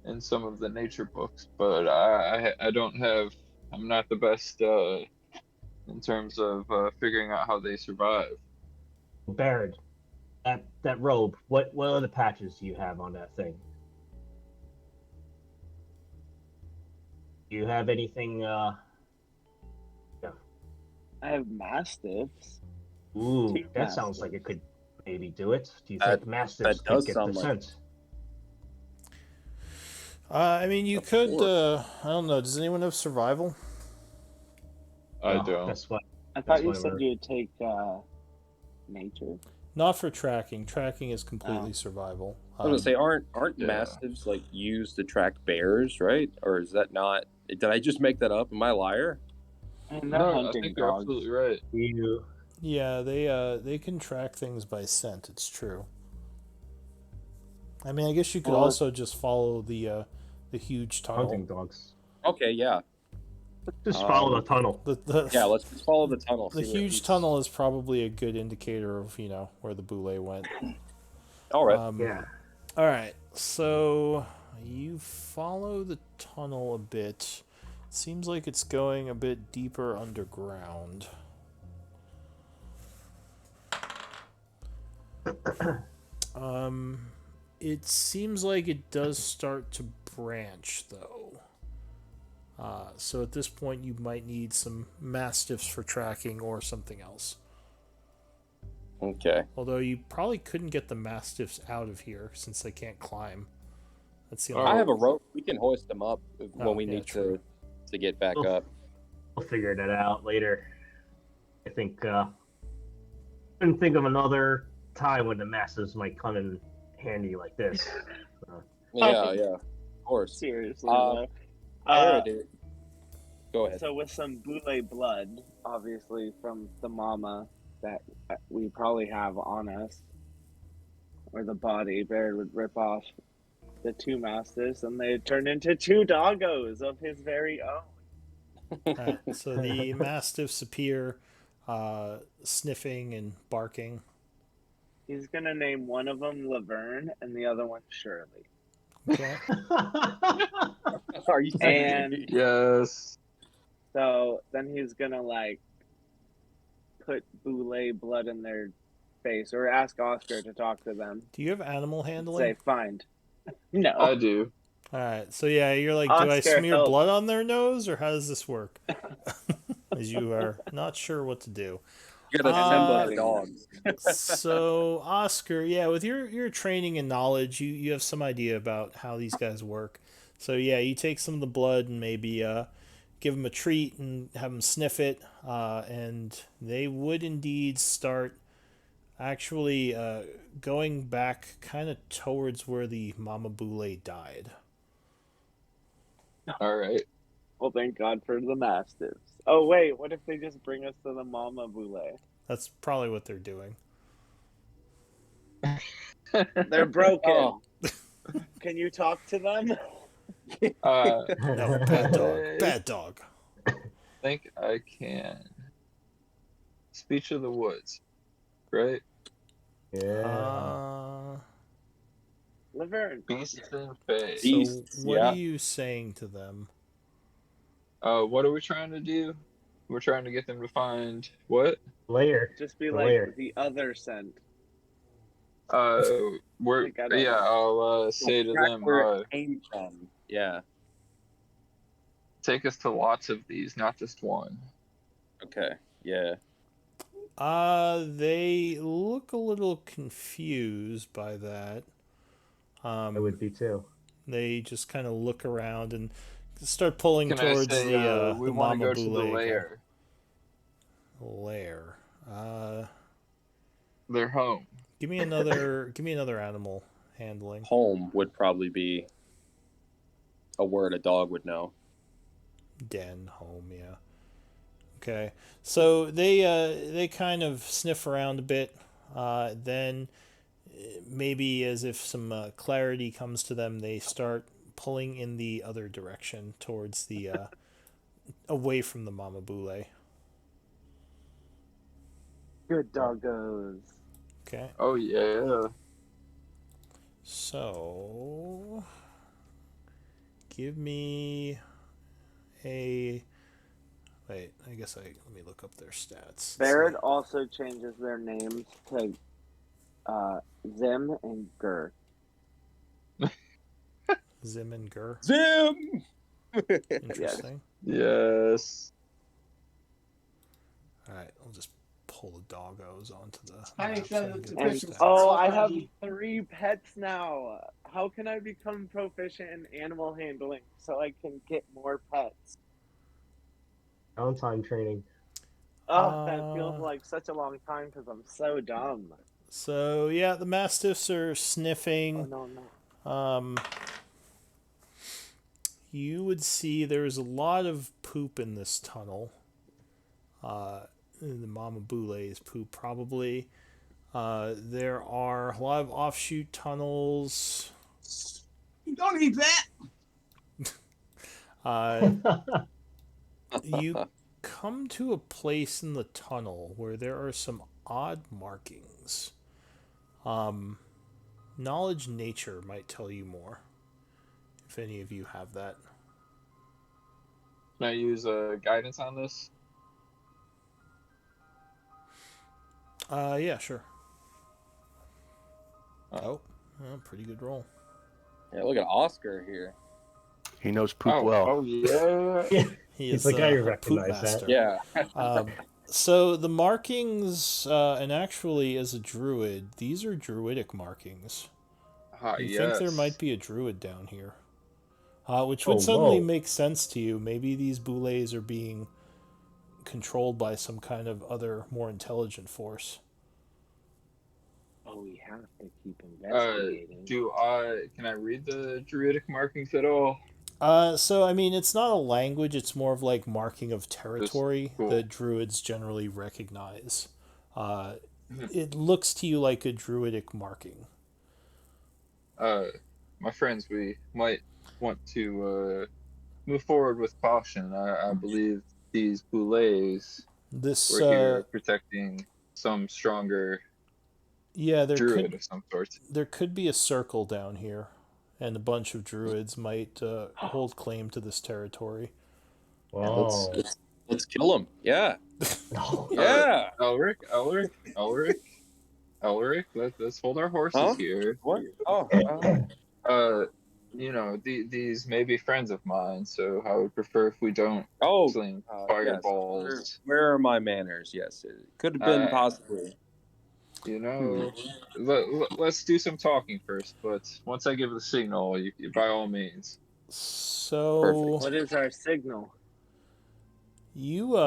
in some of the nature books, but I don't have. I'm not the best in terms of figuring out how they survive. Baird, that robe. What other patches do you have on that thing? Do you have anything? Yeah. I have mastiffs. Ooh, that sounds like it could maybe do it. Do you think mastiffs could get the scent? I mean, you could. I don't know. Does anyone have survival? I don't. That's what. I thought you said you'd take nature. Not for tracking. Tracking is completely survival. I was gonna say, aren't mastiffs used to track bears, right? Or is that not? Did I just make that up? Am I a liar? No, I think you're absolutely right. Yeah, they can track things by scent. It's true. I mean, I guess you could also just follow the huge tunnel. Hunting dogs. Okay, yeah. Just follow the tunnel. Yeah, let's just follow the tunnel. The huge tunnel is probably a good indicator of where the boule went. All right. Yeah. All right. So you follow the tunnel a bit. Seems like it's going a bit deeper underground. It seems like it does start to branch, though. So at this point, you might need some mastiffs for tracking or something else. Okay. Although you probably couldn't get the mastiffs out of here since they can't climb. That's the I have a rope. We can hoist them up when we need to get back up. We'll figure that out later. I think couldn't think of another time when the mastiffs might come in handy like this. Yeah, of course. Seriously, go ahead. So with some boule blood, obviously from the mama that we probably have on us, or the body, Baird would rip off the 2 mastiffs and they'd turn into 2 doggos of his very own. So the mastiffs appear, sniffing and barking. He's gonna name one of them Laverne and the other one Shirley. Okay. Are you and yes. So then he's gonna put boule blood in their face, or ask Oscar to talk to them. Do you have animal handling? Say find. No, I do. All right. So yeah, you're like, do I Oscar, smear help. blood on their nose, or how does this work? As you are not sure what to do. You gotta assemble the Petting dogs. So Oscar, yeah, with your training and knowledge, you have some idea about how these guys work. So yeah, you take some of the blood and maybe give them a treat and have them sniff it, and they would indeed start actually going back kind of towards where the Mama Boule died. All right. Well, thank God for the Mastiffs. Oh, wait, what if they just bring us to the Mama Boule? That's probably what they're doing. They're broken. Oh. Can you talk to them? No, bad dog. Bad dog. Think I can. Speech of the woods, right? Yeah. Laverne. Beasts and Fae. So what are you saying to them? What are we trying to do? We're trying to get them to find what? Layer. Just be The like layer. the other scent. We're Like, I don't know. I'll say to them, Where it came from. Yeah. take us to lots of these, not just one. Okay. Yeah. They look a little confused by that. I would be too. They just kind of look around and start pulling Can towards I say, we the want to Mama go to the Boule lair? Lair. Their home. Give me another animal handling. Home would probably be a word a dog would know. Den, home, yeah. Okay, so they kind of sniff around a bit. Then maybe as if some clarity comes to them, they start pulling in the other direction towards the away from the Mama Boule. Good doggos. Okay. Oh yeah. So give me a wait. I guess let me look up their stats. Barrett also changes their names to Zim and Gur. Zim and Gur. Zim. Interesting. Yes. All right, I'll just pull the doggos onto the. I map said so it's can a get picture. stats. Oh, I have 3 pets now. How can I become proficient in animal handling so I can get more pets? Downtime training. Oh, that feels like such a long time because I'm so dumb. So yeah, the mastiffs are sniffing. Oh no. You would see there's a lot of poop in this tunnel. The Mama Boule's poop probably. There are a lot of offshoot tunnels. You don't eat that. You come to a place in the tunnel where there are some odd markings. Knowledge nature might tell you more. If any of you have that. Can I use guidance on this? Yeah, sure. Oh, pretty good roll. Yeah, look at Oscar here. He knows poop well. Oh yeah. He's like, I a recognize poop master. Yeah. So the markings, and actually as a druid, these are druidic markings. You think there might be a druid down here. Which would suddenly make sense to you. Maybe these boules are being controlled by some kind of other, more intelligent force. Oh, we have to keep investigating. Can I read the druidic markings at all? So I mean, it's not a language. It's more of like marking of territory Cool. that druids generally recognize. It looks to you like a druidic marking. My friends, we might want to move forward with caution. I believe these boules were here protecting some stronger druid of some sort. There could be a circle down here, and a bunch of druids might hold claim to this territory. Wow. Let's kill him. Yeah. Yeah. Elric, let's hold our horses here. What? Oh. you know, these may be friends of mine, so I would prefer if we don't sling fireballs. Yes. Where are my manners? Yes, it could have been possibly. You know, let's do some talking first, but once I give the signal, you by all means. So, Perfect. What is our signal? You,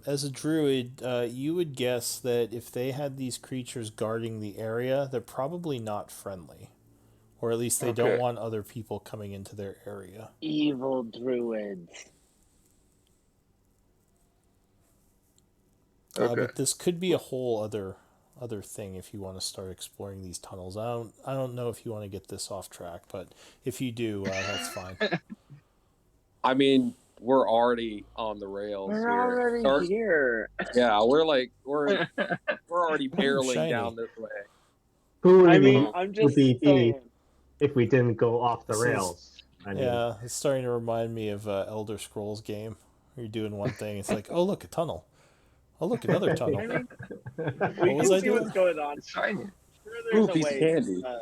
as a druid, you would guess that if they had these creatures guarding the area, they're probably not friendly. Or at least they don't want other people coming into their area. Evil druids. But this could be a whole other thing if you want to start exploring these tunnels. I don't know if you want to get this off track, but if you do, that's fine. I mean, we're already on the rails. We're already here. Yeah, we're already barreling down this way. Who would I we, mean, I'm just be saying. if we didn't go off the rails? Yeah, it's starting to remind me of Elder Scrolls game. You're doing one thing, it's like, oh look, a tunnel. Oh look, another tunnel. I mean, what we was can I see doing? what's going on. Shiny. Sure, there's a piece of way candy. to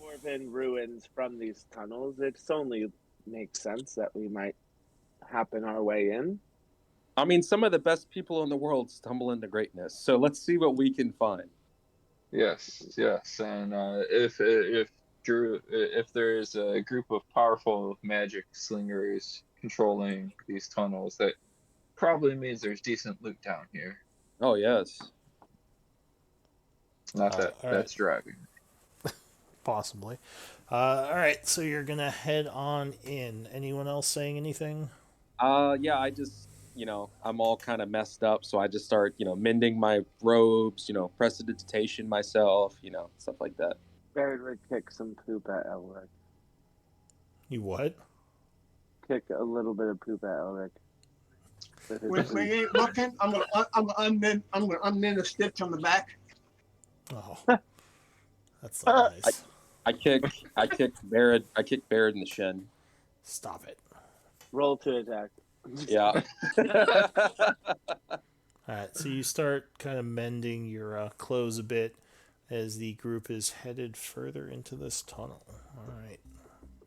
dwarf in ruins from these tunnels. It's only makes sense that we might happen our way in. I mean, some of the best people in the world stumble into greatness. So let's see what we can find. Yes, and if there is a group of powerful magic slingers controlling these tunnels, that probably means there's decent loot down here. Oh yes. Not that that's driving. Possibly. All right, so you're gonna head on in. Anyone else saying anything? Yeah, I just, I'm all kind of messed up, so I just start, mending my robes, prestidigitation myself, stuff like that. Barrett would kick some poop at Elric. You what? Kick a little bit of poop at Elric. When you ain't looking, I'm gonna unmend a stitch on the back. Oh, that's not nice. I kick Barrett in the shin. Stop it. Roll to attack. Yeah. Alright, so you start kind of mending your clothes a bit as the group is headed further into this tunnel. Alright.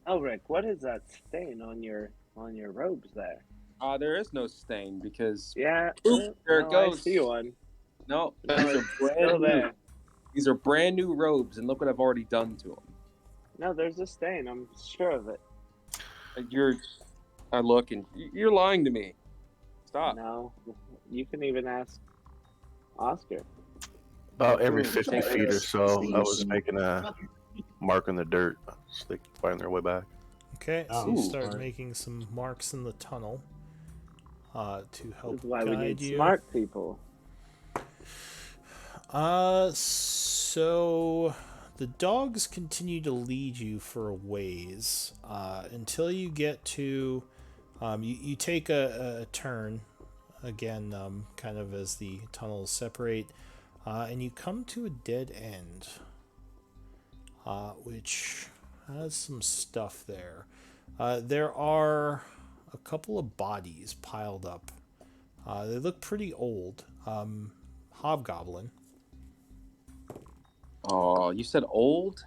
Elric, what is that stain on your robes there? There is no stain because there it goes. I see one. No, these are brand new. These are brand new robes, and look what I've already done to them. No, there's a stain. I'm sure of it. I look and you're lying to me. Stop. No, you can even ask Oscar. About every 50 feet or so, I was making a mark in the dirt so they can find their way back. Okay, so you start making some marks in the tunnel to help That's why guide we need you. smart people. So the dogs continue to lead you for a ways until you get to you take a turn again, kind of as the tunnels separate, and you come to a dead end, which has some stuff there. There are a couple of bodies piled up. They look pretty old. Hobgoblin. Oh, you said old?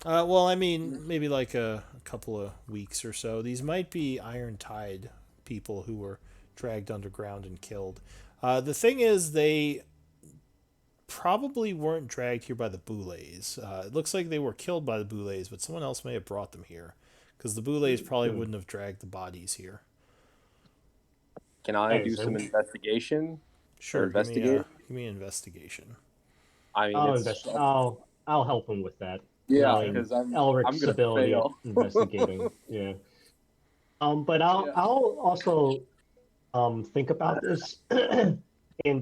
Well, I mean, maybe like a couple of weeks or so. These might be Iron Tide people who were dragged underground and killed. The thing is, they probably weren't dragged here by the Boulets. It looks like they were killed by the Boulets, but someone else may have brought them here. Because the Boulets probably wouldn't have dragged the bodies here. Can I do some investigation? Sure, give me an investigation. I mean, I'll help him with that. Yeah, because Elric's ability at investigating. Yeah. But I'll also think about this and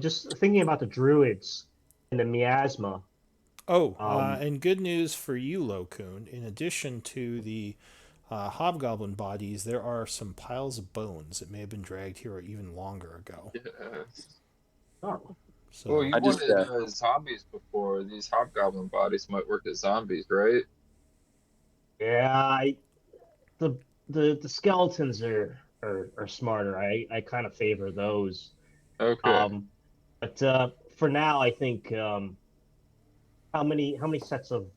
just thinking about the druids and the miasma. And good news for you, Lokun. In addition to the hobgoblin bodies, there are some piles of bones that may have been dragged here even longer ago. Yes. Oh. So, well, you wanted zombies before. These hobgoblin bodies might work as zombies, right? Yeah, the skeletons are smarter. I kind of favor those. Okay. But for now, I think how many sets of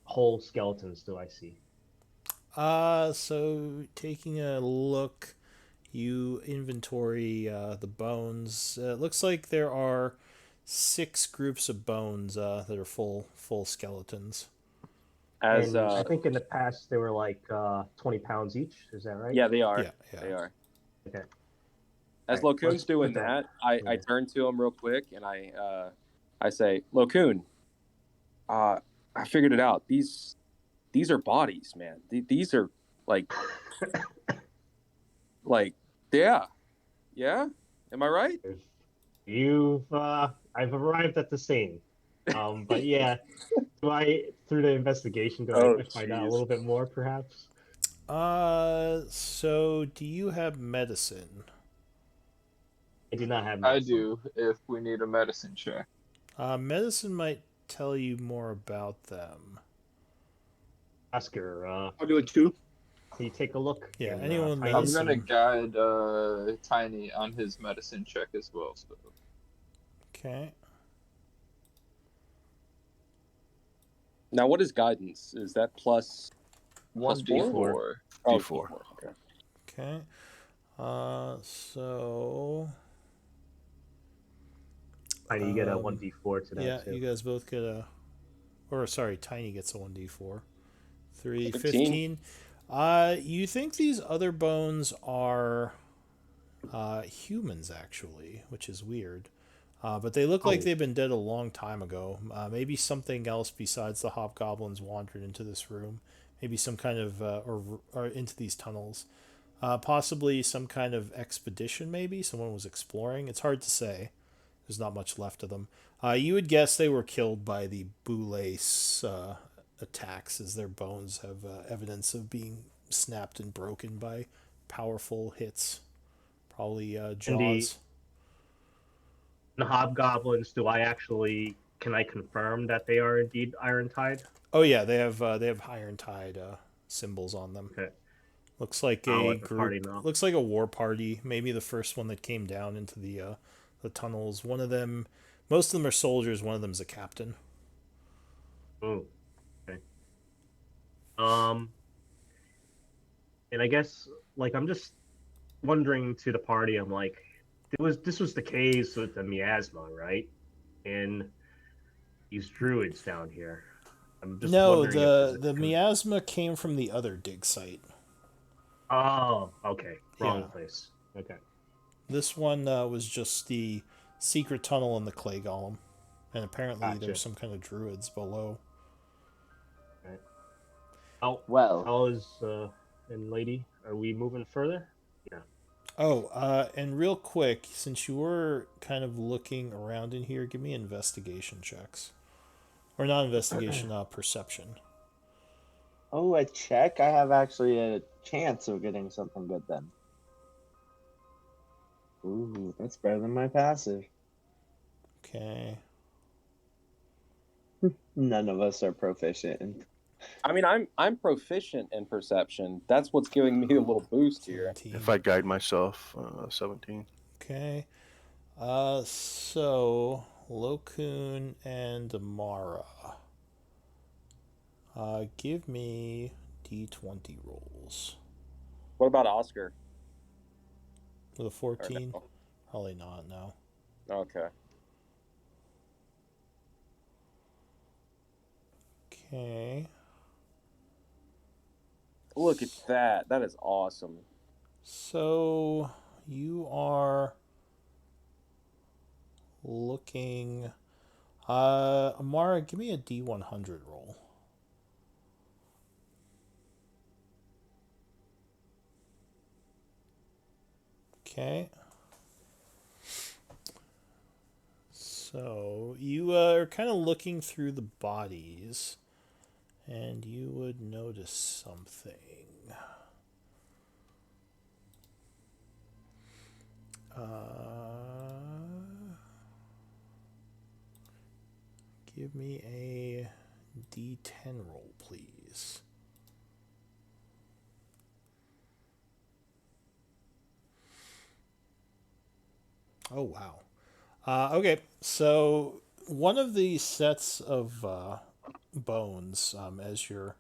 whole skeletons do I see? So taking a look, you inventory the bones. It looks like there are 6 groups of bones that are full skeletons. As And I think in the past they were like 20 pounds each. Is that right? yeah, they are. Yeah. They are. Okay. As Right. Lokun's doing that, I turn to him real quick and I say, Lokun, I figured it out. These are bodies, man. These are like like yeah. Yeah? Am I right? I've arrived at the same. But yeah, through the investigation, Oh, I find out a jeez. little bit more, perhaps? So do you have medicine? I do not have I medicine. do if we need a medicine check. Medicine might tell you more about them. Oscar, I'll do it too. can you take a look? Yeah, And anyone with Tiny? I'm gonna medicine. guide Tiny on his medicine check as well. So Okay. Now what is guidance? Is that plus 1d4. Oh, D4. Okay. Okay. So Tiny, you get a 1d4 to that, yeah, too. you guys both get a, or sorry, Tiny gets a 1d4. 3, 15. 15. You think these other bones are humans, actually, which is weird. But they look like they've been dead a long time ago. Maybe something else besides the hobgoblins wandered into this room. Maybe some kind of, or into these tunnels. Possibly some kind of expedition, maybe? Someone was exploring. It's hard to say. There's not much left of them. You would guess they were killed by the Boulace attacks, as their bones have evidence of being snapped and broken by powerful hits. Probably And jaws. the hobgoblins, can I confirm that they are indeed Iron Tide? Oh yeah, they have Iron Tide symbols on them. Okay. Looks like I'll a let the party group. know. Looks like a war party. Maybe the first one that came down into the tunnels. One of them, most of them are soldiers. One of them's a captain. Oh, okay. Um, and I guess, like, I'm just wondering to the party, I'm like, this was the case with the miasma, right? And these druids down here. I'm just No, wondering if there's the miasma came from the other dig site. Oh, okay. Yeah. Wrong place. Okay. This one was just the secret tunnel in the clay golem, and apparently Gotcha. there's some kind of druids below. Right. Oh, Well, fellas and lady, are we moving further? Yeah. Oh, and real quick, since you were kind of looking around in here, give me investigation checks. Or not investigation, perception. oh, a check? I have actually a chance of getting something good then. Ooh, that's better than my passive. Okay. None of us are proficient. I mean, I'm proficient in perception. That's what's giving me a little boost here. 17. If I guide myself, 17. Okay. So Lokun and Amara. Give me D20 rolls. What about Oscar? With a 14? No? Probably not, no. Okay. Okay. Look at that. That is awesome. So you are looking. Amara, give me a D100 roll. Okay. So you are kind of looking through the bodies, and you would notice something. Give me a D10 roll, please. Oh, wow. Okay, so one of the sets of bones, as you're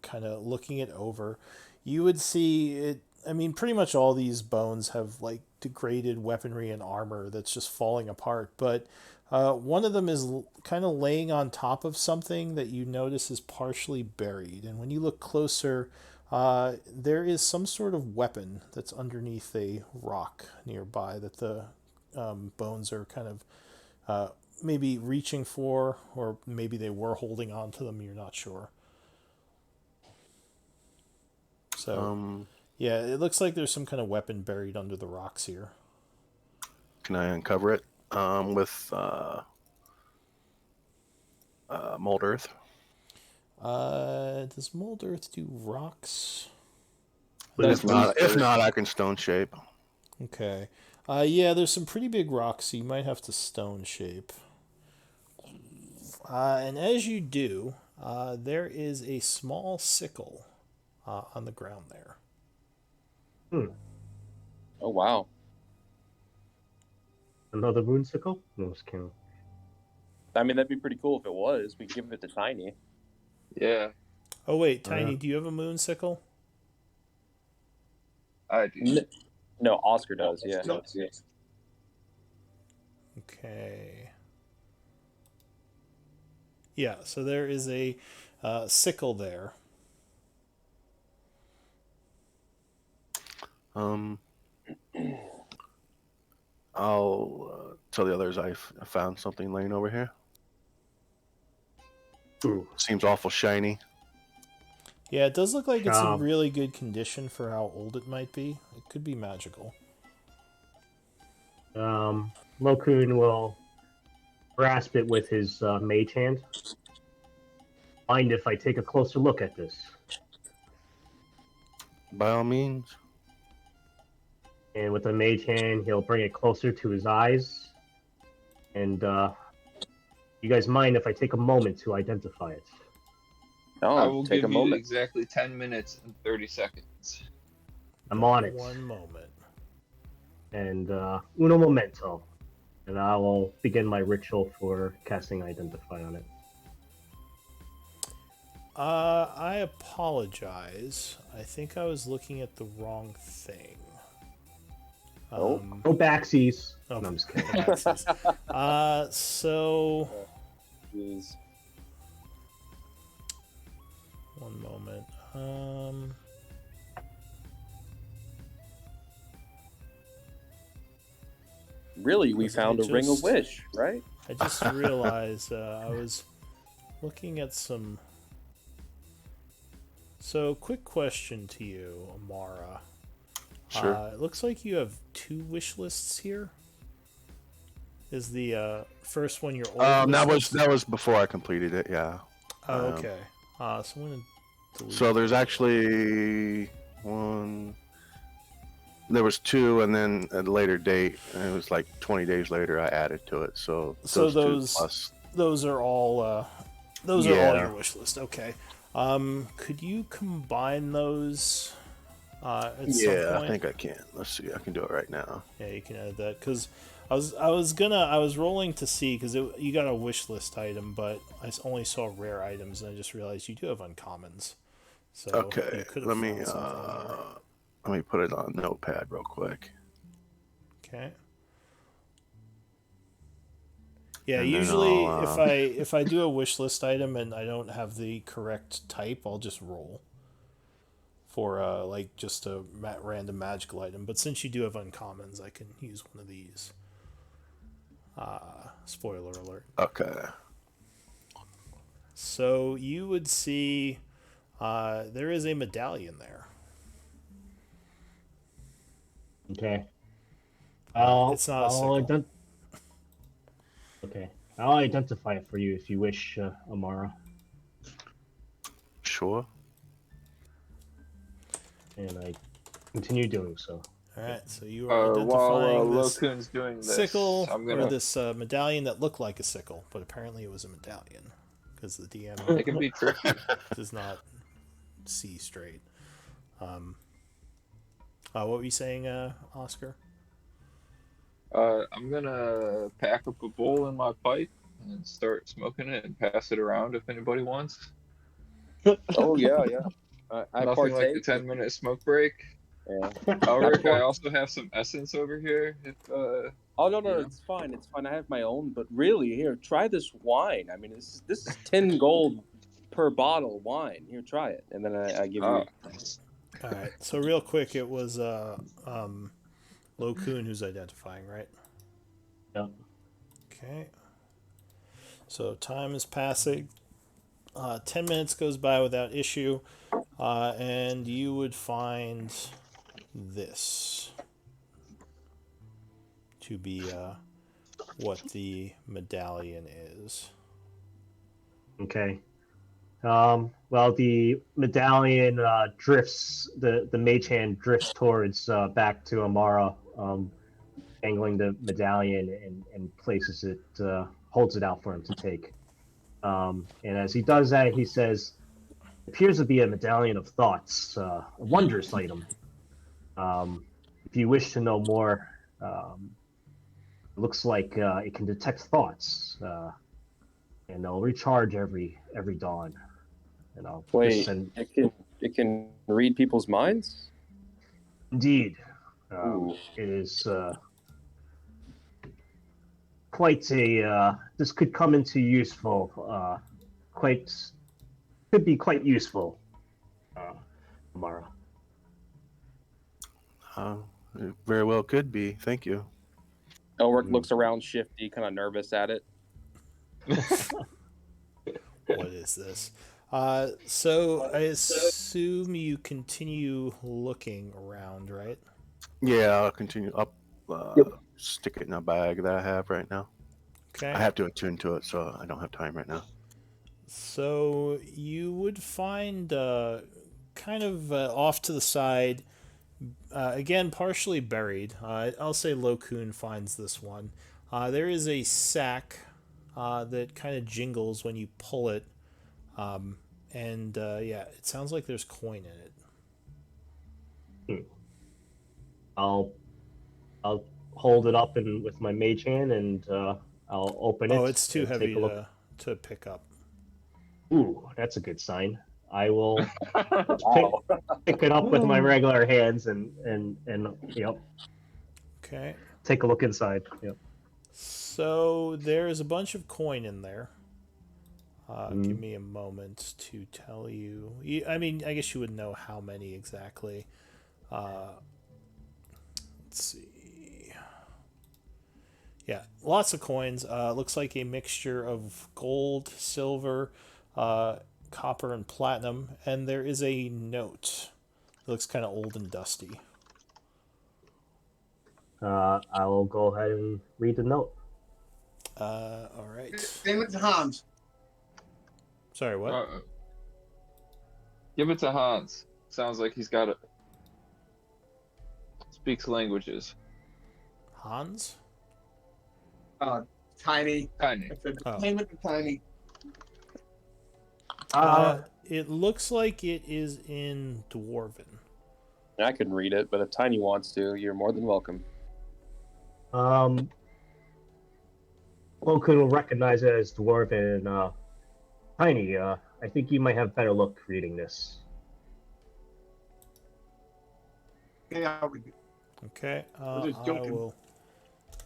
kind of looking it over, you would see it. I mean, pretty much all these bones have like degraded weaponry and armor that's just falling apart. But one of them is kind of laying on top of something that you notice is partially buried. And when you look closer, there is some sort of weapon that's underneath a rock nearby that the bones are kind of maybe reaching for, or maybe they were holding on to them. You're not sure. So, yeah, it looks like there's some kind of weapon buried under the rocks here. Can I uncover it with mold earth? Does mold earth do rocks? If not, I can stone shape. Okay. Yeah, there's some pretty big rocks, so you might have to stone shape. And as you do, there is a small sickle on the ground there. Oh, wow. Another moon sickle? No, just kidding. I mean, that'd be pretty cool if it was. We give it to Tiny. Yeah. Oh, wait, Tiny, do you have a moon sickle? I do. No, Oscar does, yeah. Okay. Yeah, so there is a sickle there. I'll tell the others I found something laying over here. Ooh. Seems awful shiny. Yeah, it does look like it's in really good condition for how old it might be. It could be magical. Lokun will grasp it with his mage hand. Mind if I take a closer look at this? By all means. And with the mage hand, he'll bring it closer to his eyes. And you guys mind if I take a moment to identify it? No, I will take give a moment. you exactly 10 minutes and 30 seconds. I'm on it. One moment. And uno momento. And I will begin my ritual for casting Identify on it. I apologize. I think I was looking at the wrong thing. No backsies. Oh, no, I'm just kidding. Backsies. So... Jeez. One moment. Really, we found a ring of wish, right? I just realized I was looking at some... So, quick question to you, Amara. Sure. It looks like you have 2 wish lists here. Is the first one your old that was before I completed it, yeah. Oh, okay. So I'm gonna delete so there's actually one. There was 2, and then at a later date, and it was like 20 days later, I added to it. So those are all those are all your wish list. Okay. Could you combine those? At some point? I think I can. Let's see. I can do it right now. Yeah, you can add that because I was rolling to see because you got a wish list item, but I only saw rare items, and I just realized you do have uncommons. So okay, let me put it on Notepad real quick. Okay. Yeah, and usually if I do a wish list item and I don't have the correct type, I'll just roll for like just a random magical item. But since you do have uncommons, I can use one of these. Spoiler alert. Okay. So you would see there is a medallion there. Okay. It's not a sickle. Okay. I'll identify it for you if you wish, Amara. Sure. And I continue doing so. All right, so you are identifying this doing this sickle or this medallion that looked like a sickle, but apparently it was a medallion because the DM it can be tricky. Does not see straight. What were you saying, Oscar? I'm gonna pack up a bowl in my pipe and start smoking it and pass it around if anybody wants. Oh yeah, yeah. I Nothing partake. like a 10-minute smoke break. Yeah. Rick, I also have some essence over here. If Oh no, you know. it's fine. It's fine. I have my own, but really, here, try this wine. I mean, this is 10 gold per bottle wine. Here, try it, and then I give you. All right. So real quick, it was Lo Kun who's identifying, right? Yeah. Okay. So time is passing. 10 minutes goes by without issue, and you would find this to be what the medallion is. Okay. Well, the medallion drifts. The mage hand drifts towards back to Amara, angling the medallion and places it, holds it out for him to take. And as he does that, he says, "It appears to be a medallion of thoughts, a wondrous item. If you wish to know more, it looks like it can detect thoughts, and they'll recharge every dawn. And I'll Wait, just send." it can read people's minds. Indeed, Ooh. it is quite a. This could come into useful. Could be quite useful. Amara. It very well could be. Thank you. Elric looks around, shifty, kind of nervous at it. What is this? So I assume you continue looking around, right? Yeah, I'll continue up. Stick it in a bag that I have right now. Okay. I have to attune to it, so I don't have time right now. So you would find kind of off to the side, again, partially buried. I'll say Lo Kun finds this one. There is a sack that kind of jingles when you pull it. And yeah, it sounds like there's coin in it. I'll hold it up with my mage hand, and I'll open it. Oh, it's too heavy take a look. to pick up. Ooh, that's a good sign. I will pick it up with my regular hands and yep. Okay. Take a look inside. Yep. So there's a bunch of coin in there. Give me a moment to tell you. I mean, I guess you would know how many exactly. Let's see. Yeah, lots of coins. Looks like a mixture of gold, silver, copper, and platinum. And there is a note. It looks kind of old and dusty. I will go ahead and read the note. All right. Give it to Hans. Sorry, what? Give it to Hans. Sounds like he's got it. Speaks languages. Hans? Tiny. Tiny. Name it to Tiny. It looks like it is in Dwarven. I couldn't read it, but if Tiny wants to, you're more than welcome. Lo Kun will recognize it as Dwarven. Tiny, I think you might have better luck reading this. Yeah, I'll read it. Okay, I will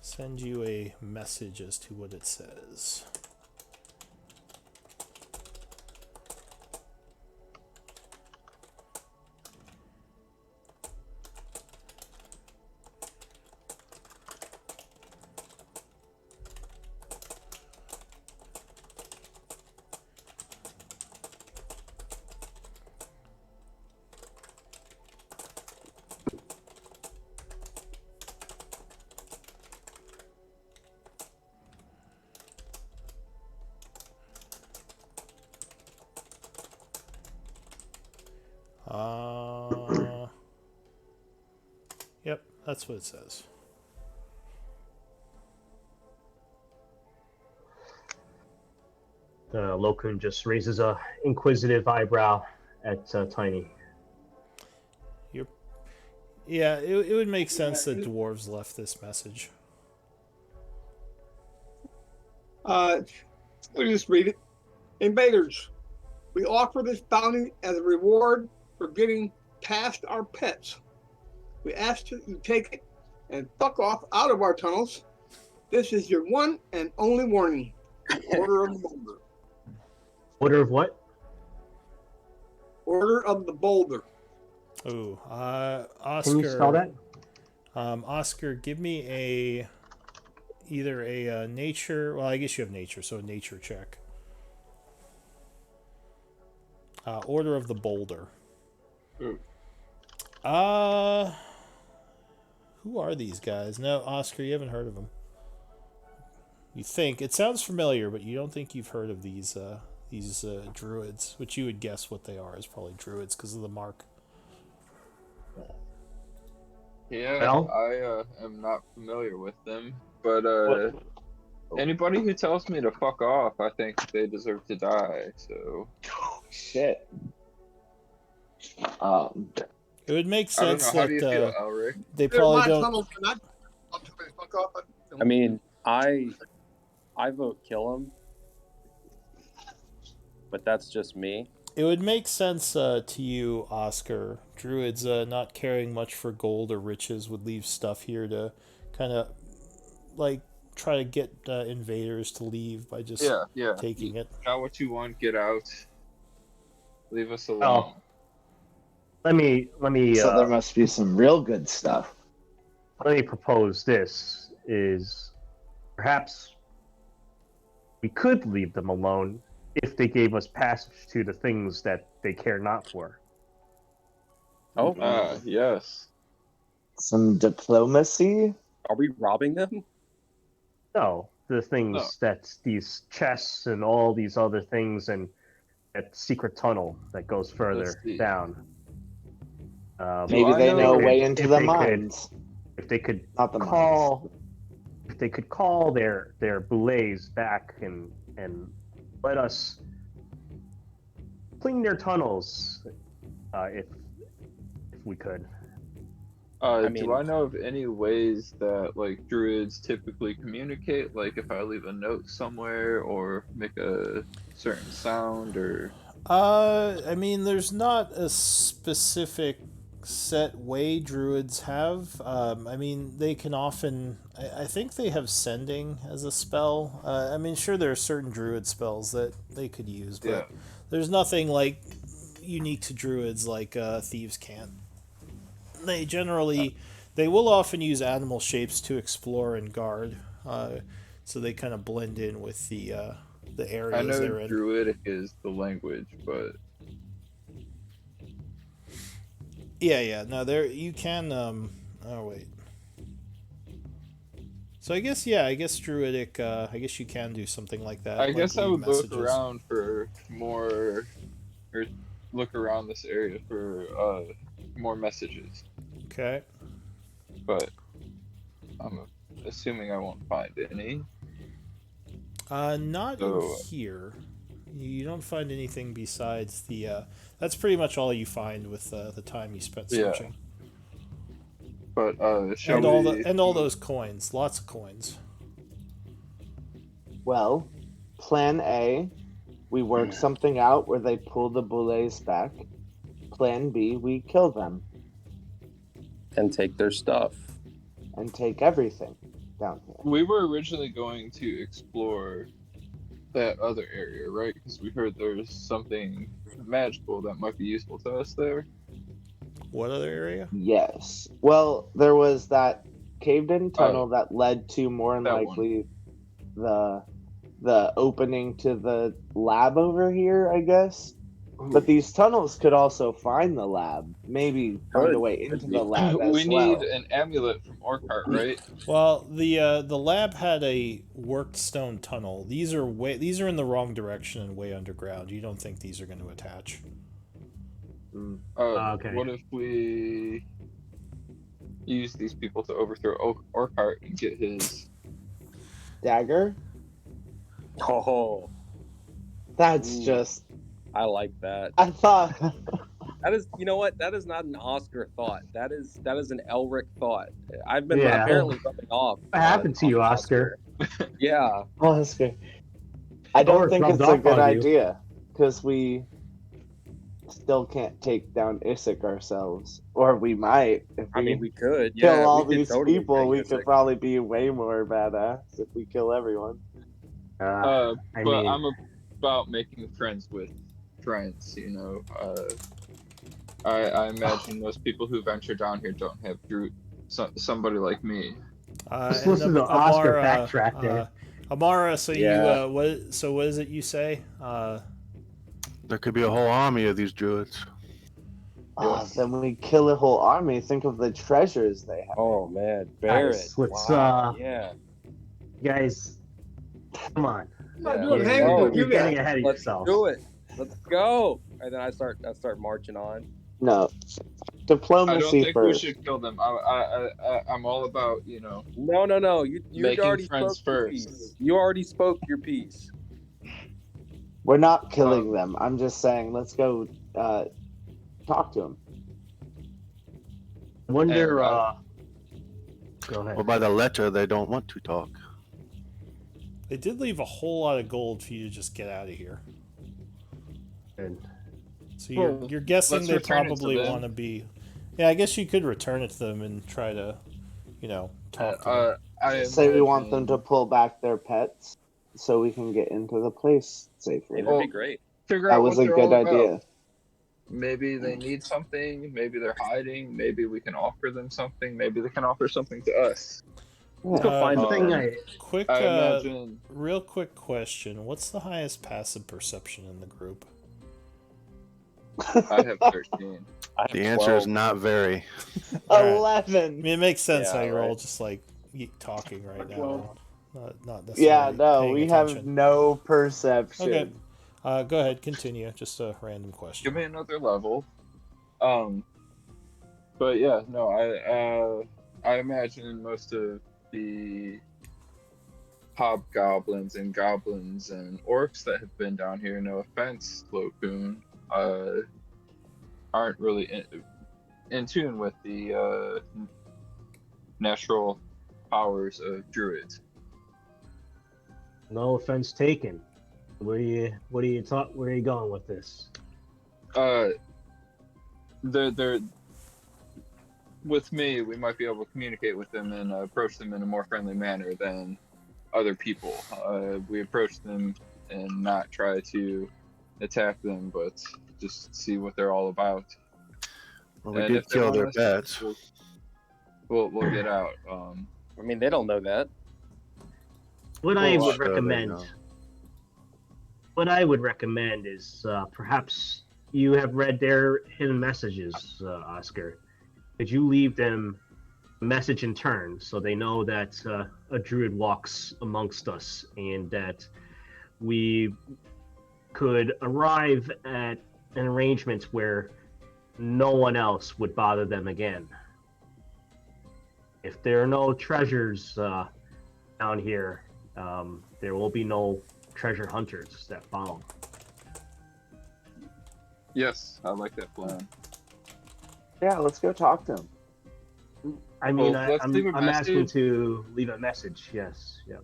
send you a message as to what it says. Yep, that's what it says. Lo Kun just raises a inquisitive eyebrow at Tiny. Yeah, it would make sense that dwarves left this message. Let me just read it. Invaders, We offer this bounty as a reward for getting past our pets. We ask that you take it and fuck off out of our tunnels. This is your one and only warning. Order of the Boulder. Order of what? Order of the Boulder. Ooh, Oscar. Can you spell that? Oscar, give me either a nature. Well, I guess you have nature, so a nature check. Order of the Boulder. Ooh. Who are these guys? No, Oscar, you haven't heard of them. You think it sounds familiar, but you don't think you've heard of these druids, which you would guess what they are is probably druids because of the mark. Yeah, Well? I am not familiar with them, but anybody who tells me to fuck off, I think they deserve to die. So Shit. It would make I don't sense know. How do you that feel, Elric? they probably don't. Tunnels, can I'll tell you to fuck off. I mean, I vote kill him, but that's just me. It would make sense to you, Oscar. Druids not caring much for gold or riches would leave stuff here to kind of like try to get invaders to leave by just taking it. Got what you want, get out. Leave us alone. Oh. Let me. So there must be some real good stuff. Let me propose this: is perhaps we could leave them alone if they gave us passage to the things that they care not for. Oh, yes. Some diplomacy? Are we robbing them? No, the things that these chests and all these other things and that secret tunnel that goes further down. Maybe they know a way into the they mines. If they could Not the call, if they could call their boulets back and let us clean their tunnels, if we could. Do I know of any ways that like druids typically communicate? Like if I leave a note somewhere or make a certain sound or. I mean, there's not a specific set way druids have. I mean, they can often. I think they have sending as a spell. I mean, sure, there are certain druid spells that they could use, but there's nothing like unique to druids like thieves can't. They will often use animal shapes to explore and guard, so they kind of blend in with the areas I know they're in. druidic is the language, but yeah. No, there you can. Oh wait. So I guess druidic. I guess you can do something like that. I like guess I would messages. look around for more, or look around this area for more messages. Okay. But I'm assuming I won't find any. Not in here. You don't find anything besides the. That's pretty much all you find with the time you spent searching. But and all those coins, lots of coins. Well, Plan A, we work something out where they pull the boulets back. Plan B, we kill them. And take their stuff. And take everything down here. We were originally going to explore that other area, right? Because we heard there's something magical that might be useful to us there. What other area? Yes. Well, there was that caved-in tunnel that led to more than likely the opening to the lab over here, I guess. But these tunnels could also find the lab. Maybe find a way into the lab as we need an amulet from Orcart, right? Well, the lab had a worked stone tunnel. These are in the wrong direction and way underground. You don't think these are going to attach? Okay. What if we use these people to overthrow Orcart and get his dagger? Oh, that's just. I like that. I thought that is. You know what? That is not an Oscar thought. That is an Elric thought. I've been apparently rubbing off. What happened to you, Oscar? Yeah, Oscar. I don't think it's a good idea because we still can't take down Isaac ourselves. Or we might. If I mean, we could. kill Yeah, all we could these totally people, take we this could thing. probably be way more badass if we kill everyone. I But mean, I'm about making friends with friends, I imagine most people who venture down here don't have somebody like me. just And listen to Oscar Amara, backtrack there. Amara, so Yeah. what is it you say? There could be a whole army of these druids. Yes. Then we kill a whole army. Think of the treasures they have. Oh man, Barrett. Guys, let's Wow. Yeah. guys, come on. I'm not Yeah. doing Let's hanging go. with you You're getting guys. ahead of Let's yourselves. do it. Let's go. And then I start marching on. No. I Diplomacy don't think first. we should kill them. I'm all about, No. You making already friends spoke your first. piece. You already spoke your piece. We're not killing them. I'm just saying, let's go talk to them. Wonder. And, Go ahead. Well, by the letter, they don't want to talk. They did leave a whole lot of gold for you to just get out of here. And So you're guessing let's they return it to probably them. want to be. Yeah, I guess you could return it to them and try to, talk to them. I Say we want them imagine- to pull back their pets so we can get into the place safely. That'd be great. Figure That out was what a they're good all about. idea. Maybe they need something. Maybe they're hiding. Maybe we can offer them something. Maybe they can offer something to us. Let's go find one them. thing Quick, I imagine. real quick question: what's the highest passive perception in the group? I have 13. I have The answer is 12. not very. All right. 11. I mean, it makes sense how Yeah, you're all right. just like talking right now, not necessarily. Yeah, no, paying we have attention. no perception. Okay. Go ahead, continue. Just a random question. Give me another level. But yeah, no, I imagine most of the hobgoblins and goblins and orcs that have been down here, no offense, Locoon, aren't really in tune with the natural powers of druids. no offense taken. Where are you going with this? They're with me, we might be able to communicate with them and approach them in a more friendly manner than other people. We approach them and not try to attack them, but just see what they're all about. Well, we And did if they kill want their us, pets. We'll get out. I mean, they don't know that. What I Well, would sure, they recommend. know. What I would recommend is perhaps you have read their hidden messages, Oscar. Could you leave them a message in turn so they know that a druid walks amongst us and that we could arrive at an arrangement where no one else would bother them again? If there are no treasures down here, there will be no treasure hunters that follow. Yes, I like that plan. Yeah, let's go talk to them. I mean, Well, let's leave a I'm asking message. to leave a message. Yes. Yep.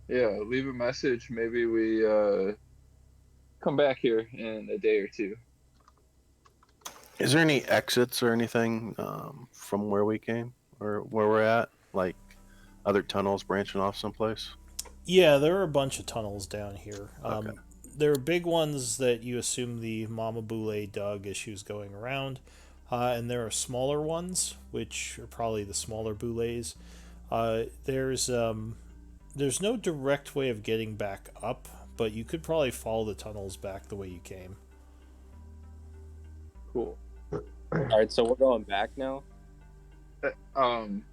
Yeah, leave a message. Maybe we come back here in a day or two. Is there any exits or anything from where we came or where we're at? Like other tunnels branching off someplace? Yeah, there are a bunch of tunnels down here. Okay. There are big ones that you assume the Mama Boule dug as she was going around, and there are smaller ones, which are probably the smaller Boulets. There's no direct way of getting back up, but you could probably follow the tunnels back the way you came. Cool. All right, so we're going back now.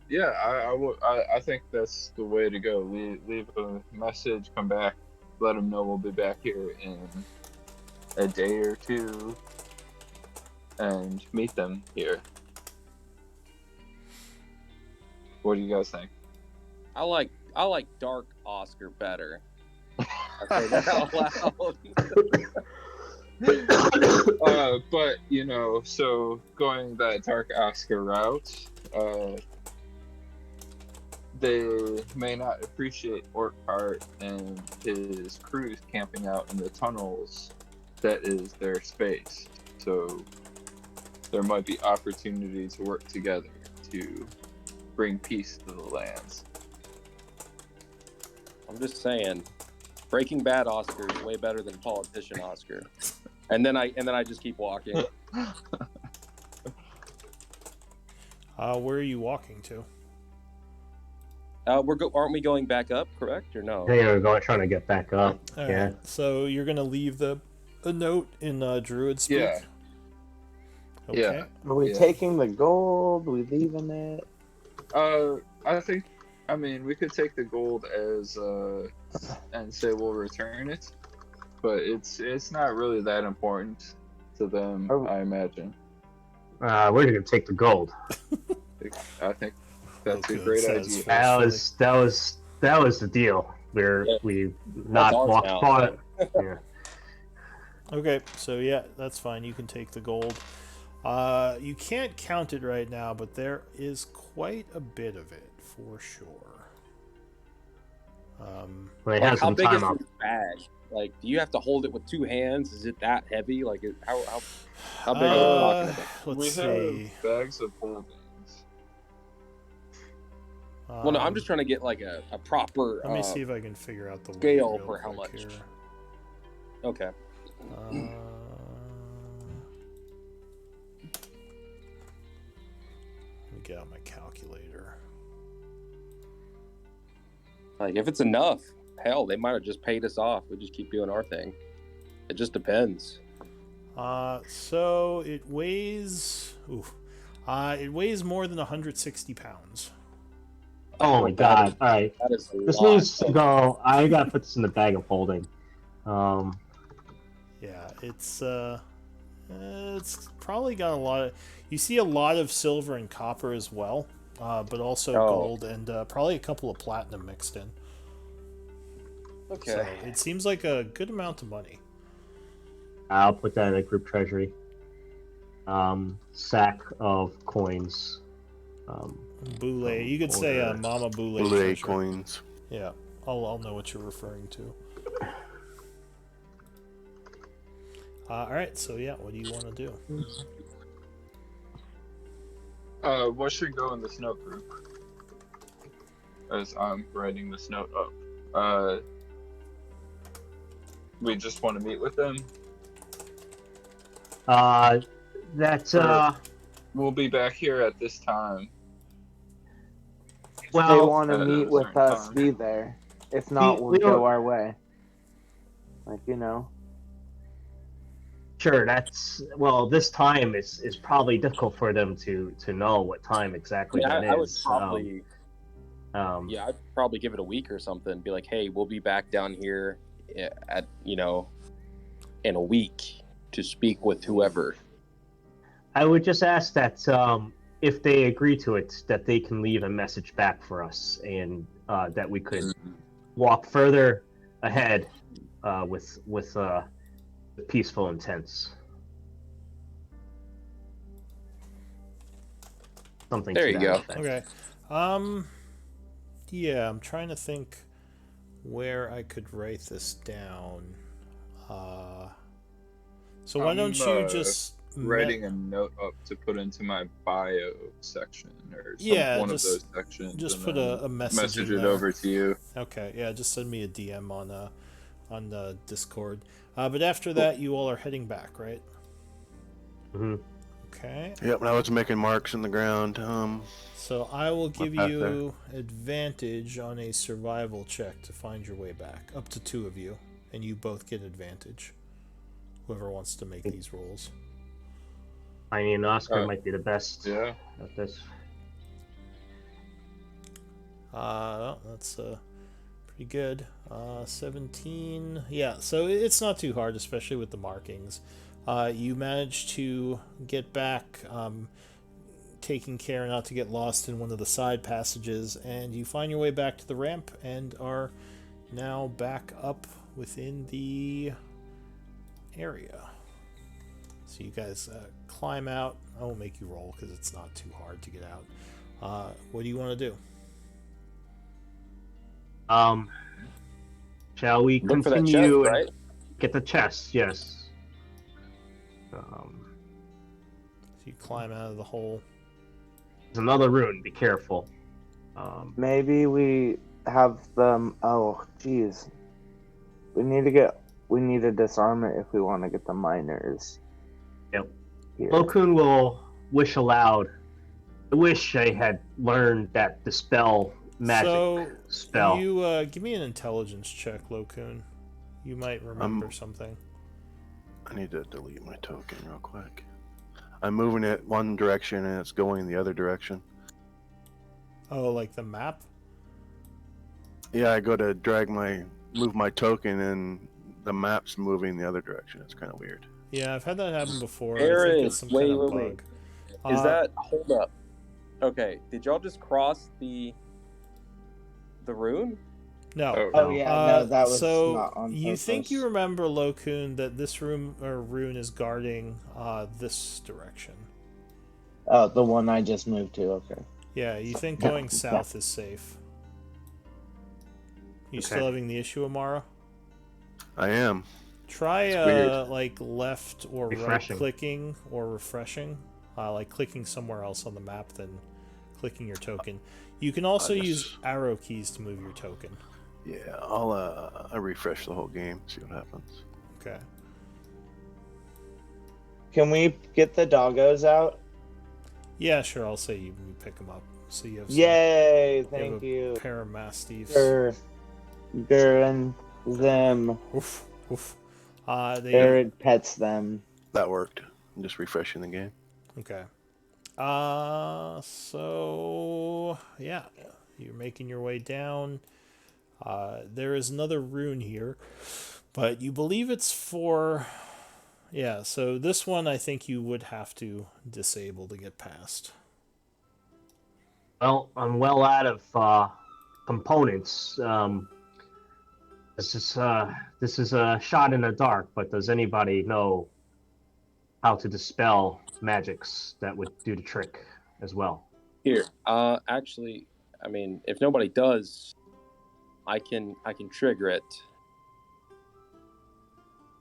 Yeah, I think that's the way to go. Leave a message, come back, let them know we'll be back here in a day or two, and meet them here. What do you guys think? I like Dark Oscar better. I say that out loud. But so going that Dark Oscar route, they may not appreciate Orkhart and his crews camping out in the tunnels. That is their space. So there might be opportunity to work together to bring peace to the lands. I'm just saying, Breaking Bad Oscar is way better than Politician Oscar. And then I just keep walking. Where are you walking to? Aren't we going back up, correct, or no? They are trying to get back up. All yeah. right. So you're gonna leave a note in Druid speak. Yeah. Okay. Yeah. Are we taking the gold? Are we leaving it? I mean, we could take the gold as and say we'll return it, but it's not really that important to them, I imagine. We're gonna take the gold. I think that's Okay, a great says idea. That was the deal. We not walked far. Yeah. Okay, so yeah, that's fine. You can take the gold. You can't count it right now, but there is quite a bit of it for sure. How big is this bag? Like, do you have to hold it with two hands? Is it that heavy? Like, how big are we talking about? Let's see. Have bags of holdings. Well, no, I'm just trying to get like a proper. Let me see if I can figure out the scale for how much. Here. Okay. Let me get out my calculator. Like, if it's enough, hell, they might have just paid us off. We just keep doing our thing. It just depends. So it weighs. It weighs more than 160 pounds. Oh my god! All right, that is this needs to go. I gotta put this in the bag of holding. Yeah, it's probably got a lot of. You see a lot of silver and copper as well, but also gold and probably a couple of platinum mixed in. Okay. So it seems like a good amount of money. I'll put that in a group treasury. Sack of coins. Boule. You could say Mama Boule. Boule coins. Yeah, I'll know what you're referring to. All right, so yeah, what do you want to do? What should go in this note group? As I'm writing this note up. We just want to meet with them. We'll be back here at this time. Well, if they want to meet with us, be there. If not, we'll go our way. Like, you know. Sure, this time is probably difficult for them to know what time exactly that is. I would probably, I'd probably give it a week or something. Be like, hey, we'll be back down here in a week to speak with whoever. I would just ask that if they agree to it, that they can leave a message back for us, and that we could walk further ahead with peaceful intents. Something. There you go. Effect. Okay. Yeah, I'm trying to think where I could write this down. So why don't you just writing a note up to put into my bio section or one of those sections? Just put a message it over to you. Okay, yeah, just send me a DM on the Discord. But after that, you all are heading back, right? Mm-hmm. Okay. Yep, I was making marks in the ground. So I will give you advantage on a survival check to find your way back. Up to 2 of you, and you both get advantage. Whoever wants to make these rolls. I mean, Oscar might be the best at this. That's pretty good. 17. Yeah, so it's not too hard, especially with the markings. You manage to get back, taking care not to get lost in one of the side passages, and you find your way back to the ramp and are now back up within the area. So you guys climb out. I won't make you roll because it's not too hard to get out. What do you want to do? Shall we Look continue for that chest, right? Get the chest? Yes. You climb out of the hole. There's another rune. Be careful. Maybe we have them. Oh, jeez. We need to disarm it if we want to get the miners. Yep. Here. Lokun will wish aloud. I wish I had learned that dispel magic spell. You give me an intelligence check, Lokun. You might remember something. I need to delete my token real quick. I'm moving it one direction and it's going the other direction. Oh, like the map? Yeah, I go to move my token and the map's moving the other direction. It's kind of weird. Yeah, I've had that happen before. There I think is. it's some kind of bug. Is that hold up? Okay, did y'all just cross the rune? No. Oh yeah, no, that was so not on you purpose. think you remember, Lokun, that this room or rune is guarding this direction? Oh, the one I just moved to. Okay. Yeah, you think going south is safe? You still having the issue, Amara? I am. Try like left or right clicking or refreshing, like clicking somewhere else on the map than clicking your token. You can also use arrow keys to move your token. Yeah, I'll refresh the whole game, see what happens. Okay. Can we get the doggos out? Yeah, sure. I'll say you pick them up. So you have Yay! Thank you. Pair of mastiffs. And them. Oof, oof. Jared pets them. That worked. I'm just refreshing the game. Okay. So yeah, you're making your way down. There is another rune here, but you believe it's for. Yeah, so this one I think you would have to disable to get past. Well, I'm well out of components. This is a shot in the dark, but does anybody know how to dispel magics that would do the trick as well? Here, actually, I mean, if nobody does, I can trigger it.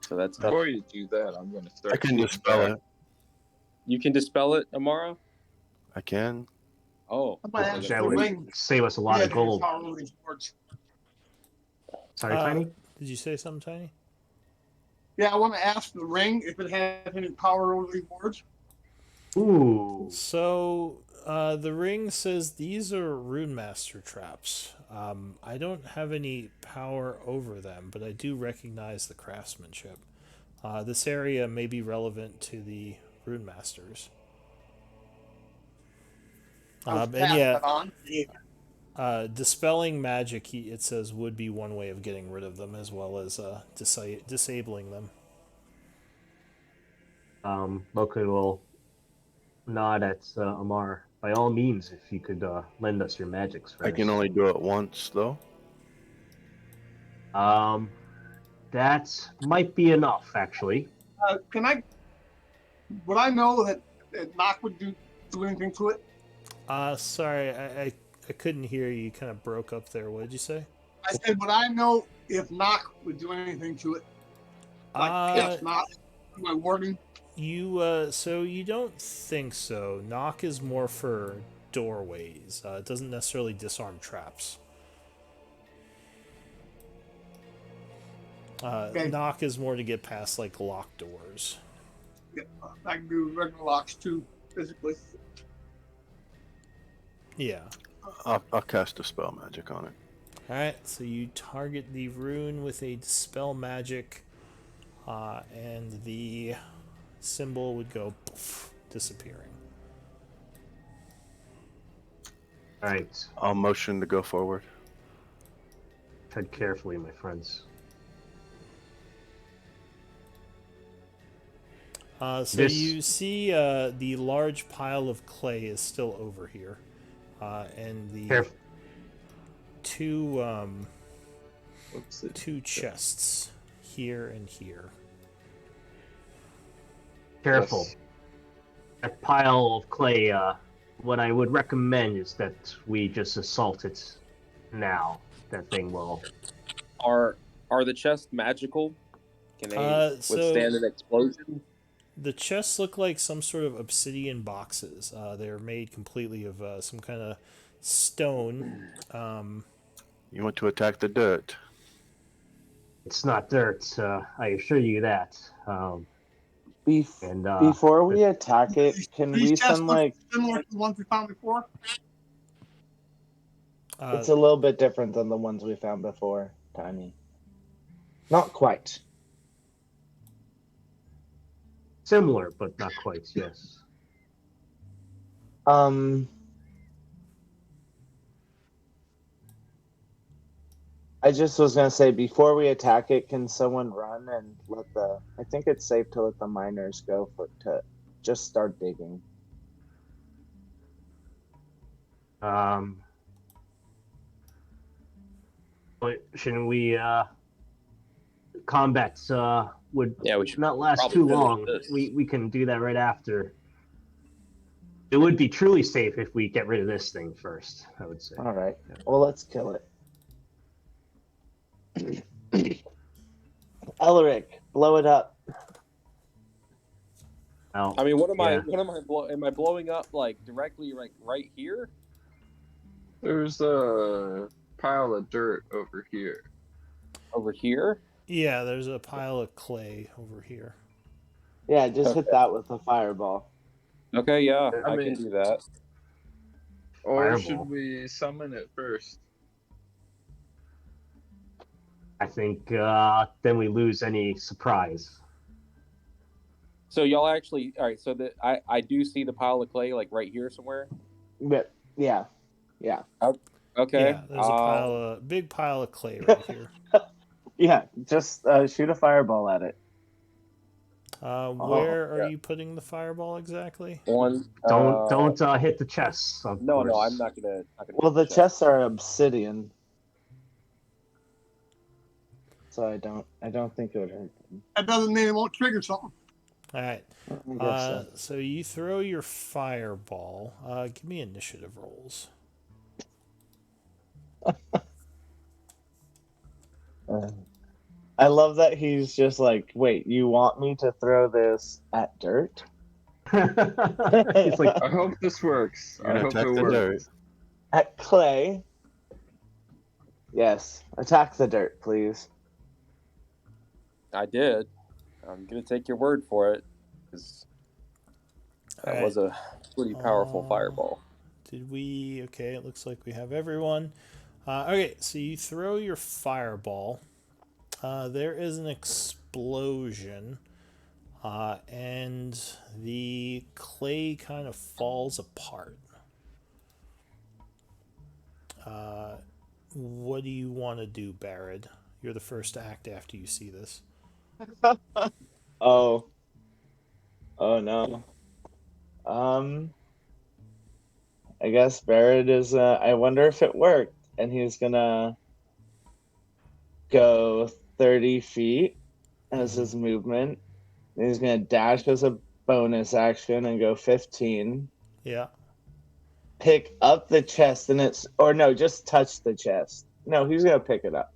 So that's before you do that, I'm going to start. I can dispel it. You can dispel it, Amara? I can. Oh, that would save us a lot of gold. Sorry, Tiny? Did you say something, Tiny? Yeah, I want to ask the ring if it has any power over these boards. Ooh. So the ring says these are rune master traps. I don't have any power over them, but I do recognize the craftsmanship. This area may be relevant to the rune masters. And yeah, dispelling magic, it says, would be one way of getting rid of them, as well as disabling them. Loku will nod at Amar. By all means, if you could lend us your magics first. I can only do it once, though. That might be enough, actually. Would I know that Knock would do anything to it? Sorry, I couldn't hear you. You kind of broke up there. What did you say? I said, would I know if Knock would do anything to it? Like, not my wording. So you don't think so. Knock is more for doorways. It doesn't necessarily disarm traps. Okay. Knock is more to get past, like, locked doors. Yeah, I can do regular locks too, physically. Yeah. I'll cast a spell magic on it. Alright, so you target the rune with a dispel magic, and the symbol would go poof, disappearing. Alright. I'll motion to go forward. Tread carefully, my friends. So you see the large pile of clay is still over here. And the two chests here and here. Careful. Yes. That pile of clay, what I would recommend is that we just assault it now. That thing will... Are the chests magical? Can they withstand an explosion? The chests look like some sort of obsidian boxes. They're made completely of some kind of stone. You want to attack the dirt? It's not dirt. I assure you that. Before we attack it, can we These chests send look like? similar to the ones we found before. It's a little bit different than the ones we found before, Tiny. Not quite. Similar, but not quite. Yes. I just was gonna say, before we attack it, can someone run and let the? I think it's safe to let the miners go to just start digging. But shouldn't we? Combats would we should not last probably too finish long. this. We can do that right after. It would be truly safe if we get rid of this thing first, I would say. All right. Well, let's kill it. Elric, blow it up. Oh, I mean, what am yeah. am I blowing up like directly right here? There's a pile of dirt over here. Over here? Yeah, there's a pile of clay over here. Yeah, just hit that with a fireball. Okay, yeah, I can do that. Or Fireball. should we summon it first? I think then we lose any surprise. So y'all actually, all right. So that I do see the pile of clay like right here somewhere. Yeah. Okay. Yeah, there's a big pile of clay right here. Yeah, just shoot a fireball at it. Where are you putting the fireball exactly? Don't hit the chests. No, I'm not gonna. Well, the chests are obsidian, so I don't think it would hurt them. That doesn't mean it won't trigger something. All right. So you throw your fireball. Give me initiative rolls. I love that he's just like, wait, you want me to throw this at dirt? He's like, I hope this works. I hope attack it the works. dirt. At clay? Yes. Attack the dirt, please. I did. I'm gonna take your word for it, because that was a pretty powerful fireball. Did we? Okay, it looks like we have everyone. Okay, so you throw your fireball. There is an explosion, and the clay kind of falls apart. What do you want to do, Barrett? You're the first to act after you see this. Oh no. I guess Barrett is. I wonder if it worked, and he's gonna go 30 feet as his movement. And he's gonna dash as a bonus action and go 15. Yeah. Pick up the chest just touch the chest. No, he's gonna pick it up.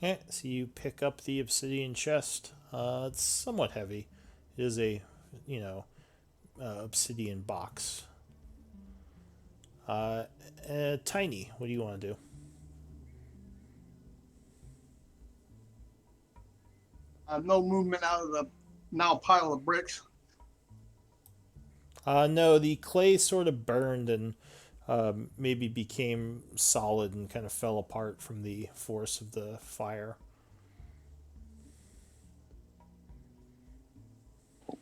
Yeah, so you pick up the obsidian chest. It's somewhat heavy. It is a, obsidian box. Tiny, what do you want to do? No movement out of the now pile of bricks. No, the clay sort of burned and maybe became solid and kind of fell apart from the force of the fire.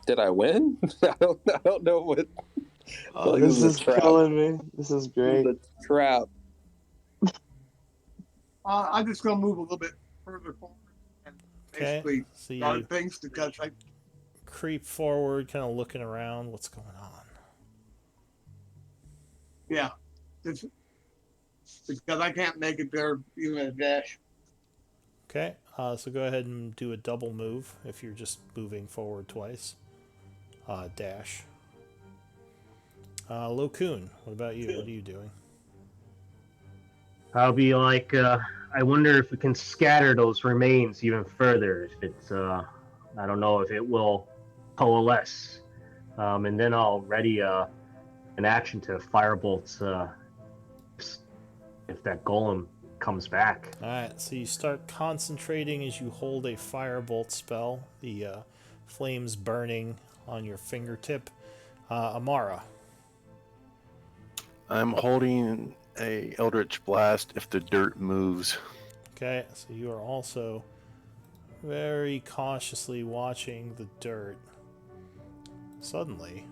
Did I win? I don't know what. Oh, this is killing me. This is great. This is a trap. I'm just going to move a little bit further forward and basically guard things because I creep forward, kind of looking around. What's going on? Yeah, because I can't make it there even a dash. Okay, so go ahead and do a double move if you're just moving forward twice. Dash. Lokun, what about you? What are you doing? I'll be like, I wonder if we can scatter those remains even further. If it's, I don't know if it will coalesce, and then I'll ready an action to firebolt if that golem comes back. Alright, so you start concentrating as you hold a firebolt spell, the flames burning on your fingertip. Amara. I'm holding a Eldritch Blast if the dirt moves. Okay, so you are also very cautiously watching the dirt. Suddenly,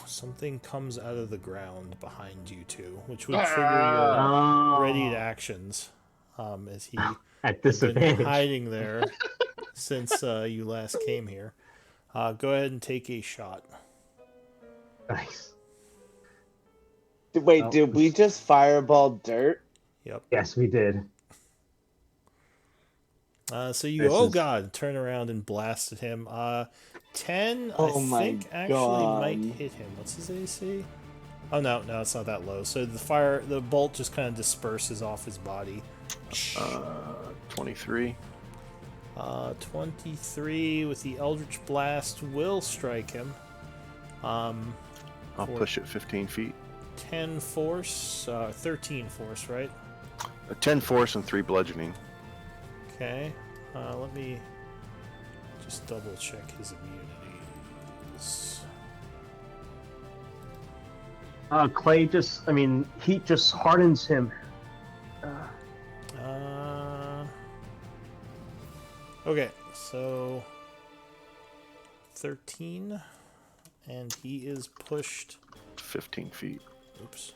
something comes out of the ground behind you two, which would trigger your readied actions, as he At had been disadvantage. hiding there since you last came here. Go ahead and take a shot. Nice. Wait, did we just fireball dirt? Yep. Yes, we did. So you, God, turn around and blast at him. 10, I think, actually might hit him. What's his AC? Oh, no, it's not that low. So the bolt just kind of disperses off his body. 23. 23 with the Eldritch Blast will strike him. I'll push it 15 feet. 10 force, 13 force, right? 10 force and 3 bludgeoning. Okay. Let me just double check his immunities. Clay heat just hardens him. Okay, so 13, and he is pushed 15 feet. Oops.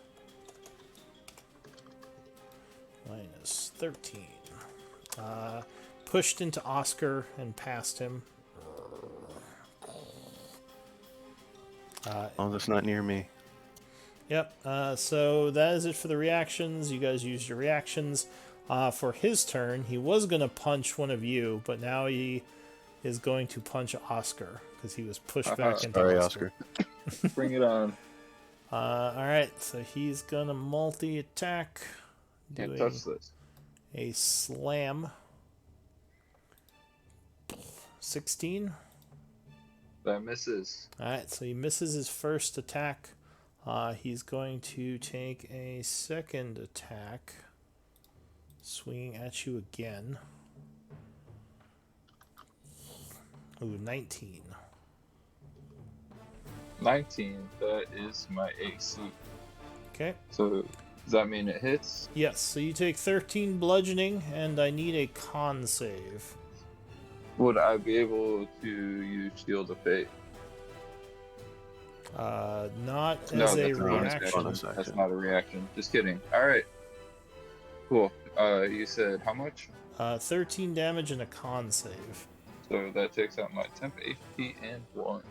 Minus 13. Pushed into Oscar and past him. That's not near me. Yep. So that is it for the reactions. You guys used your reactions. For his turn, he was going to punch one of you, but now he is going to punch Oscar because he was pushed back into Oscar. Bring it on. Alright, so he's going to multi-attack. Can't touch this. A slam. 16. That misses. Alright, so he misses his first attack. He's going to take a second attack. Swinging at you again. Ooh, 19. 19. That is my AC. Okay. So, does that mean it hits? Yes, so you take 13 bludgeoning, and I need a con save. Would I be able to use Shield of Fate? Not as a reaction. That's not a reaction. Just kidding. Alright. Cool. You said how much? 13 damage and a con save. So that takes out my temp HP and 1.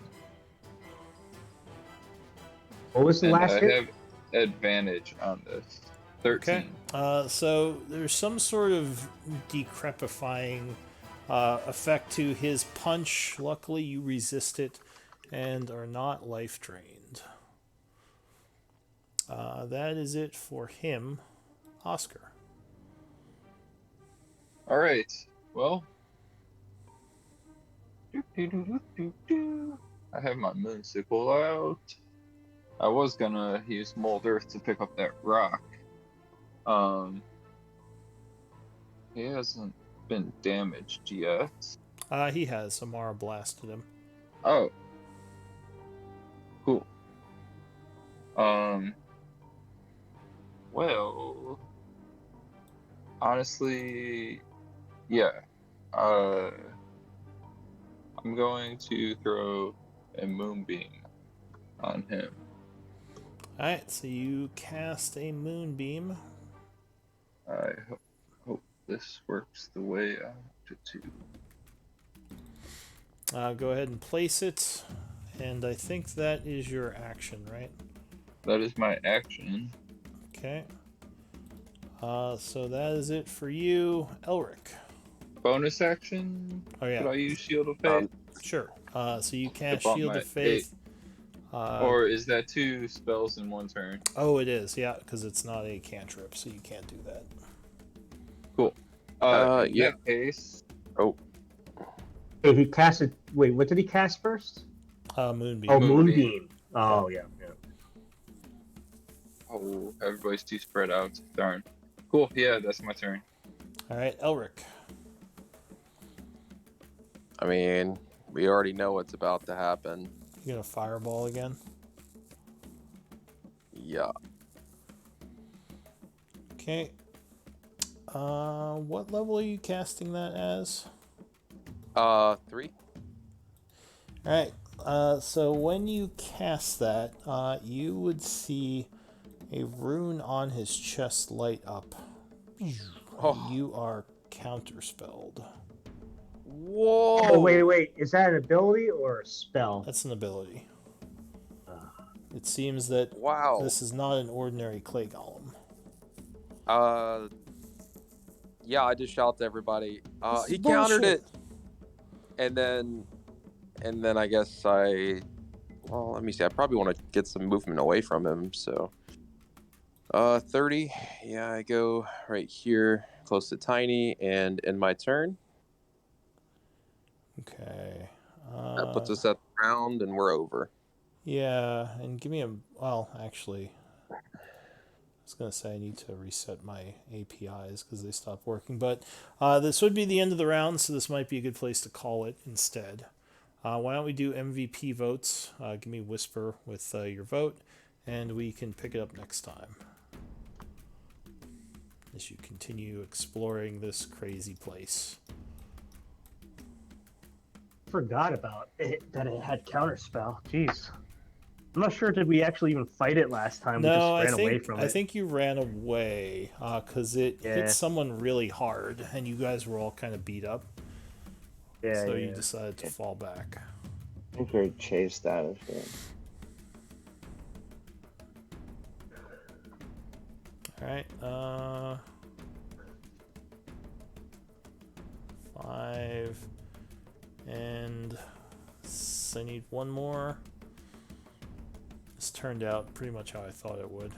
What was the last hit? I have advantage on this. 13. Okay. So there's some sort of decrepifying effect to his punch. Luckily, you resist it and are not life drained. That is it for him. Oscar. Alright. Well. I have my moonsicle out. I was gonna use Mold Earth to pick up that rock. He hasn't been damaged yet. He has. Amara blasted him. Oh. Cool. Well, honestly, yeah. I'm going to throw a moonbeam on him. Alright, so you cast a moonbeam. I hope this works the way I want it to. Go ahead and place it. And I think that is your action, right? That is my action. Okay. So that is it for you, Elric. Bonus action? Oh, yeah. Could I use Shield of Faith? Sure. So you cast Shield of Faith. Or is that 2 spells in 1 turn? Oh, it is, yeah, because it's not a cantrip, so you can't do that. Cool. In Yeah. that case, Oh, Hey, he casted. Wait, what did he cast first? Moonbeam. Oh, Moonbeam. Moonbeam. Oh, yeah. oh, everybody's too spread out. Darn. Cool. Yeah, that's my turn. All right, Elric. I mean, we already know what's about to happen. You gonna fireball again? Yeah. Okay. What level are you casting that as? 3. Alright, so when you cast that, you would see a rune on his chest light up. Oh. You are counterspelled. Whoa! Oh, wait. Is that an ability or a spell? That's an ability. It seems that Wow. this is not an ordinary clay golem. Yeah, I just shout to everybody. He countered it. And then I guess let me see. I probably want to get some movement away from him. So, 30. Yeah, I go right here, close to Tiny, and end my turn. Okay. That puts us at the round, and we're over. Yeah, and give me a... Well, actually, I was going to say I need to reset my APIs because they stopped working. But this would be the end of the round, so this might be a good place to call it instead. Why don't we do MVP votes? Give me Whisper with your vote, and we can pick it up next time. As you continue exploring this crazy place. Forgot about it, that it had counterspell. Jeez. I'm not sure, did we actually even fight it last time? No, we just ran away from it. I think you ran away because it hit someone really hard, and you guys were all kind of beat up. Yeah, so you decided to fall back. I think we chased out of here. Alright, 5, and I need one more. This turned out pretty much how I thought it would.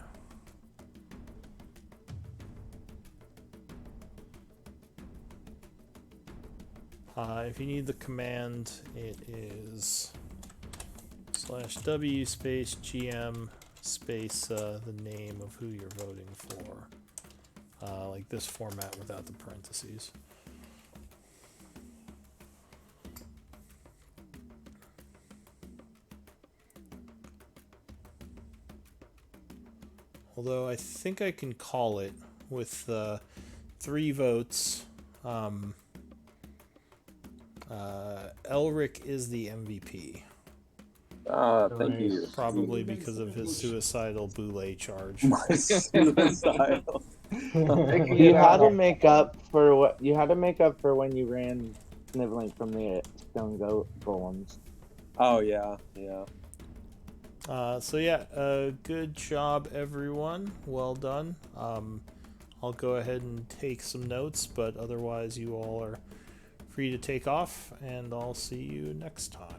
If you need the command, it is /w space GM space the name of who you're voting for. Like this format without the parentheses. Although I think I can call it with 3 votes. Elric is the MVP. Thank you. Probably because of his suicidal boule charge. My suicidal. You had to make up for when you ran sniveling from the stone golems. Oh yeah. So yeah, good job everyone. Well done. I'll go ahead and take some notes, but otherwise you all are free to take off, and I'll see you next time.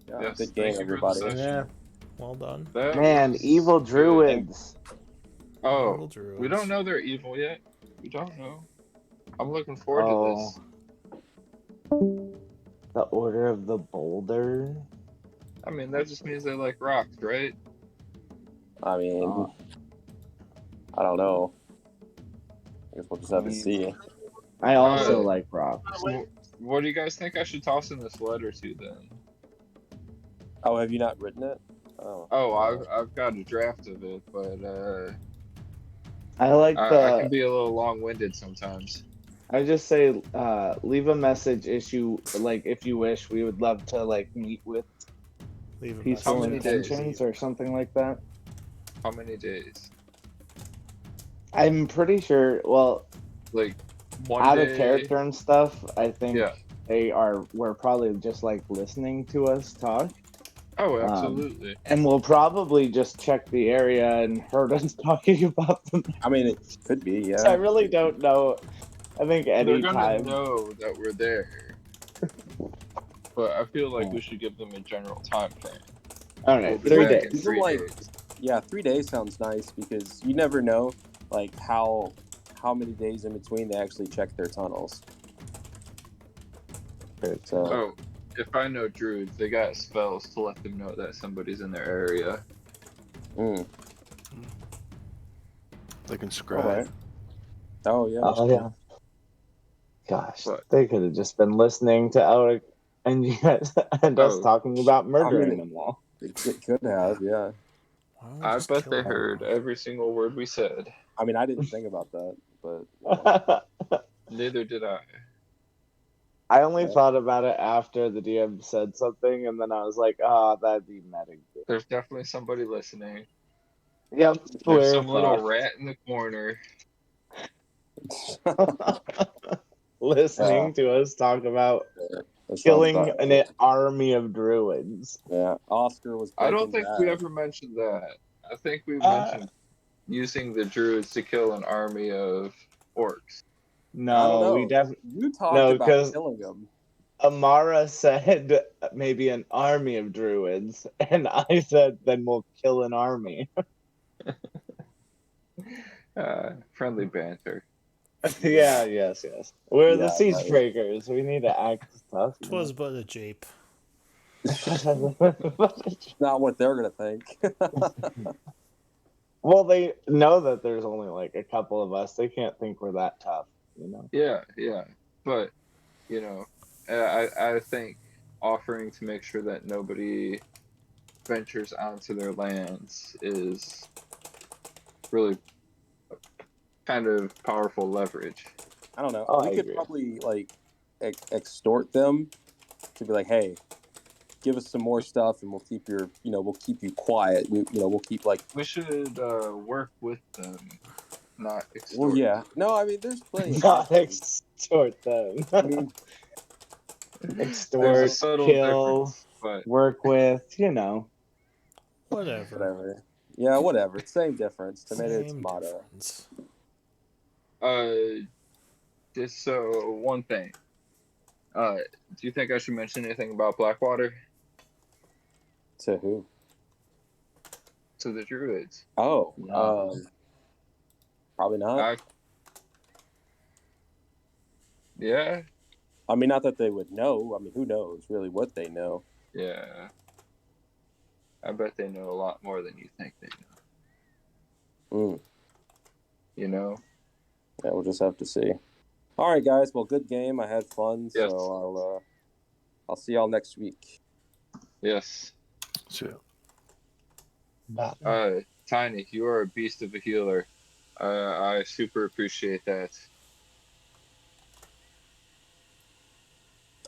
Yeah, Yes, good game, everybody. Yeah. Well done. Man, evil druids. Oh, Evil druids. we don't know they're evil yet. We don't know. I'm looking forward to this. The Order of the Boulder. I mean, that just means they like rocks, right? I mean, I don't know. I guess we'll just have to see. I also like rocks. What do you guys think I should toss in this letter to then? Oh, have you not written it? Oh, I've got a draft of it, but I can be a little long-winded sometimes. I just say leave a message if you wish. We would love to meet with peaceful intentions or something like that. How many days? I'm pretty sure. Well, like one out day... of character and stuff. I think yeah. we're probably just listening to us talk. Oh, absolutely. And we'll probably just check the area and heard us talking about them. I mean, it could be, yeah. I really don't know. I think they're gonna know that we're there. But I feel like we should give them a general time frame. All right, 3 days. 3 days sounds nice because you never know, how how many days in between they actually check their tunnels. So, oh, if I know druids, they got spells to let them know that somebody's in their area. They can scribe. All right. Oh yeah. Oh yeah. Gosh, What? they could have just been listening to Alec and you guys and us talking about murdering them all. It could have, yeah. I bet they heard every single word we said. I mean, I didn't think about that, but neither did I. I only thought about it after the DM said something, and then I was like, that'd be meta. There's definitely somebody listening. Yep. There's some little rat in the corner. Listening to us talk about killing an army of druids. Yeah, Oscar was. I don't think we ever mentioned that. I think we mentioned using the druids to kill an army of orcs. No, I don't know. we definitely. You talked about killing them. Amara said maybe an army of druids, and I said then we'll kill an army. Friendly banter. Yes. We're the Siegebreakers. We need to act tough. Twas but a jape. Not what they're gonna think. Well, they know that there's only like a couple of us. They can't think we're that tough, you know. Yeah. But you know, I think offering to make sure that nobody ventures onto their lands is really kind of powerful leverage. I don't know. We could probably like extort them to be like, hey, give us some more stuff, and we'll keep we'll keep you quiet. We'll keep like. We should work with them, not extort. Well, yeah. No, I mean, there's plenty. Not extort them. I mean, extort, kill, but... work with, you know. Whatever. Yeah, whatever. Same difference. Tomato, tomato. Just so one thing. Do you think I should mention anything about Blackwater? To who? To the druids. Oh, probably not. Yeah. I mean, not that they would know. I mean, who knows really what they know? Yeah. I bet they know a lot more than you think they know. You know? Yeah, we'll just have to see. All right, guys. Well, good game. I had fun. Yes. So I'll see y'all next week. Yes. Sure. Tiny, you are a beast of a healer. I super appreciate that.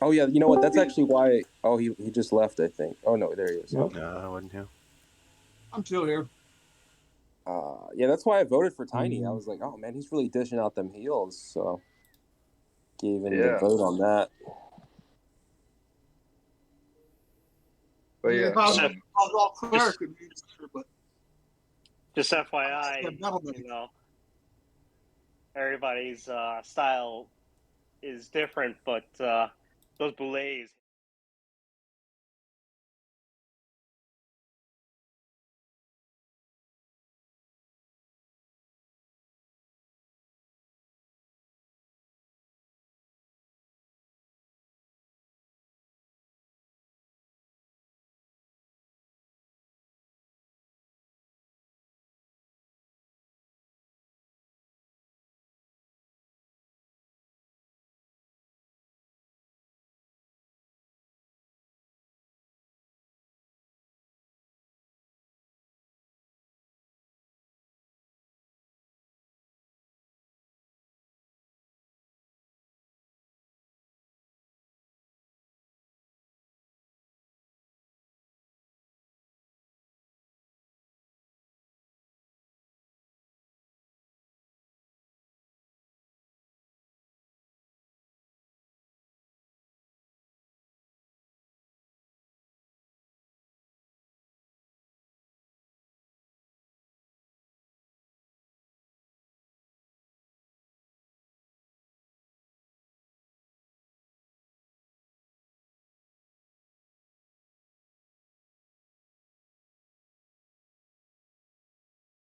Oh yeah, you know what? That's actually why. Oh, he just left, I think. Oh no, there he is. No, I wasn't here. I'm still here. Yeah, that's why I voted for Tiny. I was like, oh man, he's really dishing out them heals. So gave in the vote on that. But yeah, if I was all cleric, it'd be better, but just FYI, you know, everybody's style is different, but those boulets